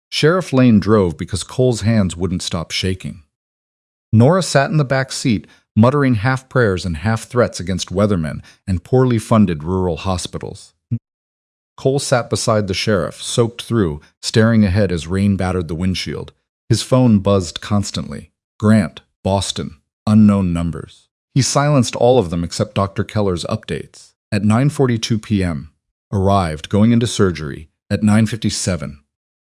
Speaker 1: Sheriff Lane drove because Cole's hands wouldn't stop shaking. Nora sat in the back seat, muttering half prayers and half threats against weathermen and poorly funded rural hospitals. Cole sat beside the sheriff, soaked through, staring ahead as rain battered the windshield. His phone buzzed constantly. Grant, Boston, unknown numbers. He silenced all of them except Dr. Keller's updates. At 9:42 p.m., arrived, going into surgery. At 9:57,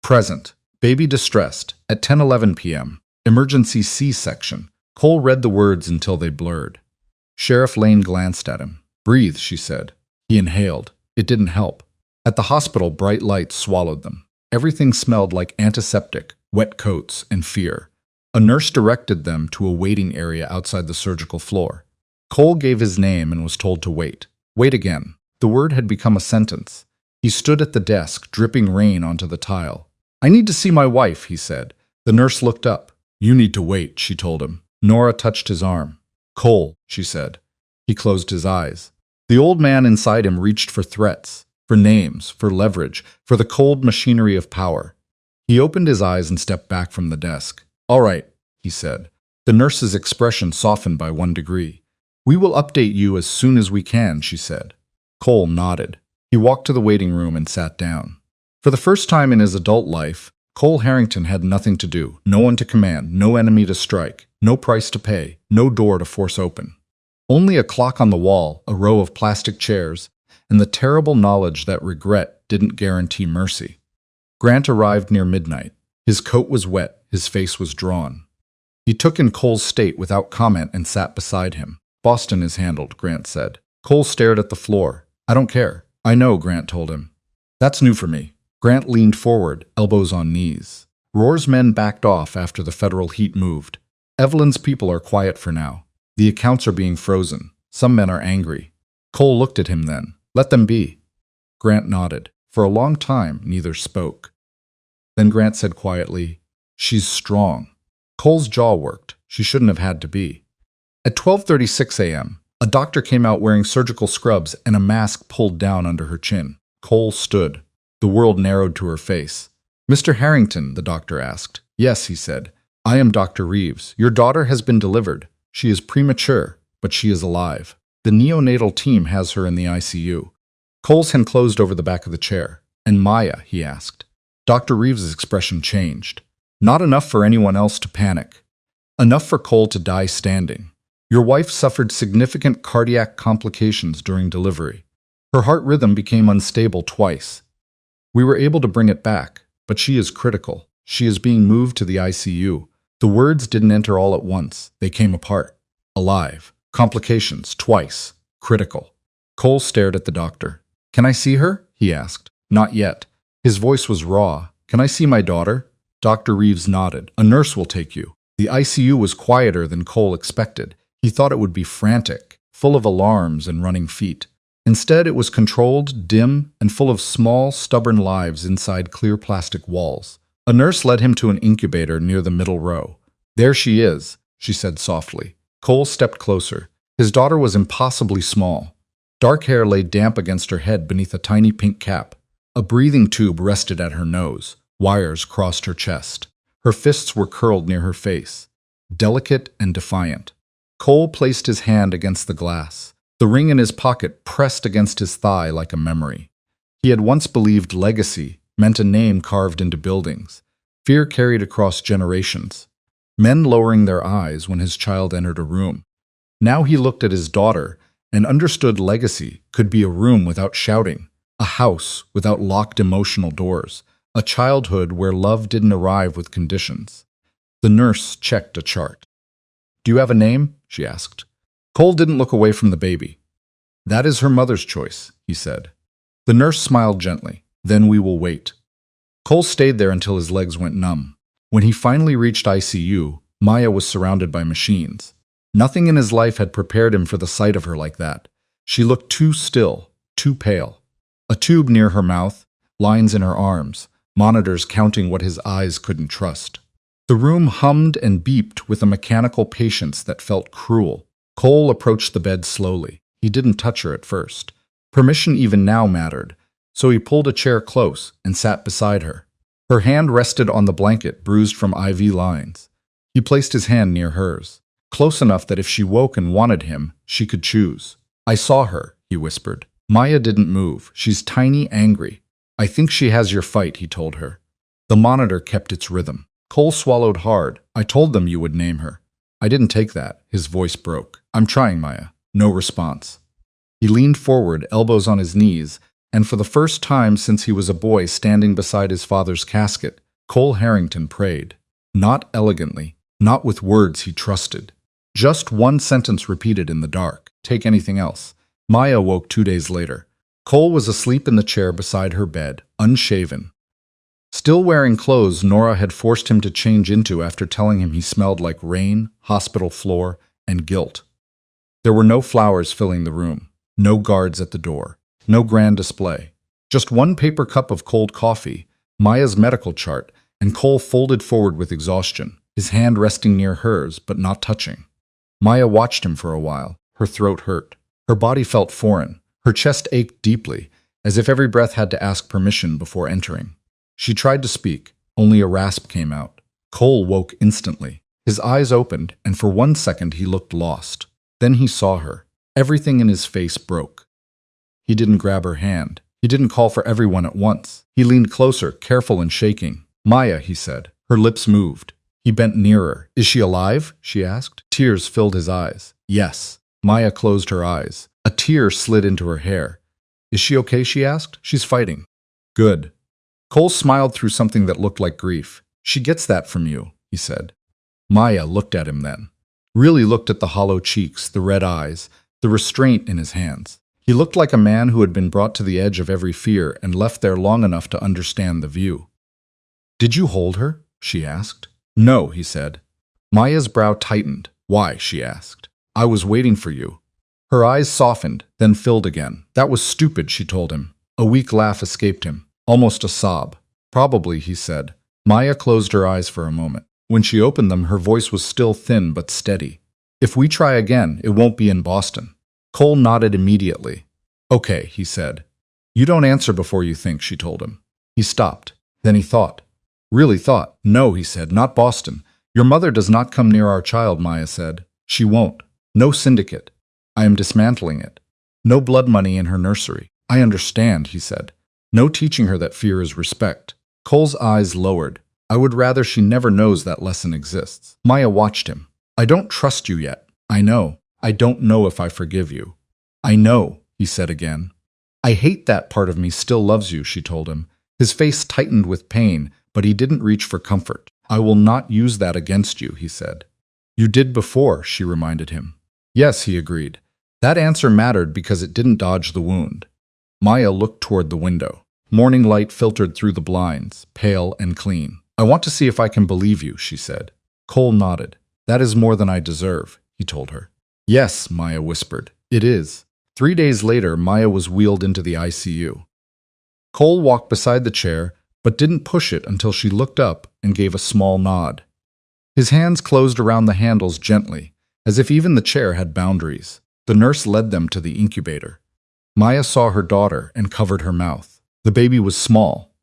Speaker 1: present, baby distressed. At 10:11 p.m., emergency C-section. Cole read the words until they blurred. Sheriff Lane glanced at him. Breathe, she said. He inhaled. It didn't help. At the hospital, bright lights swallowed them. Everything smelled like antiseptic, wet coats, and fear. A nurse directed them to a waiting area outside the surgical floor. Cole gave his name and was told to wait. Wait again. The word had become a sentence. He stood at the desk, dripping rain onto the tile. I need to see my wife, he said. The nurse looked up. You need to wait, she told him. Nora touched his arm. Cole, she said. He closed his eyes. The old man inside him reached for threats, for names, for leverage, for the cold machinery of power. He opened his eyes and stepped back from the desk. All right, he said. The nurse's expression softened by 1 degree. We will update you as soon as we can, she said. Cole nodded. He walked to the waiting room and sat down. For the first time in his adult life, Cole Harrington had nothing to do, no one to command, no enemy to strike, no price to pay, no door to force open. Only a clock on the wall, a row of plastic chairs, and the terrible knowledge that regret didn't guarantee mercy. Grant arrived near midnight. His coat was wet, his face was drawn. He took in Cole's state without comment and sat beside him. Boston is handled, Grant said. Cole stared at the floor. I don't care. I know, Grant told him. That's new for me. Grant leaned forward, elbows on knees. Roar's men backed off after the federal heat moved. Evelyn's people are quiet for now. The accounts are being frozen. Some men are angry. Cole looked at him then. Let them be. Grant nodded. For a long time, neither spoke. Then Grant said quietly, She's strong. Cole's jaw worked. She shouldn't have had to be. At 12:36 a.m., a doctor came out wearing surgical scrubs and a mask pulled down under her chin. Cole stood. The world narrowed to her face. Mr. Harrington, the doctor asked. Yes, he said. I am Dr. Reeves. Your daughter has been delivered. She is premature, but she is alive. The neonatal team has her in the ICU. Cole's hand closed over the back of the chair. And Maya, he asked. Dr. Reeves' expression changed. Not enough for anyone else to panic. Enough for Cole to die standing. Your wife suffered significant cardiac complications during delivery. Her heart rhythm became unstable twice. We were able to bring it back, but she is critical. She is being moved to the ICU. The words didn't enter all at once. They came apart. Alive. Complications, twice. Critical. Cole stared at the doctor. Can I see her? He asked. Not yet. His voice was raw. Can I see my daughter? Dr. Reeves nodded. A nurse will take you. The ICU was quieter than Cole expected. He thought it would be frantic, full of alarms and running feet. Instead, it was controlled, dim, and full of small, stubborn lives inside clear plastic walls. A nurse led him to an incubator near the middle row. There she is, she said softly. Cole stepped closer. His daughter was impossibly small. Dark hair lay damp against her head beneath a tiny pink cap. A breathing tube rested at her nose. Wires crossed her chest. Her fists were curled near her face, delicate and defiant. Cole placed his hand against the glass. The ring in his pocket pressed against his thigh like a memory. He had once believed legacy meant a name carved into buildings. Fear carried across generations. Men lowering their eyes when his child entered a room. Now he looked at his daughter and understood legacy could be a room without shouting, a house without locked emotional doors, a childhood where love didn't arrive with conditions. The nurse checked a chart. "Do you have a name?" she asked. Cole didn't look away from the baby. "That is her mother's choice," he said. The nurse smiled gently. "Then we will wait." Cole stayed there until his legs went numb. When he finally reached ICU, Maya was surrounded by machines. Nothing in his life had prepared him for the sight of her like that. She looked too still, too pale. A tube near her mouth, lines in her arms, monitors counting what his eyes couldn't trust. The room hummed and beeped with a mechanical patience that felt cruel. Cole approached the bed slowly. He didn't touch her at first. Permission even now mattered, so he pulled a chair close and sat beside her. Her hand rested on the blanket bruised from IV lines. He placed his hand near hers, close enough that if she woke and wanted him, she could choose. "I saw her," he whispered. Maya didn't move. "She's tiny, angry. I think she has your fight," he told her. The monitor kept its rhythm. Cole swallowed hard. "I told them you would name her." "I didn't take that." His voice broke. "I'm trying, Maya." No response. He leaned forward, elbows on his knees, and for the first time since he was a boy standing beside his father's casket, Cole Harrington prayed. Not elegantly, not with words he trusted. Just one sentence repeated in the dark. "Take anything else." Maya woke 2 days later. Cole was asleep in the chair beside her bed, unshaven. Still wearing clothes Nora had forced him to change into after telling him he smelled like rain, hospital floor, and guilt. There were no flowers filling the room, no guards at the door, no grand display. Just one paper cup of cold coffee, Maya's medical chart, and Cole folded forward with exhaustion, his hand resting near hers but not touching. Maya watched him for a while. Her throat hurt. Her body felt foreign. Her chest ached deeply, as if every breath had to ask permission before entering. She tried to speak. Only a rasp came out. Cole woke instantly. His eyes opened, and for 1 second he looked lost. Then he saw her. Everything in his face broke. He didn't grab her hand. He didn't call for everyone at once. He leaned closer, careful and shaking. "Maya," he said. Her lips moved. He bent nearer. "Is she alive?" she asked. Tears filled his eyes. "Yes." Maya closed her eyes. A tear slid into her hair. "Is she okay?" she asked. "She's fighting." "Good." Cole smiled through something that looked like grief. "She gets that from you," he said. Maya looked at him then. Really looked at the hollow cheeks, the red eyes, the restraint in his hands. He looked like a man who had been brought to the edge of every fear and left there long enough to understand the view. "Did you hold her?" she asked. "No," he said. Maya's brow tightened. "Why?" she asked. "I was waiting for you." Her eyes softened, then filled again. "That was stupid," she told him. A weak laugh escaped him, almost a sob. "Probably," he said. Maya closed her eyes for a moment. When she opened them, her voice was still thin but steady. "If we try again, it won't be in Boston." Cole nodded immediately. "Okay," he said. "You don't answer before you think," she told him. He stopped. Then he thought. Really thought. "No," he said, "not Boston. Your mother does not come near our child," Maya said. "She won't. No syndicate. I am dismantling it. No blood money in her nursery." "I understand," he said. "No teaching her that fear is respect." Cole's eyes lowered. "I would rather she never knows that lesson exists." Maya watched him. "I don't trust you yet. I know. I don't know if I forgive you." "I know," he said again. "I hate that part of me still loves you," she told him. His face tightened with pain, but he didn't reach for comfort. "I will not use that against you," he said. "You did before," she reminded him. "Yes," he agreed. That answer mattered because it didn't dodge the wound. Maya looked toward the window. Morning light filtered through the blinds, pale and clean. "I want to see if I can believe you," she said. Cole nodded. "That is more than I deserve," he told her. "Yes," Maya whispered. "It is." 3 days later, Maya was wheeled into the ICU. Cole walked beside the chair, but didn't push it until she looked up and gave a small nod. His hands closed around the handles gently, as if even the chair had boundaries. The nurse led them to the incubator. Maya saw her daughter and covered her mouth. The baby was small.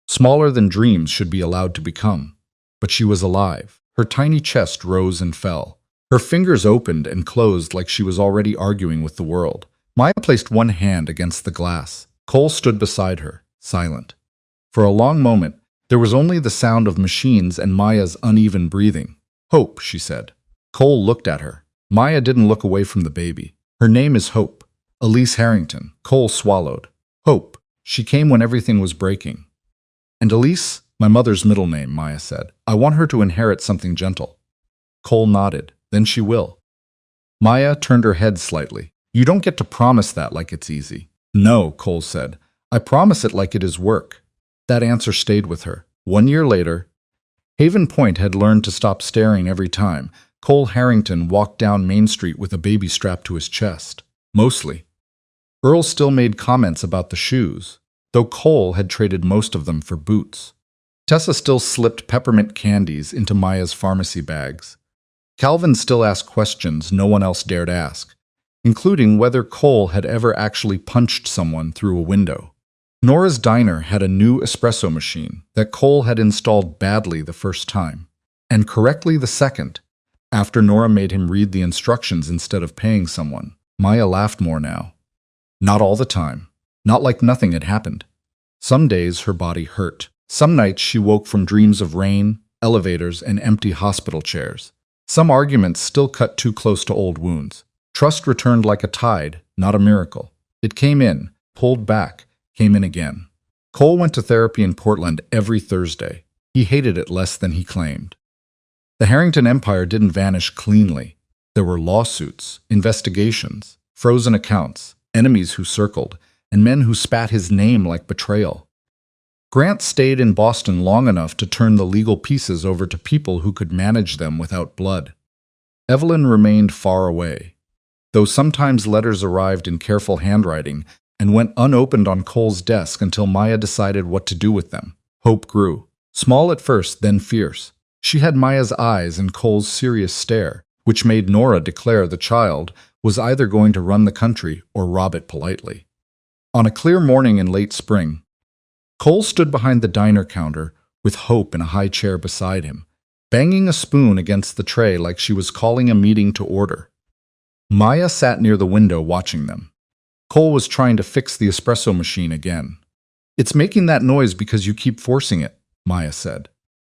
Speaker 1: Smaller than dreams should be allowed to become. But she was alive. Her tiny chest rose and fell. Her fingers opened and closed like she was already arguing with the world. Maya placed one hand against the glass. Cole stood beside her, silent. For a long moment, There was only the sound of machines and Maya's uneven breathing. "Hope," she said. Cole looked at her. Maya didn't look away from the baby. "Her name is Hope. Elise Harrington." Cole swallowed. "Hope. She came when everything was breaking." "And Elise?" "My mother's middle name," Maya said. "I want her to inherit something gentle." Cole nodded. "Then she will." Maya turned her head slightly. "You don't get to promise that like it's easy." "No," Cole said. "I promise it like it is work." That answer stayed with her. 1 year later, Haven Point had learned to stop staring every time Cole Harrington walked down Main Street with a baby strapped to his chest. Mostly. Earl still made comments about the shoes, though Cole had traded most of them for boots. Tessa still slipped peppermint candies into Maya's pharmacy bags. Calvin still asked questions no one else dared ask, including whether Cole had ever actually punched someone through a window. Nora's diner had a new espresso machine that Cole had installed badly the first time, and correctly the second, after Nora made him read the instructions instead of paying someone. Maya laughed more now. Not all the time. Not like nothing had happened. Some days her body hurt. Some nights she woke from dreams of rain, elevators, and empty hospital chairs. Some arguments still cut too close to old wounds. Trust returned like a tide, not a miracle. It came in, pulled back, came in again. Cole went to therapy in Portland every Thursday. He hated it less than he claimed. The Harrington Empire didn't vanish cleanly. There were lawsuits, investigations, frozen accounts, enemies who circled, and men who spat his name like betrayal. Grant stayed in Boston long enough to turn the legal pieces over to people who could manage them without blood. Evelyn remained far away, though sometimes letters arrived in careful handwriting and went unopened on Cole's desk until Maya decided what to do with them. Hope grew. Small at first, then fierce. She had Maya's eyes and Cole's serious stare, which made Nora declare the child was either going to run the country or rob it politely. On a clear morning in late spring, Cole stood behind the diner counter with Hope in a high chair beside him, banging a spoon against the tray like she was calling a meeting to order. Maya sat near the window watching them. Cole was trying to fix the espresso machine again. "It's making that noise because you keep forcing it," Maya said.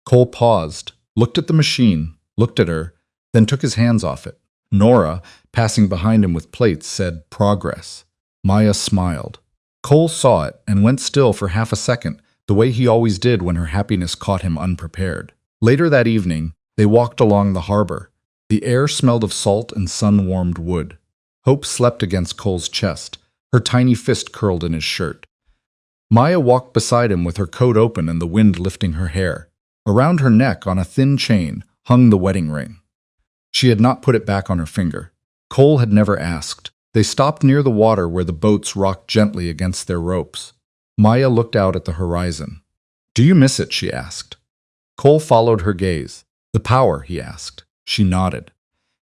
Speaker 1: Cole paused, looked at the machine, looked at her, then took his hands off it. Nora, passing behind him with plates, said, "Progress." Maya smiled. Cole saw it and went still for half a second, the way he always did when her happiness caught him unprepared. Later that evening, they walked along the harbor. The air smelled of salt and sun-warmed wood. Hope slept against Cole's chest, her tiny fist curled in his shirt. Maya walked beside him with her coat open and the wind lifting her hair. Around her neck, on a thin chain, hung the wedding ring. She had not put it back on her finger. Cole had never asked. They stopped near the water where the boats rocked gently against their ropes. Maya looked out at the horizon. "Do you miss it?" she asked. Cole followed her gaze. "The power?" he asked. She nodded.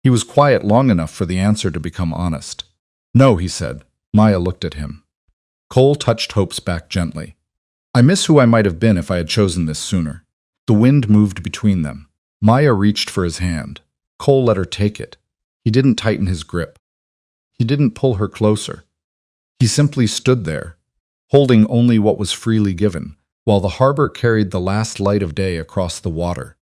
Speaker 1: He was quiet long enough for the answer to become honest. "No," he said. Maya looked at him. Cole touched Hope's back gently. "I miss who I might have been if I had chosen this sooner." The wind moved between them. Maya reached for his hand. Cole let her take it. He didn't tighten his grip. He didn't pull her closer. He simply stood there, holding only what was freely given, while the harbor carried the last light of day across the water.